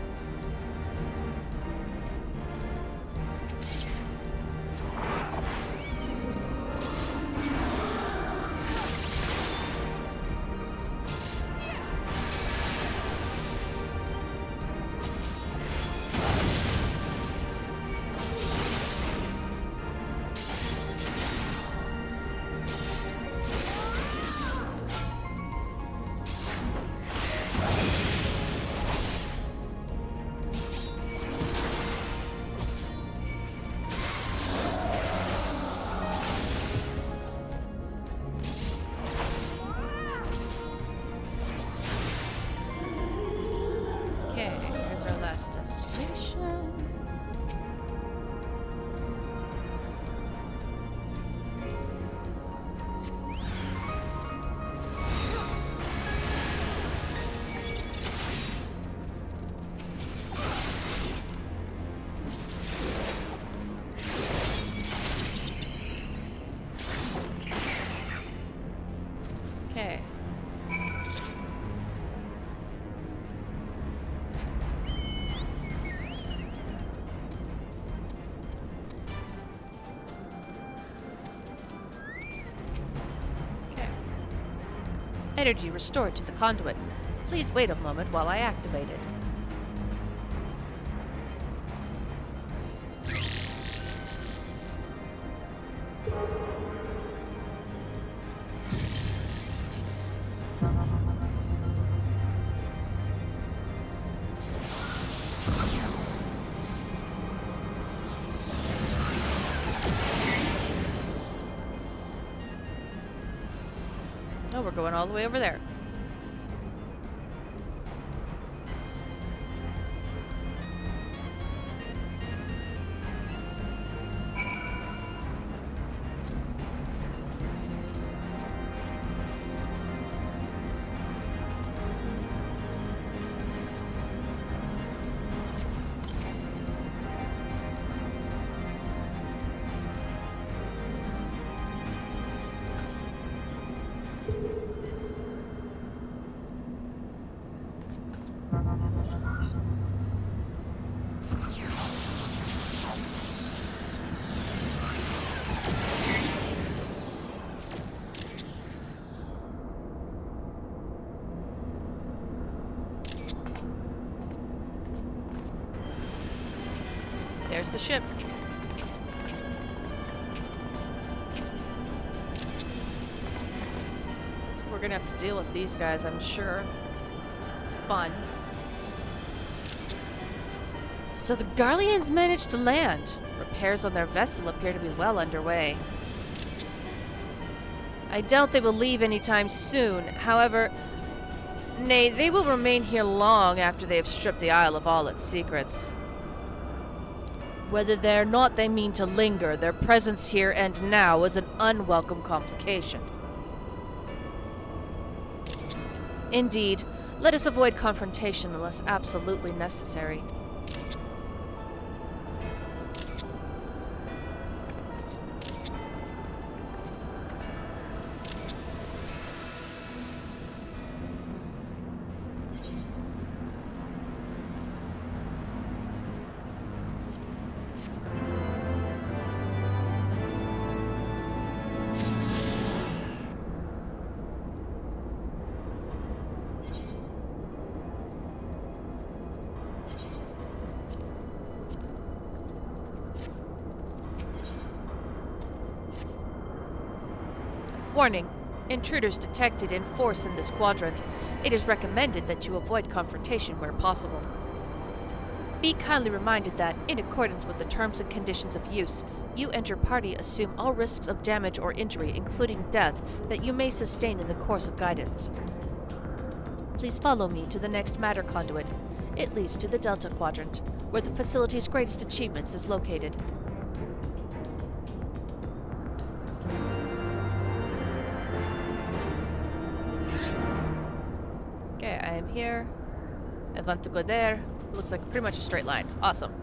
Our last destination. Okay. Energy restored to the conduit. Please wait a moment while I activate it. Oh, we're going all the way over there. There's the ship. We're gonna have to deal with these guys, I'm sure. Fun. So the Garleans managed to land. Repairs on their vessel appear to be well underway. I doubt they will leave anytime soon. However, nay, they will remain here long after they have stripped the Isle of all its secrets. Whether or not they mean to linger, their presence here and now is an unwelcome complication. Indeed, let us avoid confrontation unless absolutely necessary. Warning. Intruders detected in force in this quadrant. It is recommended that you avoid confrontation where possible. Be kindly reminded that, in accordance with the terms and conditions of use, you and your party assume all risks of damage or injury, including death, that you may sustain in the course of guidance. Please follow me to the next matter conduit. It leads to the Delta Quadrant, where the facility's greatest achievements is located. here. I want to go there. Looks like pretty much a straight line. Awesome.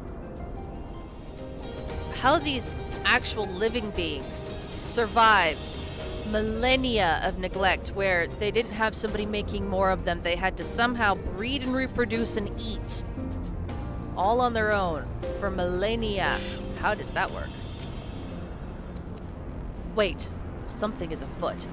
How these actual living beings survived millennia of neglect where they didn't have somebody making more of them. They had to somehow breed and reproduce and eat all on their own for millennia. How does that work? Wait, something is afoot.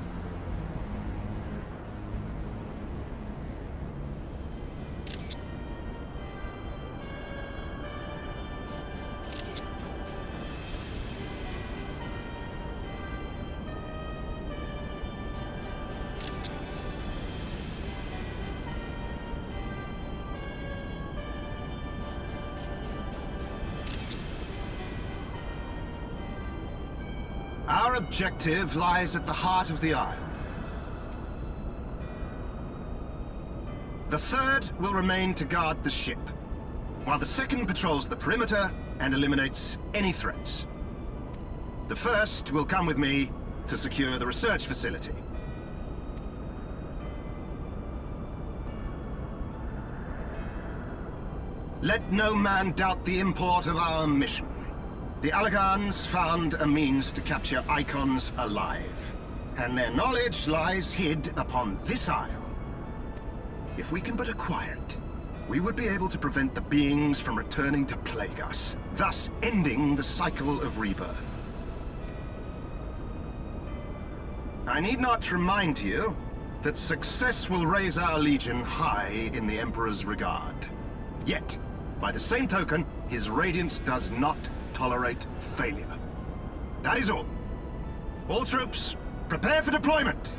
Our objective lies at the heart of the Isle. The third will remain to guard the ship, while the second patrols the perimeter and eliminates any threats. The first will come with me to secure the research facility. Let no man doubt the import of our mission. The Allagans found a means to capture icons alive, and their knowledge lies hid upon this isle. If we can but acquire it, we would be able to prevent the beings from returning to plague us, thus ending the cycle of rebirth. I need not remind you that success will raise our Legion high in the Emperor's regard. Yet, by the same token, his radiance does not tolerate failure. That is all. All troops, prepare for deployment!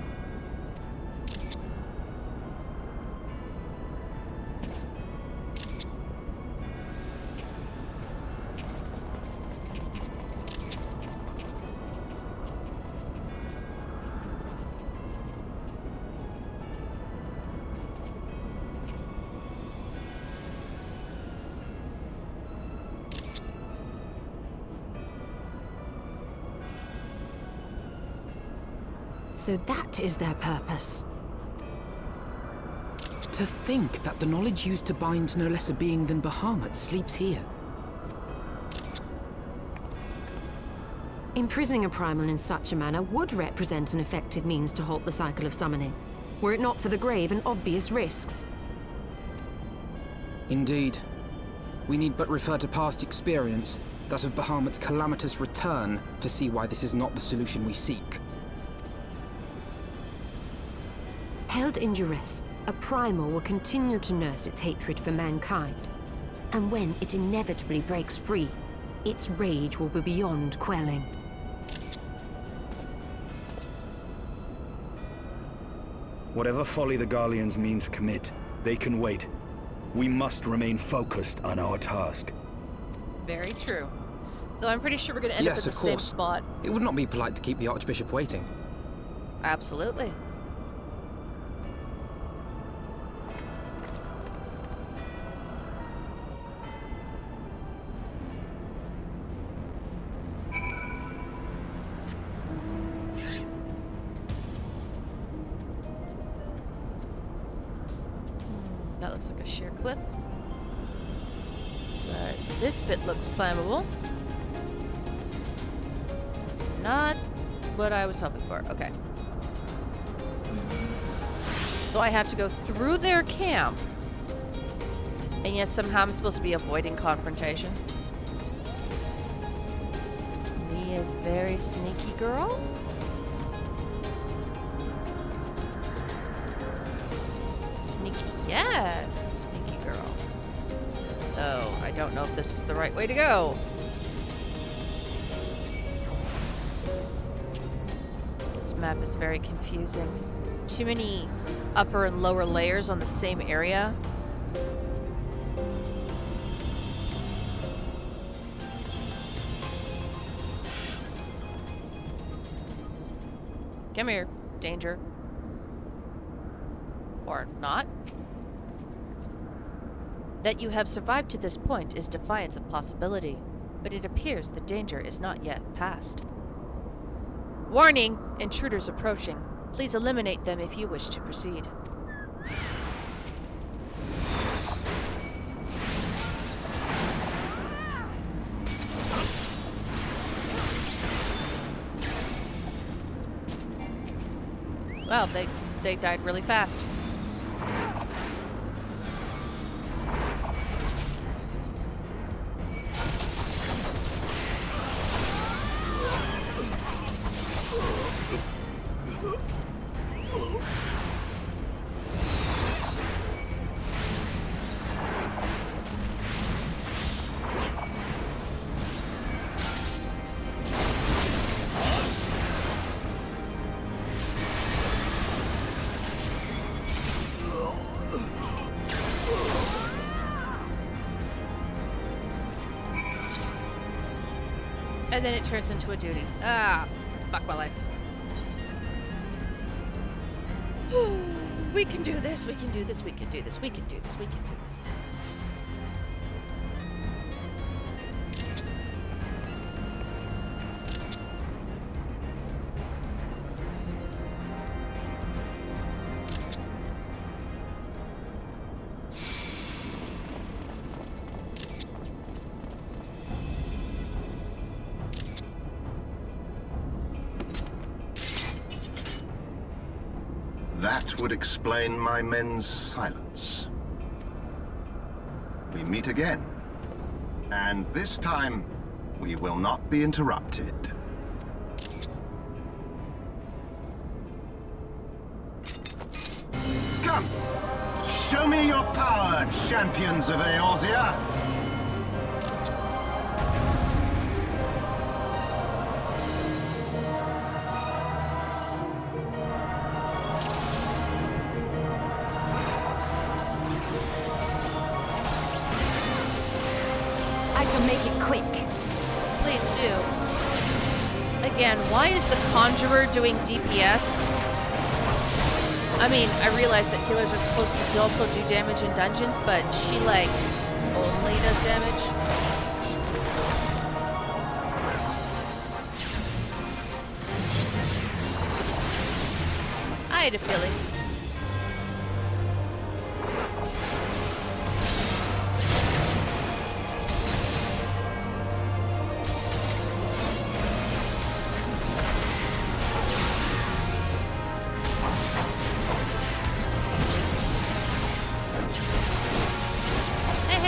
So that is their purpose. To think that the knowledge used to bind no less a being than Bahamut sleeps here. Imprisoning a primal in such a manner would represent an effective means to halt the cycle of summoning, were it not for the grave and obvious risks. Indeed. We need but refer to past experience, that of Bahamut's calamitous return, to see why this is not the solution we seek. Held in duress, a primal will continue to nurse its hatred for mankind. And when it inevitably breaks free, its rage will be beyond quelling. Whatever folly the Garleans mean to commit, they can wait. We must remain focused on our task. Very true. Though I'm pretty sure we're going to end up in the same spot. It would not be polite to keep the Archbishop waiting. Absolutely. That looks like a sheer cliff. But this bit looks climbable. Not what I was hoping for. Okay. So I have to go through their camp. And yet somehow I'm supposed to be avoiding confrontation. Mia's very sneaky girl. Sneaky, yes, sneaky girl. Oh, I don't know if this is the right way to go. This map is very confusing. Too many upper and lower layers on the same area. Come here, danger. Or not. That you have survived to this point is defiance of possibility, but it appears the danger is not yet past. Warning! Intruders approaching. Please eliminate them if you wish to proceed. Well, they died really fast. And then it turns into a duty. Ah, fuck my life. We can do this, we can do this, we can do this, we can do this, we can do this. That would explain my men's silence. We meet again. And this time, we will not be interrupted. Come! Show me your power, champions of Eorzea! Make it quick. Please do. Again, why is the Conjurer doing DPS? I mean, I realize that healers are supposed to also do damage in dungeons, but she, like, only does damage. I had a feeling.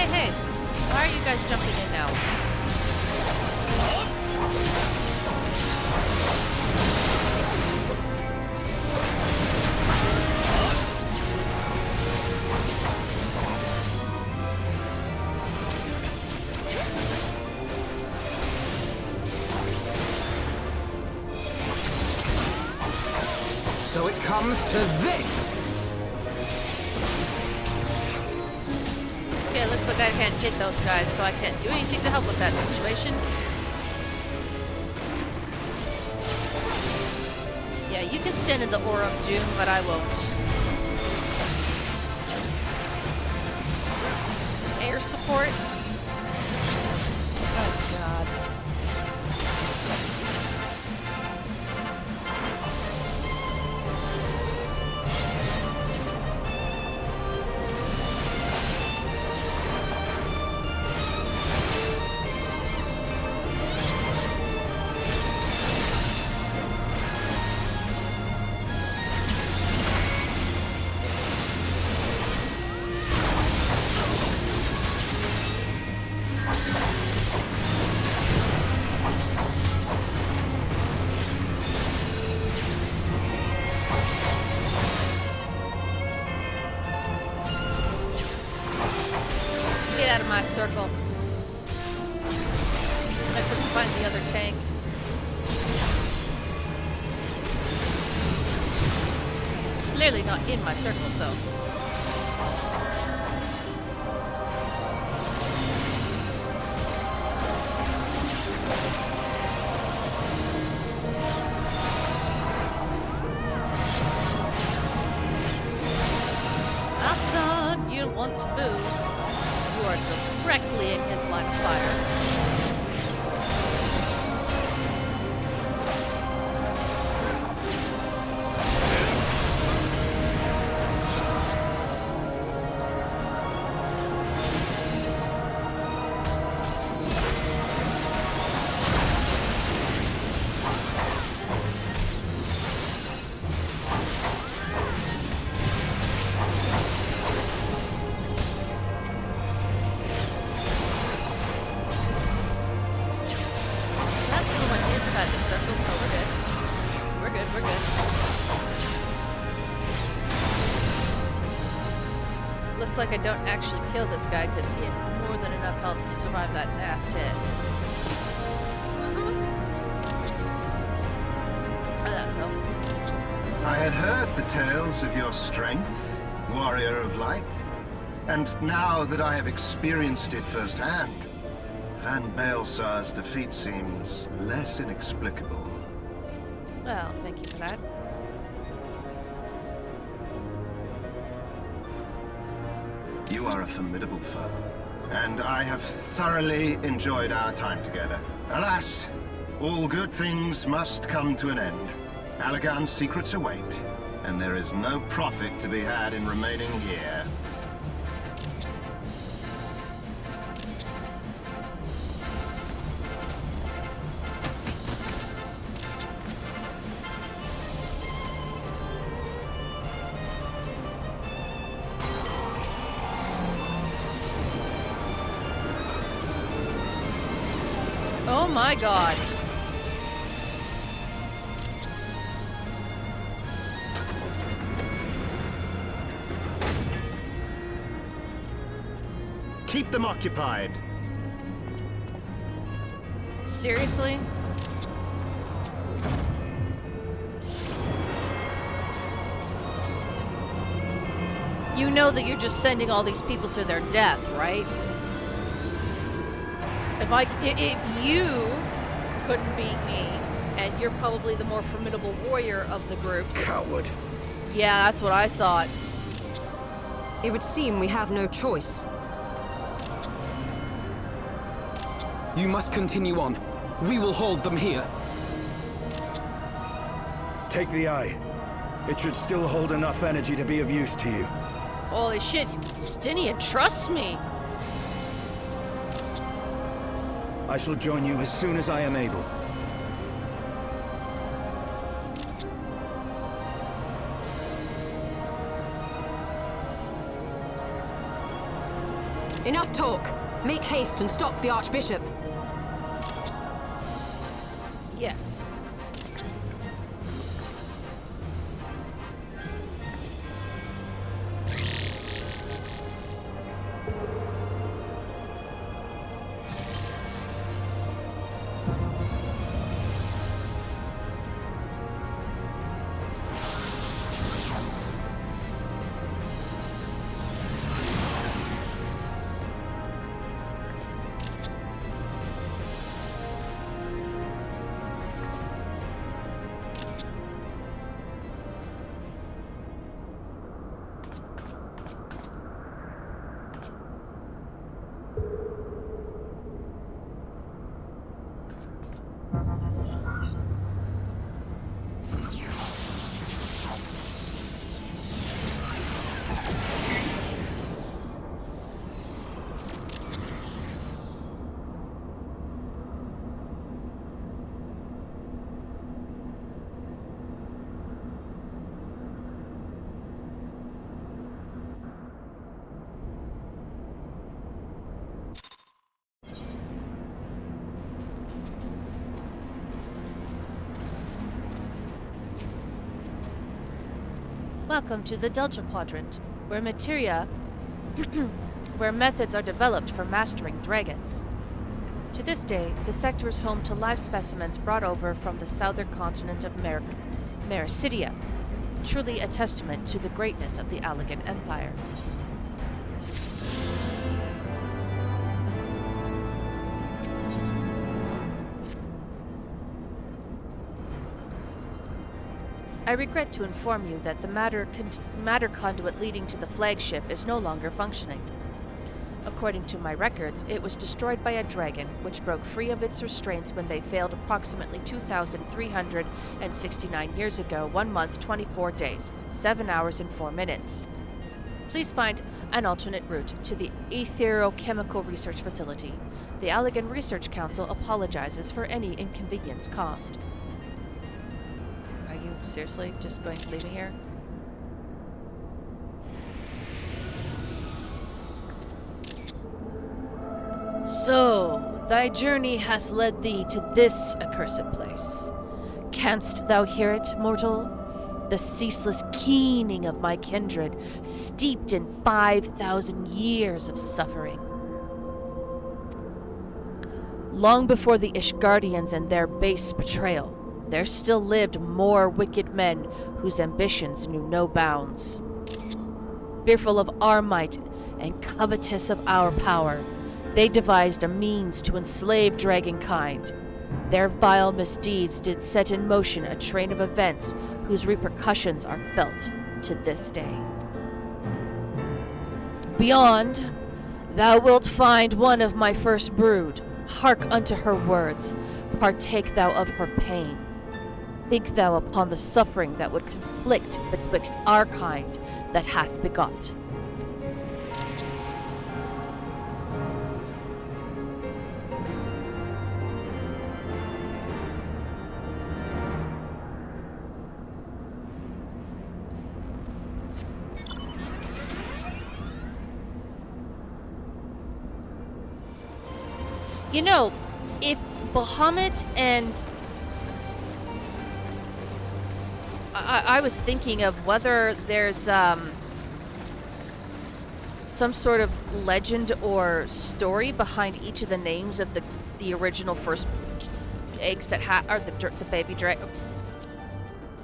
Hey, why are you guys jumping in now? So it comes to this! Okay, it looks like I can't hit those guys, so I can't do anything to help with that situation. Yeah, you can stand in the Aura of Doom, but I won't. Air support? Oh, God. Get out of my circle. I couldn't find the other tank. Clearly not in my circle, so. Alcon, you'll want to move. You are directly in his line of fire. looks like I don't actually kill this guy because he had more than enough health to survive that last hit. Oh, that's all. I had heard the tales of your strength, warrior of light, and now that I have experienced it firsthand, Van Baelsar's defeat seems less inexplicable. Well, thank you for that. You are a formidable foe, and I have thoroughly enjoyed our time together. Alas, all good things must come to an end. Allagan's secrets await, and there is no profit to be had in remaining here. Oh my god. Keep them occupied. Seriously? You know that you're just sending all these people to their death, right? If you couldn't beat me, and you're probably the more formidable warrior of the groups. Coward. Yeah, that's what I thought. It would seem we have no choice. You must continue on. We will hold them here. Take the eye. It should still hold enough energy to be of use to you. Holy shit, Stinian trusts me. I shall join you as soon as I am able. Enough talk! Make haste and stop the Archbishop! Yes. Welcome to the Delta Quadrant, where where methods are developed for mastering dragons. To this day, the sector is home to live specimens brought over from the southern continent of Mericidia, truly a testament to the greatness of the Allagan Empire. I regret to inform you that the matter conduit leading to the flagship is no longer functioning. According to my records, it was destroyed by a dragon, which broke free of its restraints when they failed approximately 2,369 years ago, 1 month, 24 days, 7 hours and 4 minutes. Please find an alternate route to the Etherochemical Research Facility. The Allagan Research Council apologizes for any inconvenience caused. Seriously? Just going to leave me here? So, thy journey hath led thee to this accursed place. Canst thou hear it, mortal? the ceaseless keening of my kindred, steeped in 5,000 years of suffering. Long before the Ishgardians and their base betrayal, there still lived more wicked men whose ambitions knew no bounds. Fearful of our might and covetous of our power, they devised a means to enslave dragonkind. Their vile misdeeds did set in motion a train of events whose repercussions are felt to this day. Beyond, thou wilt find one of my first brood. Hark unto her words, partake thou of her pain. Think thou upon the suffering that would conflict betwixt our kind that hath begot. You know, if Bahamut and... I was thinking of whether there's some sort of legend or story behind each of the names of the original first eggs that are the baby dragon.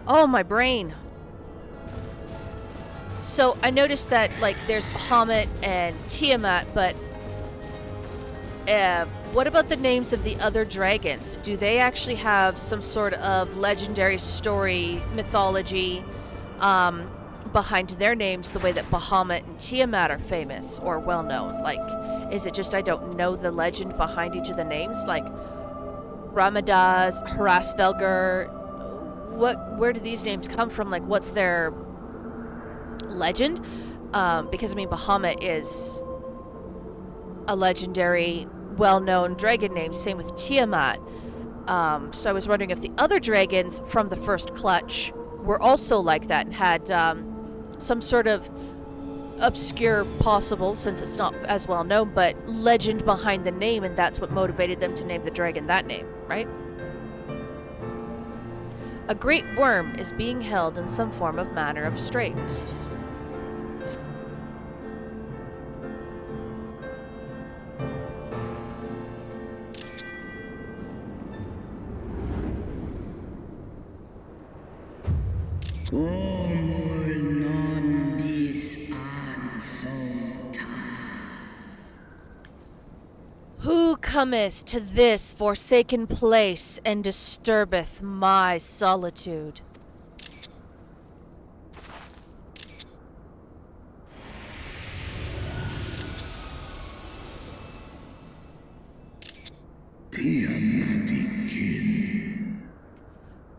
Oh, my brain. So I noticed that, like, there's Bahamut and Tiamat, but what about the names of the other dragons? Do they actually have some sort of legendary story, mythology behind their names the way that Bahamut and Tiamat are famous or well known? Like, is it just I don't know the legend behind each of the names? Like, Ramadaz, Hrasvelgur, where do these names come from? Like, what's their legend? Because, I mean, Bahamut is a legendary, well-known dragon name. Same with Tiamat. So I was wondering if the other dragons from the first clutch were also like that and had some sort of obscure, possible, since it's not as well known, but legend behind the name, and that's what motivated them to name the dragon that name, right? A great worm is being held in some form of manner of straits. Who cometh to this forsaken place and disturbeth my solitude?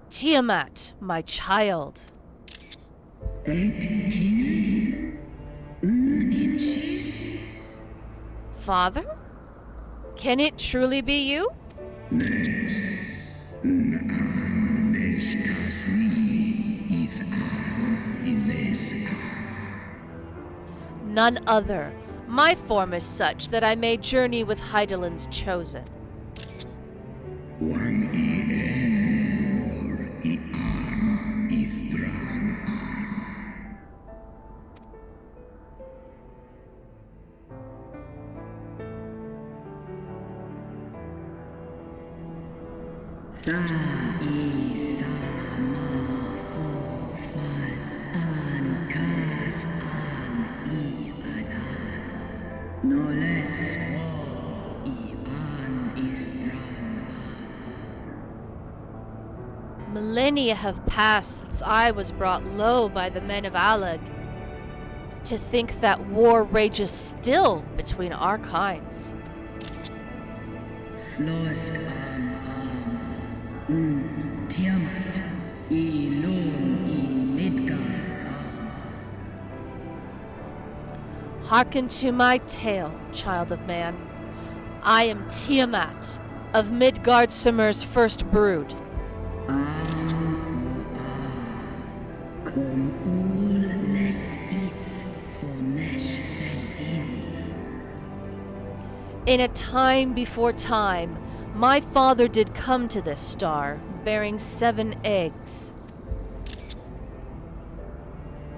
Tiamat, my child. Father? Can it truly be you? None other. My form is such that I may journey with Hydaelyn's chosen. Millennia have passed since I was brought low by the men of Alag. To think that war rages still between our kinds. Hearken to my tale, child of man. I am Tiamat, of Midgardsormr's first brood. In a time before time, my father did come to this star, bearing 7 eggs.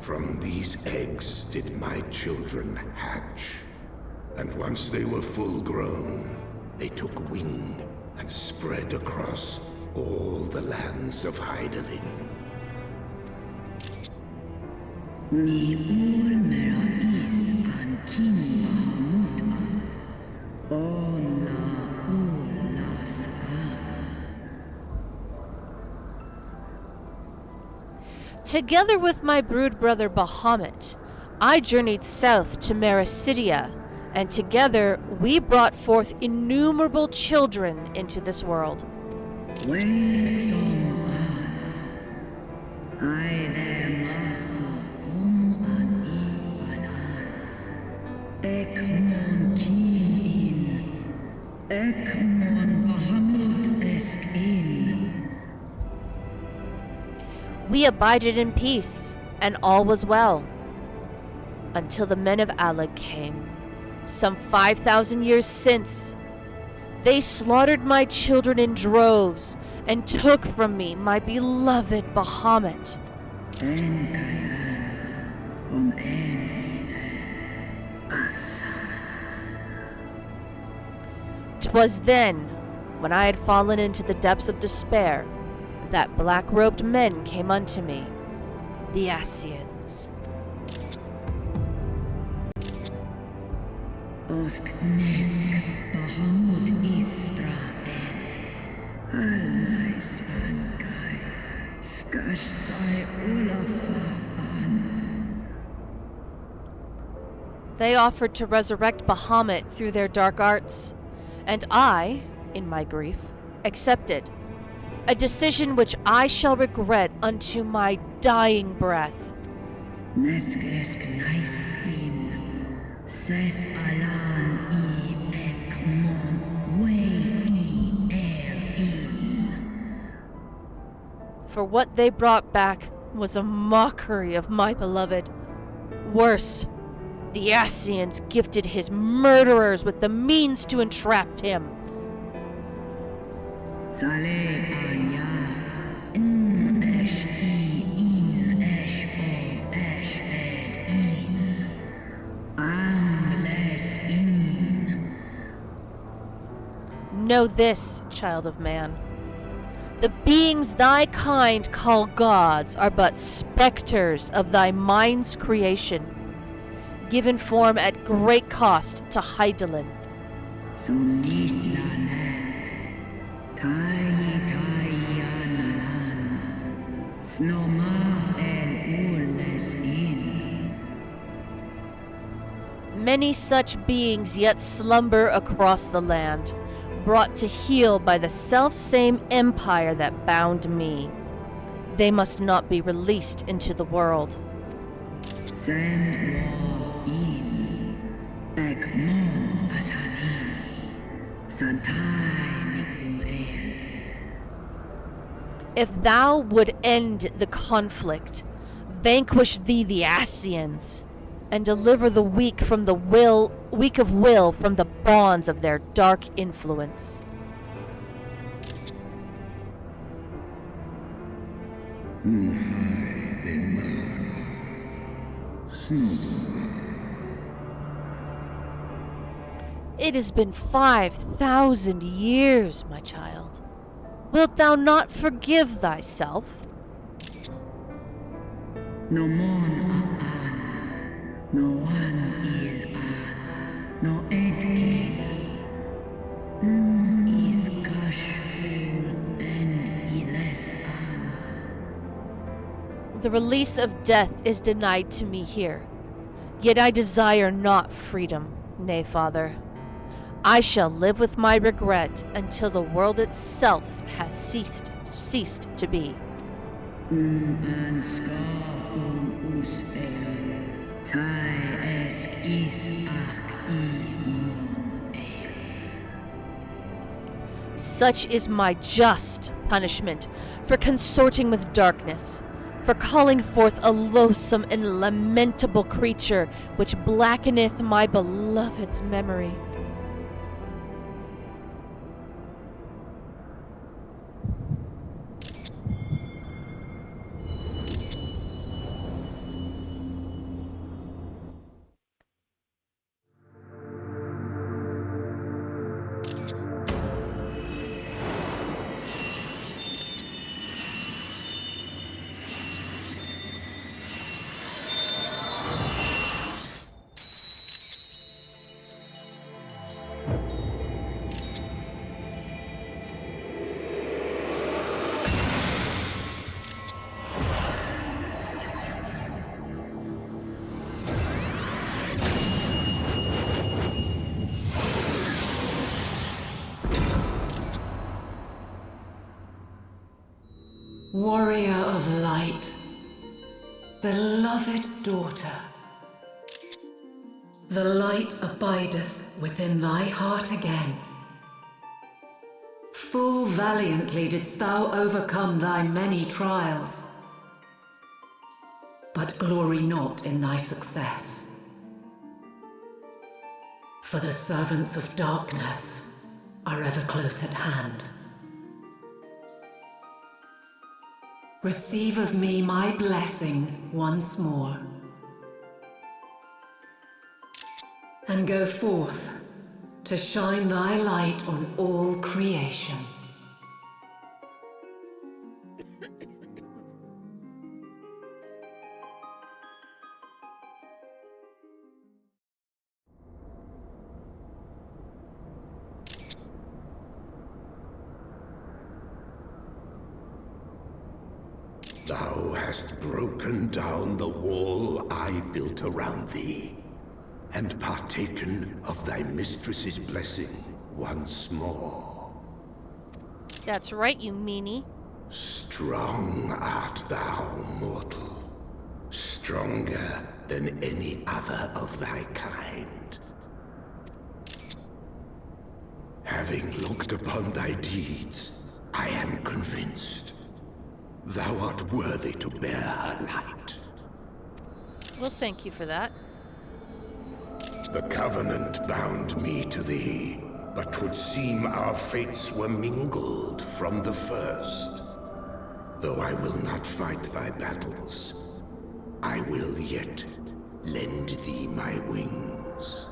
From these eggs did my children hatch. And once they were full grown, they took wing and spread across all the lands of Hydaelyn. Ni ul mera is an kin Bahamut on la ul las Together with my brood brother Bahamut, I journeyed south to Mericidia, and together we brought forth innumerable children into this world. We abided in peace, and all was well, until the men of Alag came, some 5,000 years since. They slaughtered my children in droves, and took from me my beloved Bahamut. 'Twas then, when I had fallen into the depths of despair, that black-robed men came unto me, the Ascians. Osk nesk Bahamut Israel Almais Ankai Skash Sai Ulafan. They offered to resurrect Bahamut through their dark arts, and I, in my grief, accepted, a decision which I shall regret unto my dying breath. Nesk esk Naisin Seth Alan I Ekmon Way I in. For what they brought back was a mockery of my beloved. Worse, the Ascians gifted his murderers with the means to entrap him. Saleh Anya in Esh I in Esh O Esh Ed in Angles in. Know this, child of man. The beings thy kind call gods are but specters of thy mind's creation, given form at great cost to Hydaelyn. So Tai Analan Snoma El Ules in. Many such beings yet slumber across the land, brought to heel by the self-same empire that bound me. They must not be released into the world. Send war in Ekmon Asani Santai. If thou would end the conflict, vanquish thee the Ascians, and deliver the weak from the weak of will from the bonds of their dark influence. It has been 5,000 years, my child. Wilt thou not forgive thyself? No mon aan, no one il aan, no edkin. Is kashul and iles aan. The release of death is denied to me here. Yet I desire not freedom, nay, Father. I shall live with my regret until the world itself has ceased to be. And ska us tai esk is ach mon Such is my just punishment for consorting with darkness, for calling forth a loathsome and lamentable creature which blackeneth my beloved's memory. Warrior of light, beloved daughter, the light abideth within thy heart again. Full valiantly didst thou overcome thy many trials, but glory not in thy success. For the servants of darkness are ever close at hand. Receive of me my blessing once more, and go forth to shine thy light on all creation. Thou hast broken down the wall I built around thee, and partaken of thy mistress's blessing once more. That's right, you meanie. Strong art thou, mortal. Stronger than any other of thy kind. Having looked upon thy deeds, I am convinced thou art worthy to bear her light. Well, thank you for that. The Covenant bound me to thee, but 'twould seem our fates were mingled from the first. Though I will not fight thy battles, I will yet lend thee my wings.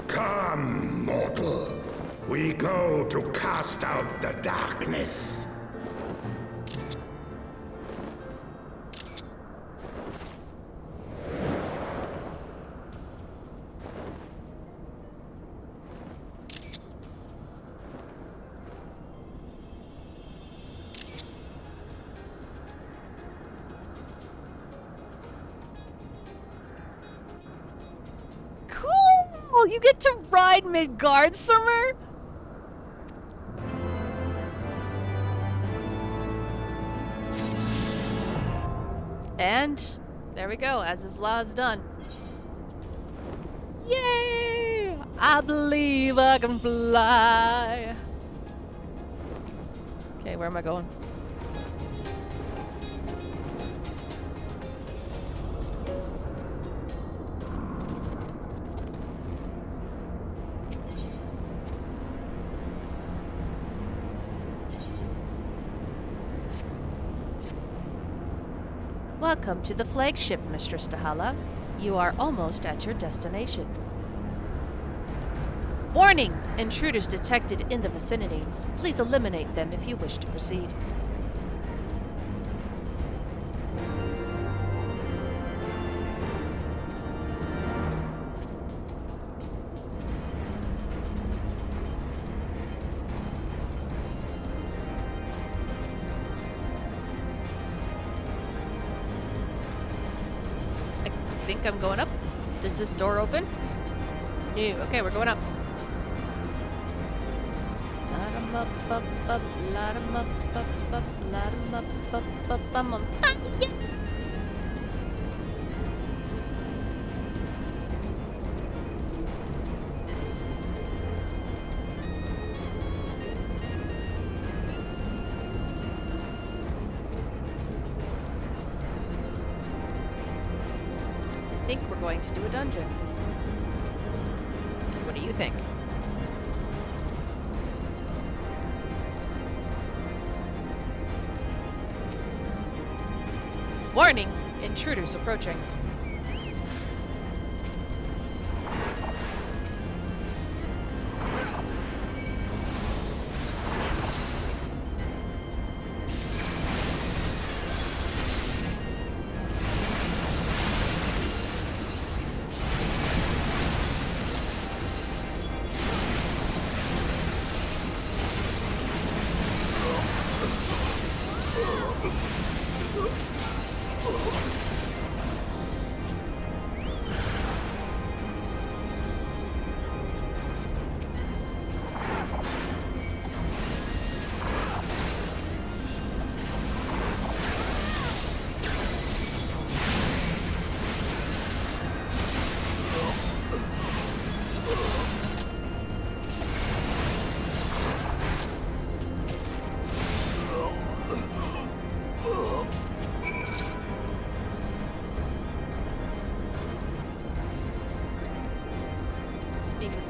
Come, mortal. We go to cast out the darkness. Cool! You get to ride Midgard, Summer? And there we go, As-Is-La is done. Yay! I believe I can fly. Okay, where am I going? Welcome to the flagship, Mistress Dahala. You are almost at your destination. Warning! Intruders detected in the vicinity. Please eliminate them if you wish to proceed. I think I'm going up. Does this door open? No. Okay, we're going up. Light 'em up, light 'em up, light 'em up, I'm on fire! I think we're going to do a dungeon. What do you think? Warning! Intruders approaching.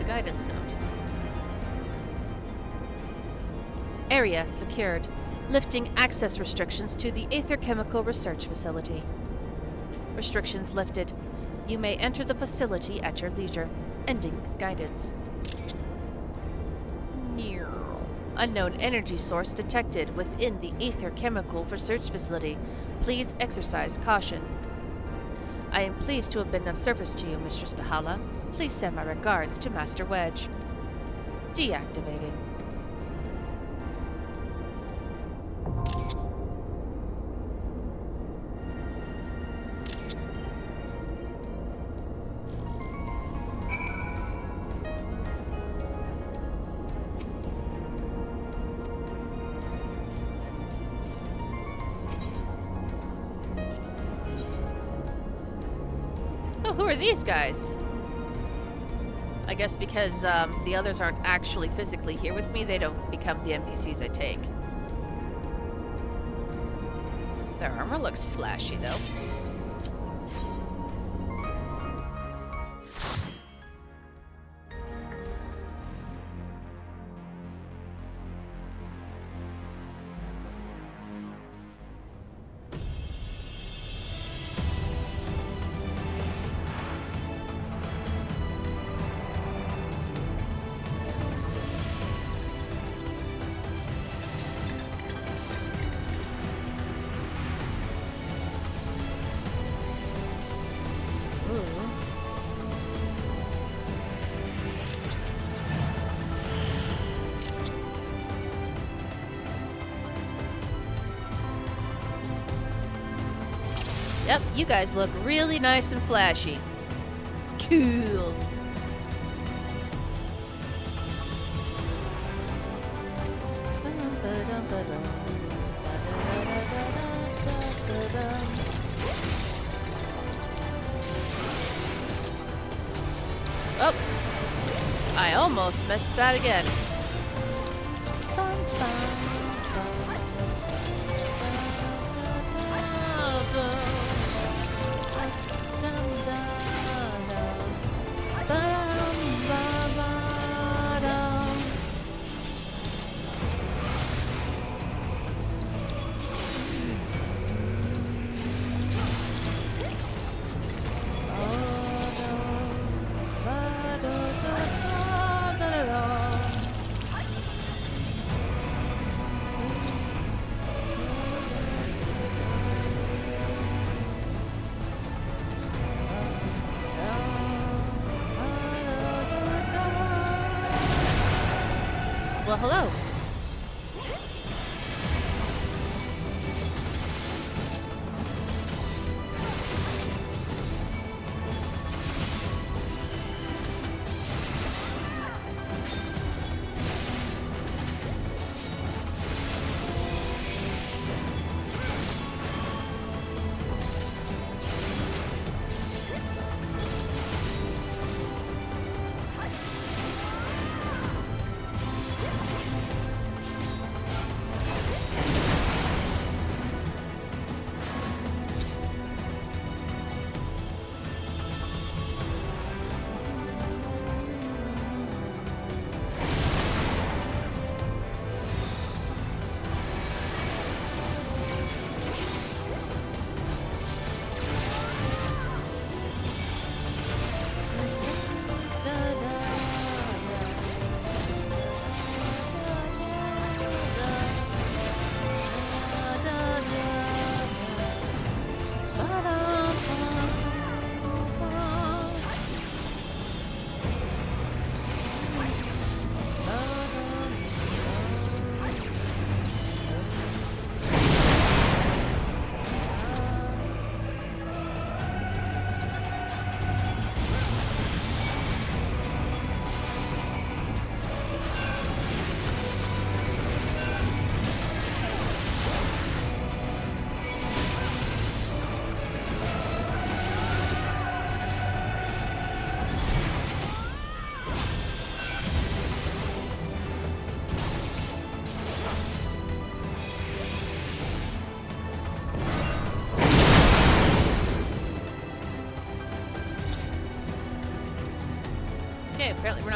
guidance note. Area secured. Lifting access restrictions to the Aether Chemical Research Facility. Restrictions lifted. You may enter the facility at your leisure. Ending guidance. Unknown energy source detected within the Aether Chemical Research Facility. Please exercise caution. I am pleased to have been of service to you, Mistress Dahala. Please send my regards to Master Wedge. Deactivated. Oh, who are these guys? I guess because the others aren't actually physically here with me, they don't become the NPCs I take. Their armor looks flashy, though. Yep, you guys look really nice and flashy. Cools. Oh, I almost missed that again. Well, hello.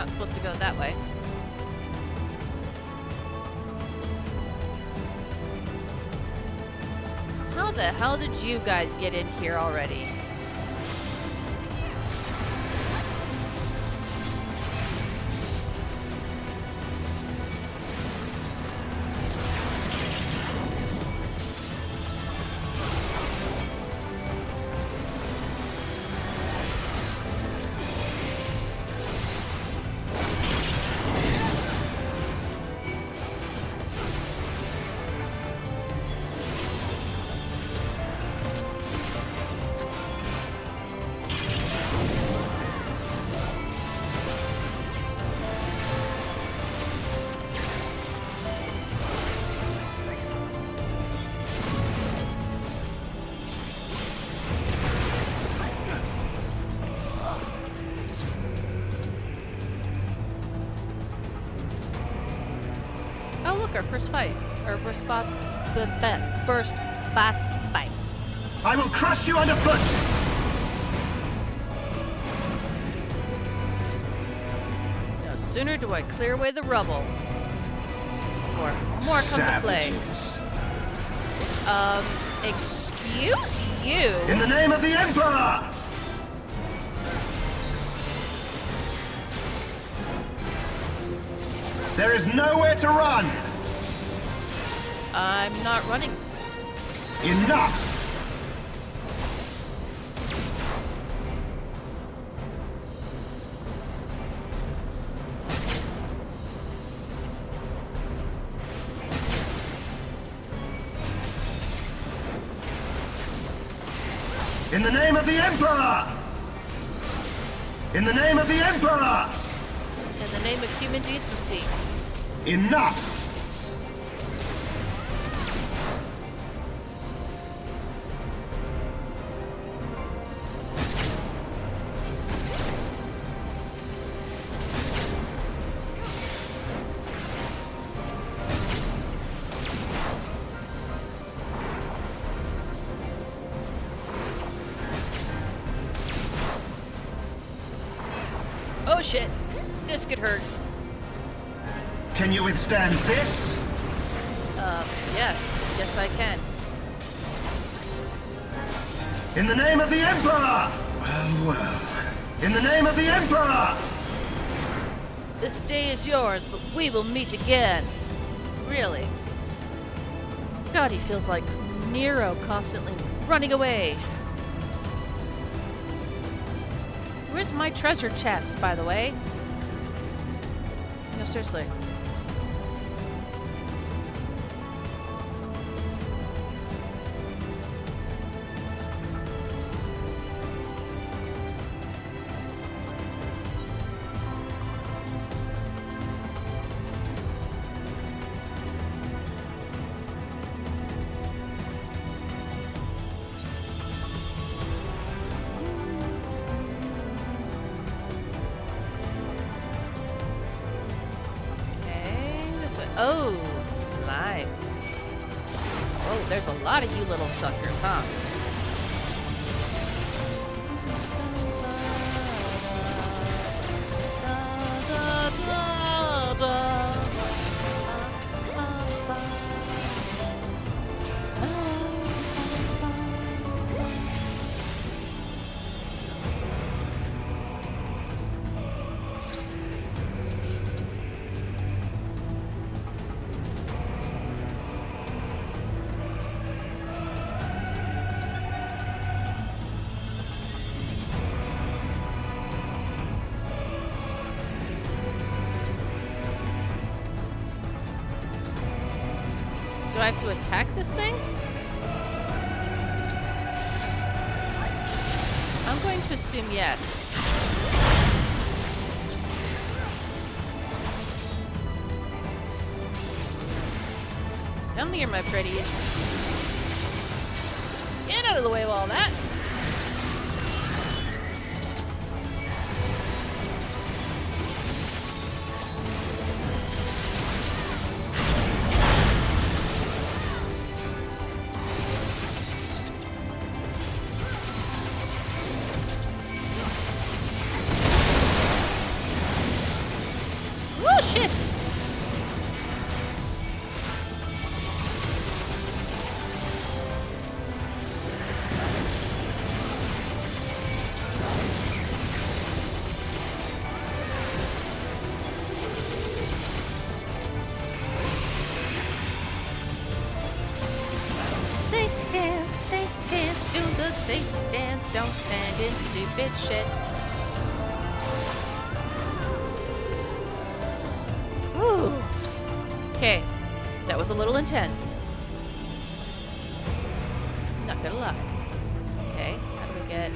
not supposed to go that way. How the hell did you guys get in here already? Oh look, our first fight. Our first boss fight. I will crush you underfoot! No sooner do I clear away the rubble, or more come to play. Excuse you? In the name of the Emperor! There is nowhere to run! I'm not running. Enough! In the name of the Emperor! In the name of the Emperor! In the name of human decency. Enough! Oh shit, this could hurt. Can you withstand this? Yes. Yes, I can. In the name of the Emperor! Well, well. In the name of the Emperor! This day is yours, but we will meet again. Really? God, he feels like Nero constantly running away. Where's my treasure chest, by the way? No, seriously. Oh, slime. Oh, there's a lot of you little suckers, huh? Do I have to attack this thing? I'm going to assume yes. Come here, my pretties. Get out of the way of all that. Oh, shit! Safety dance, do the safety dance, don't stand in stupid shit. Whew. Okay, that was a little intense. Not gonna lie. Okay, how do we get...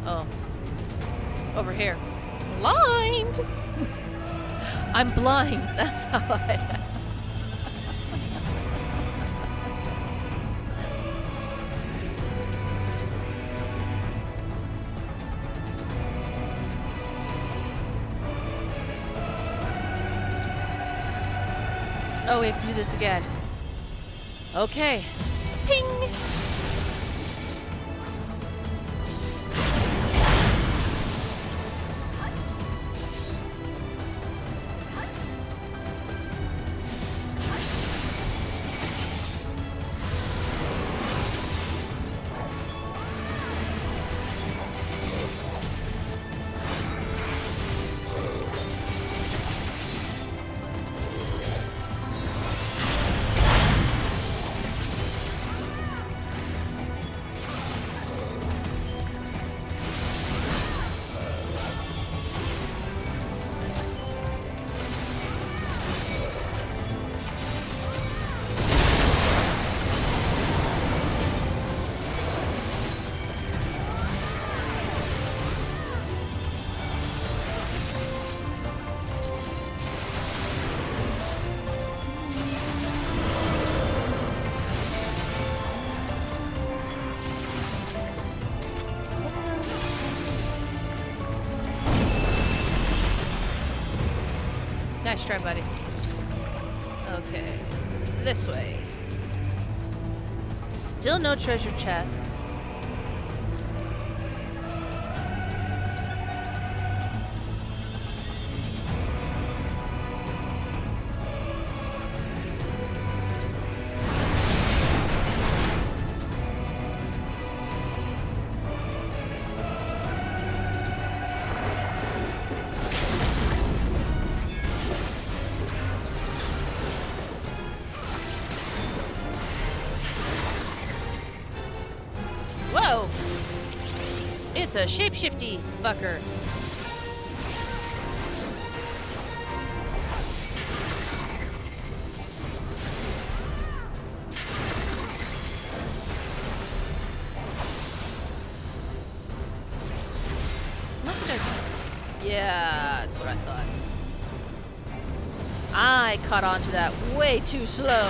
Oh. Over here. Blind! I'm blind, that's how I... Oh, we have to do this again. Okay. Ping! Nice try, buddy. Okay, this way. Still no treasure chests. Whoa! It's a shapeshifty fucker. Yeah, that's what I thought. I caught on to that way too slow.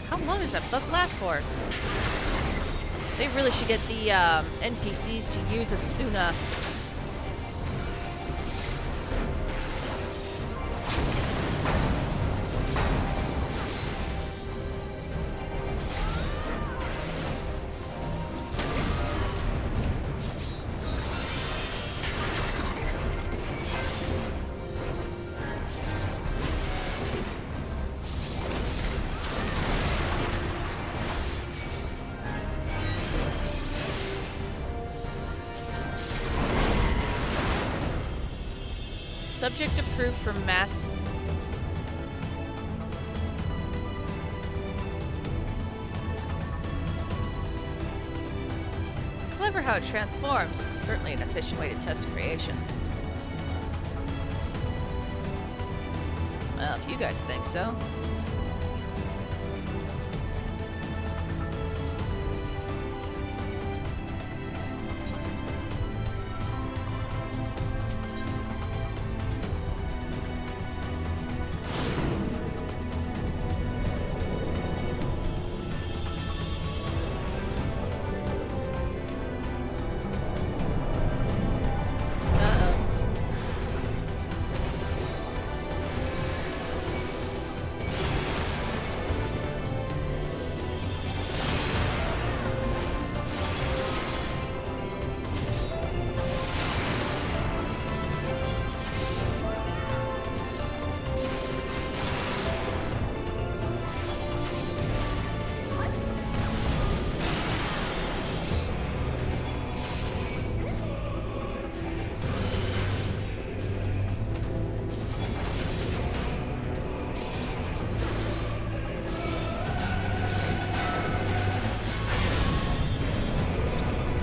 How long does that bug last for? They really should get the NPCs to use Asuna. Subject approved for mass. Clever how it transforms. Certainly an efficient way to test creations. Well, if you guys think so.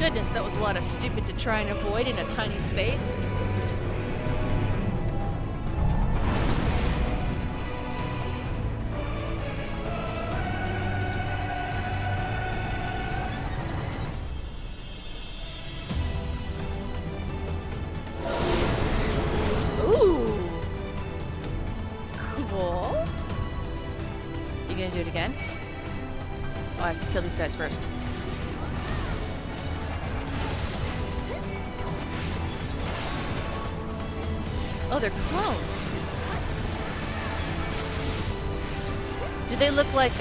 goodness, that was a lot of stupid to try and avoid in a tiny space. Do it again? Oh, I have to kill these guys first. Oh, they're clones. Do they look like,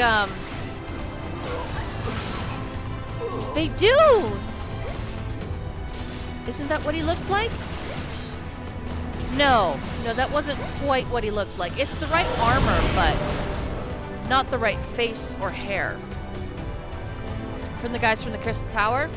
They do! Isn't that what he looked like? No, that wasn't quite what he looked like. It's the right armor, but not the right face or hair. From the guys from the Crystal Tower?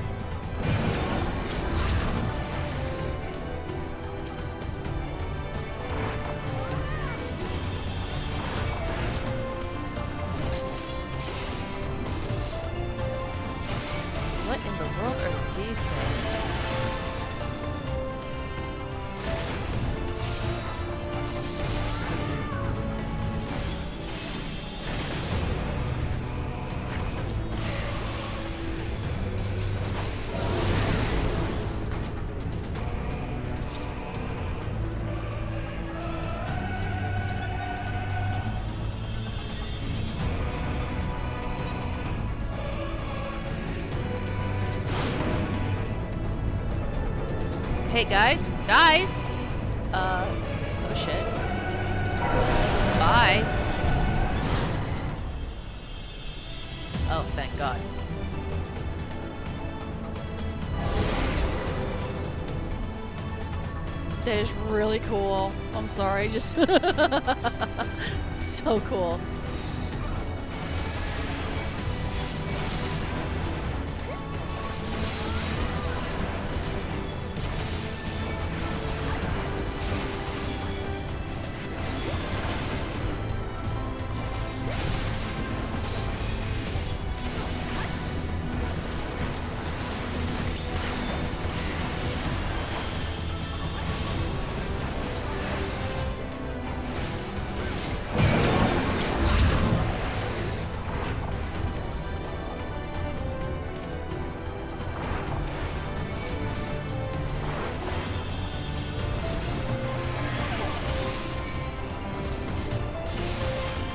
What in the world are these things? Hey guys, oh shit. Bye. Oh, thank God. That is really cool. I'm sorry, just so cool.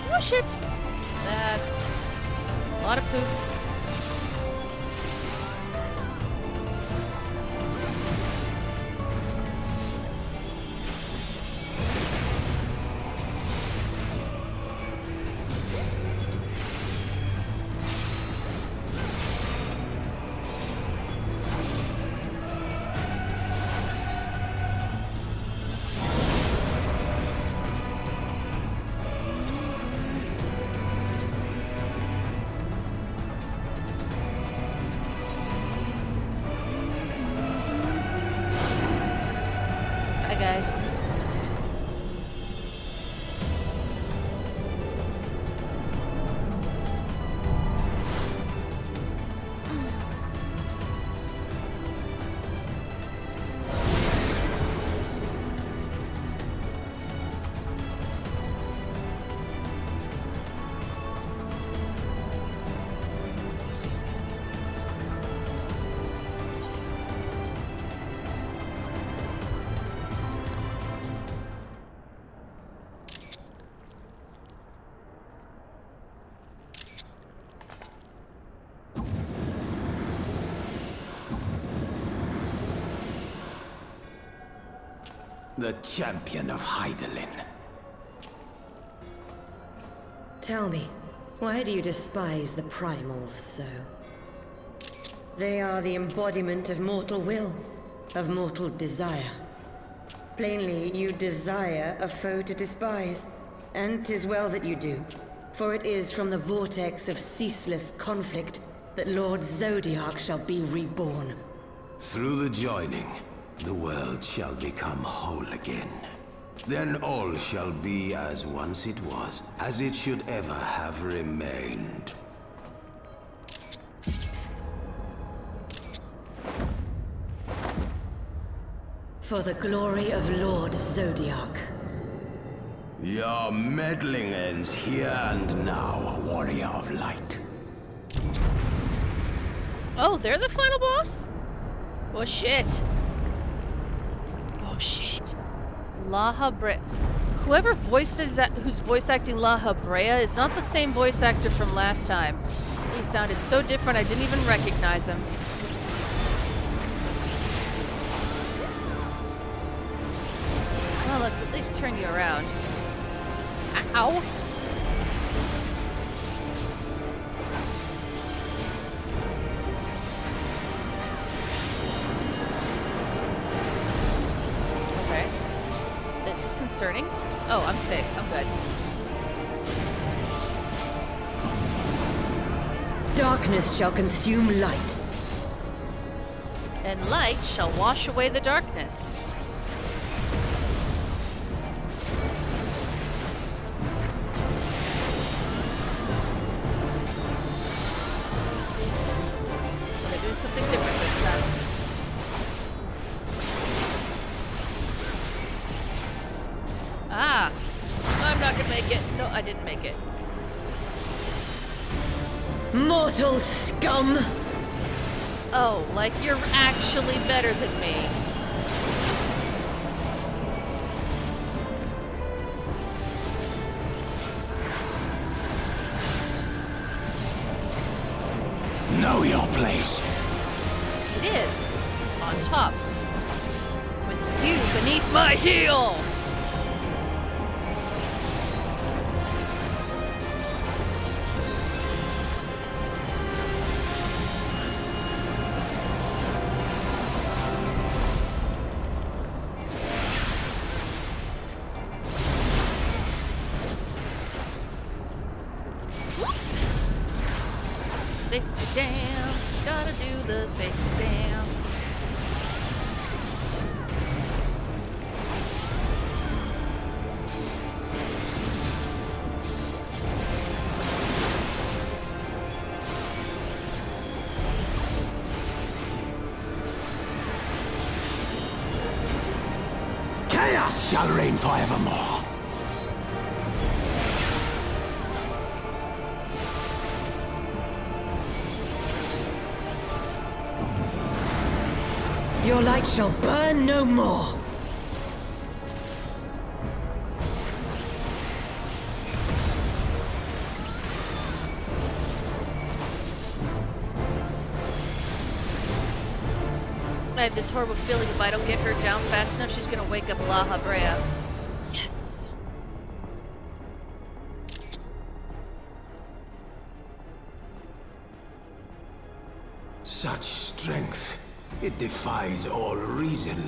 Oh shit! That's a lot of poop. Guys. The champion of Hydaelyn. Tell me, why do you despise the primals so? They are the embodiment of mortal will, of mortal desire. Plainly, you desire a foe to despise, and 'tis well that you do, for it is from the vortex of ceaseless conflict that Lord Zodiark shall be reborn. Through the joining, the world shall become whole again. Then all shall be as once it was, as it should ever have remained. For the glory of Lord Zodiac. Your meddling ends here and now, warrior of light. Oh, they're the final boss? Oh shit. Oh shit. La Habrea. Whoever voices that, who's voice acting La Habrea is not the same voice actor from last time. He sounded so different I didn't even recognize him. Well, let's at least turn you around. Ow! Okay. This is concerning. Oh, I'm safe. I'm good. Darkness shall consume light. And light shall wash away the darkness. They're doing something different this time. Ah! I'm not gonna make it. No, I didn't make it. Mortal scum! Oh, like you're actually better than me. Know your place. It is. On top. With you beneath my heel! Safety dance, gotta do the safety dance. Chaos shall reign forevermore. Your light shall burn no more. I have this horrible feeling if I don't get her down fast enough, she's gonna wake up La Habrea. Yes. Such strength, it defies all reason.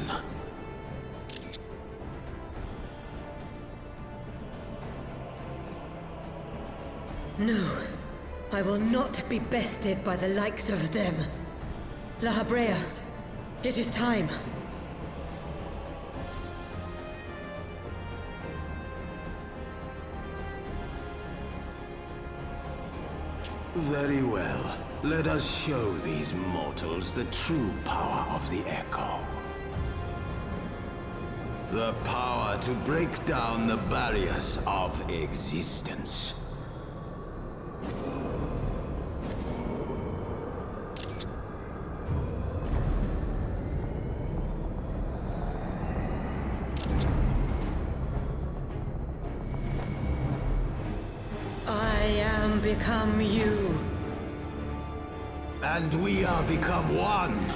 No, I will not be bested by the likes of them. La Habrea, it is time. Very well. Let us show these mortals the true power of the Echo. The power to break down the barriers of existence. I am become you. And we are become one.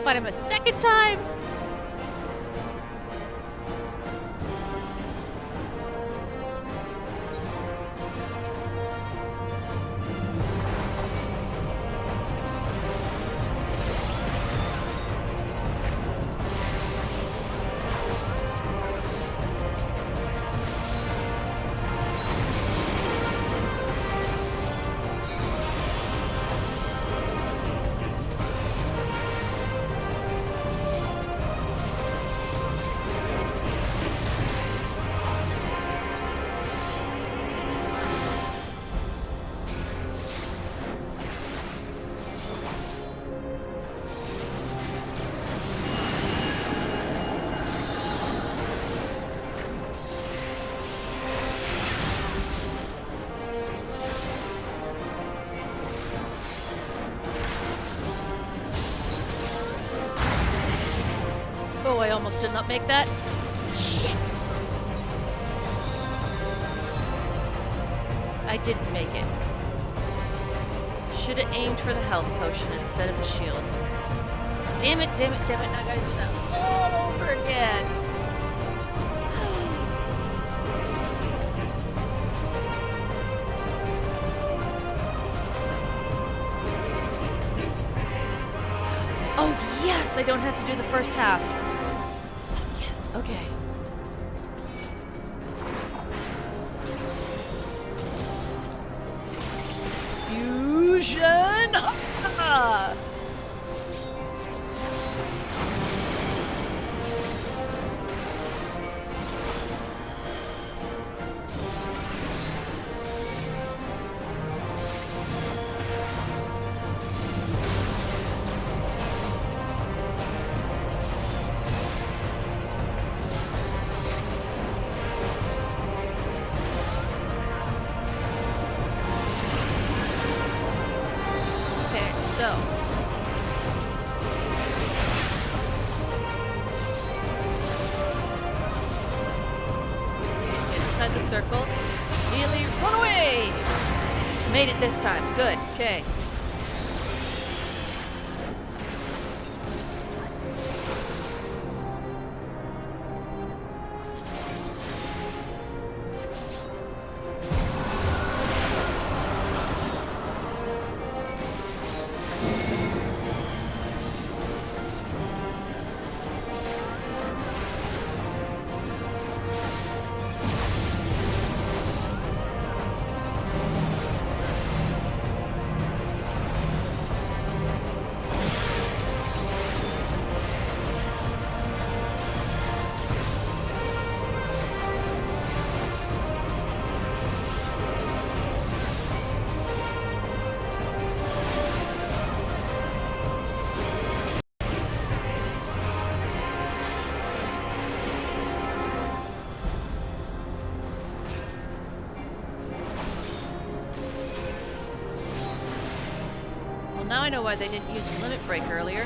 fight him a second time. Oh, I almost did not make that. Shit! I didn't make it. Should have aimed for the health potion instead of the shield. Damn it, damn it, damn it. Now I gotta do that all over again. Oh, yes! I don't have to do the first half. Yes, okay. Fusion! Ah! Inside the circle. Immediately run away! Made it this time. Good. Okay. Now I know why they didn't use the limit break earlier.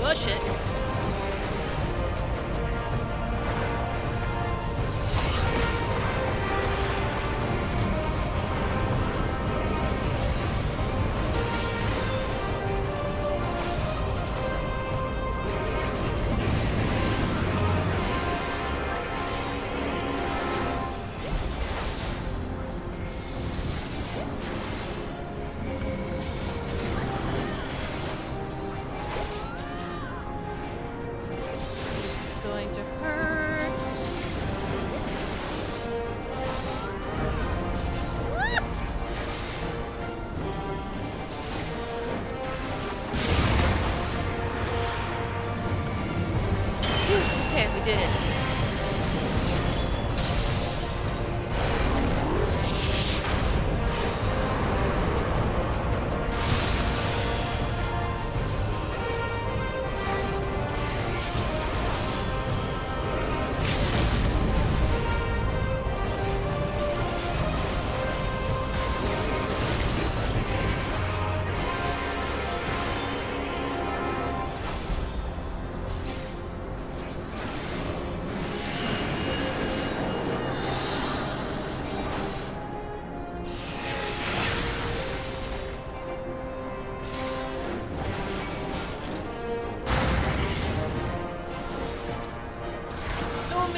Push it. Did it.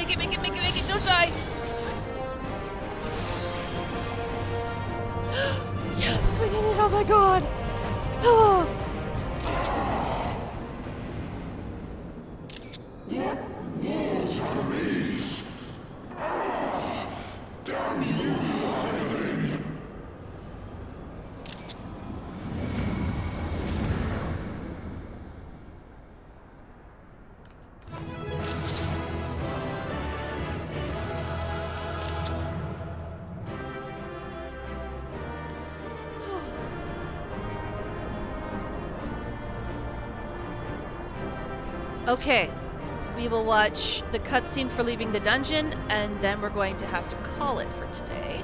Make it, make it, make it, make it. Don't die. Yes, we did it. Oh my god. Oh. Damn you, hireling! Okay, we will watch the cutscene for leaving the dungeon, and then we're going to have to call it for today.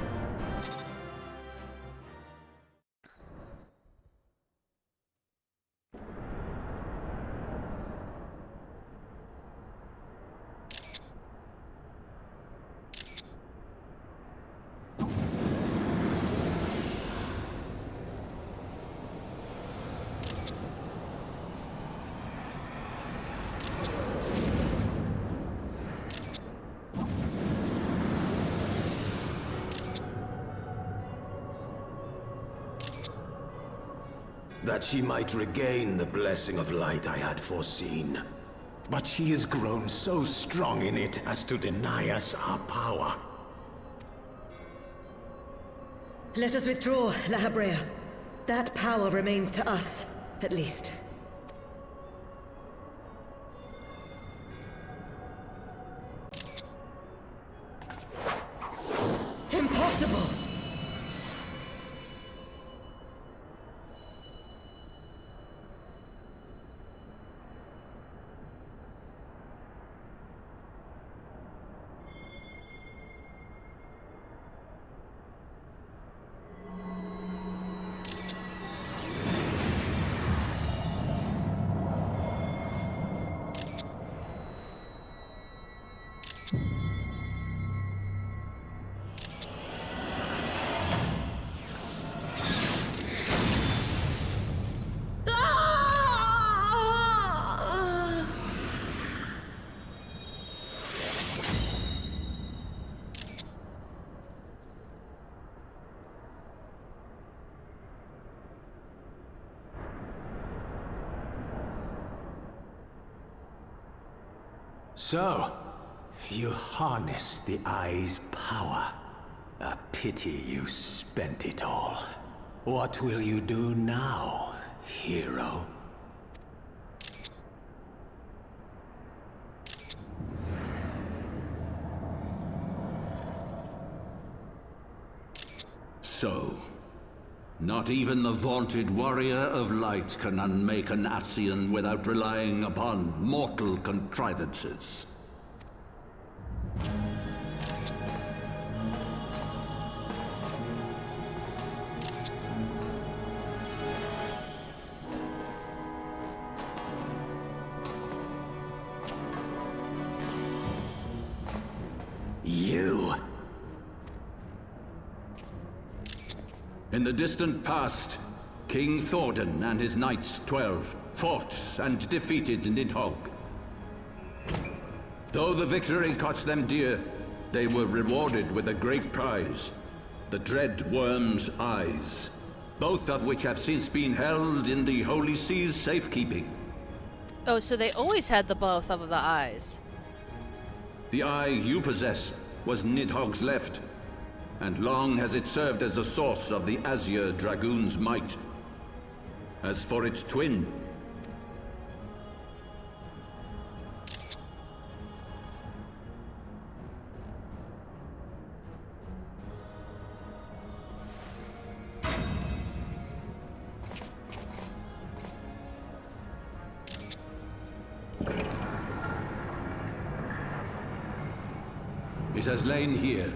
That she might regain the blessing of light I had foreseen. But she has grown so strong in it as to deny us our power. Let us withdraw, La Brea. That power remains to us, at least. Impossible! So, you harness the Eye's power. A pity you spent it all. What will you do now, hero? So, not even the vaunted warrior of light can unmake an Ascian without relying upon mortal contrivances. You? In the distant past, King Thordan and his knights 12 fought and defeated Nidhogg. Though the victory cost them dear, they were rewarded with a great prize, the Dread Worm's Eyes, both of which have since been held in the Holy Sea's safekeeping. Oh, so they always had the both of the eyes. The eye you possess was Nidhogg's left, and long has it served as the source of the Azure Dragoon's might. As for its twin, it has lain here,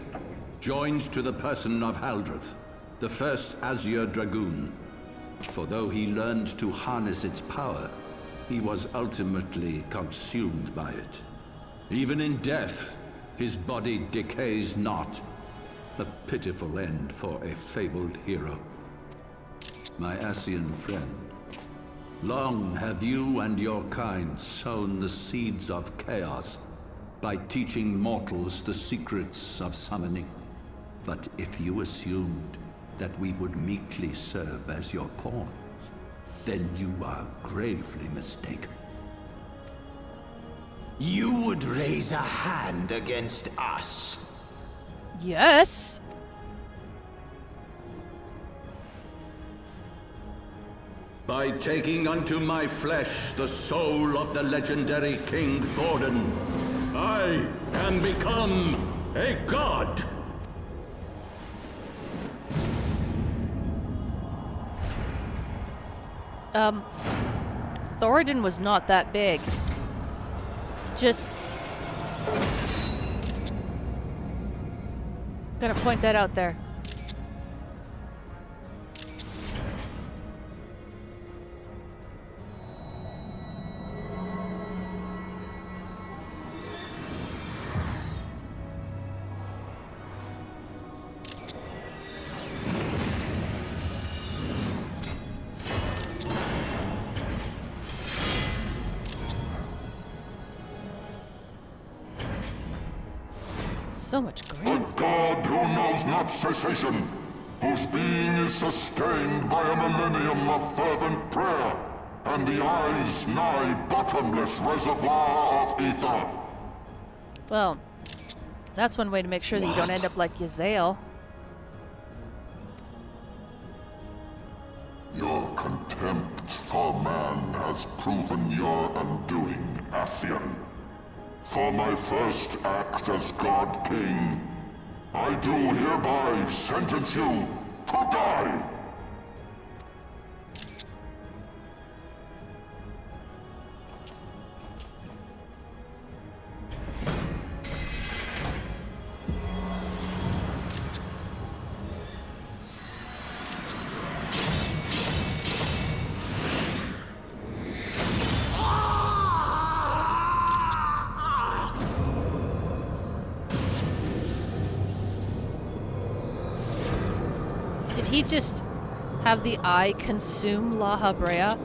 joined to the person of Haldreth, the first Azure Dragoon. For though he learned to harness its power, he was ultimately consumed by it. Even in death, his body decays not. A pitiful end for a fabled hero. My Ascian friend, long have you and your kind sown the seeds of chaos, by teaching mortals the secrets of summoning. But if you assumed that we would meekly serve as your pawns, then you are gravely mistaken. You would raise a hand against us? Yes. By taking unto my flesh the soul of the legendary King Thordan, I can become a god! Thordan was not that big. Just gonna point that out there. So much green stuff. A god who knows not cessation, whose being is sustained by a millennium of fervent prayer, and the eye's nigh bottomless reservoir of ether. Well, that's one way to make sure that you don't end up like Yazael. Your contempt for man has proven your undoing, Ascian. For my first act as God King, I do hereby sentence you to die! Did he just have the eye consume La Habrea?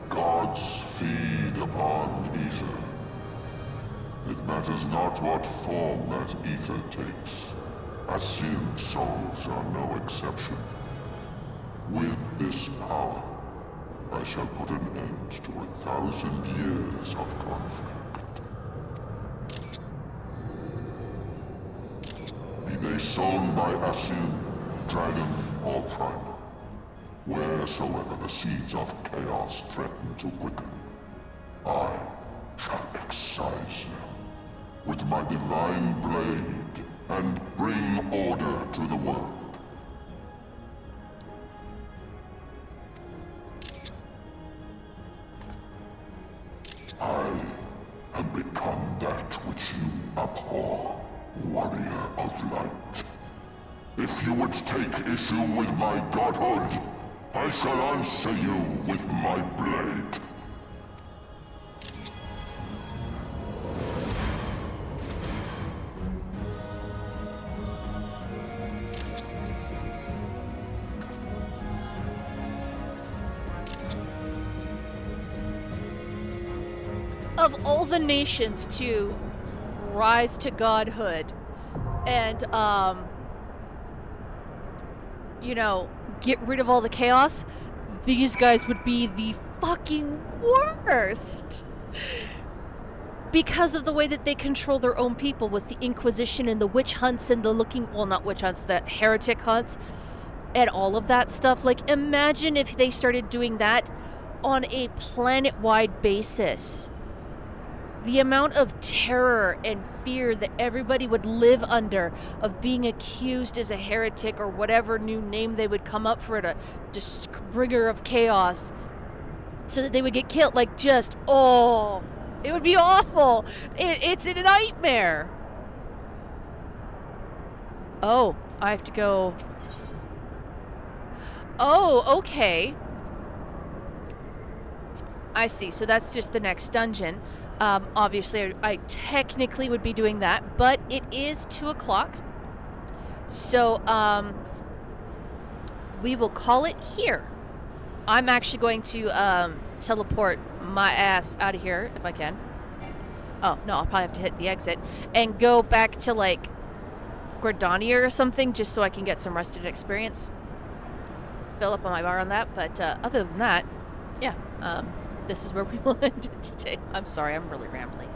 Gods feed upon ether. It matters not what form that ether takes. Ascian souls are no exception. With this power, I shall put an end to 1,000 years of conflict. Be they sown by Ascian, dragon, or primal, wheresoever the seeds of chaos threaten to quicken, I shall excise them with my divine blade and bring order to the world. I have become that which you abhor, warrior of light. If you would take issue with my godhood, I shall answer you with my blade. Of all the nations to rise to godhood and, you know, get rid of all the chaos, these guys would be the fucking worst. Because of the way that they control their own people with the Inquisition and the witch hunts and the not witch hunts, the heretic hunts and all of that stuff. Like, imagine if they started doing that on a planet-wide basis. The amount of terror and fear that everybody would live under of being accused as a heretic or whatever new name they would come up for, a bringer of chaos, so that they would get killed. Like, just, oh, it would be awful. It's a nightmare. Oh, I have to go. Oh, okay. I see. So that's just the next dungeon. Obviously, I technically would be doing that, but it is 2 o'clock. So, we will call it here. I'm actually going to teleport my ass out of here if I can. Oh, no, I'll probably have to hit the exit and go back to, like, Gordania or something just so I can get some rested experience. Fill up on my bar on that, but other than that, yeah, this is where we will end it today. I'm sorry, I'm really rambling.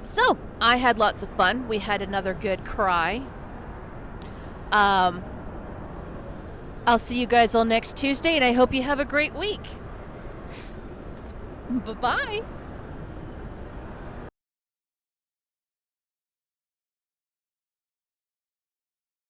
So, I had lots of fun. We had another good cry. I'll see you guys all next Tuesday, and I hope you have a great week. Bye-bye.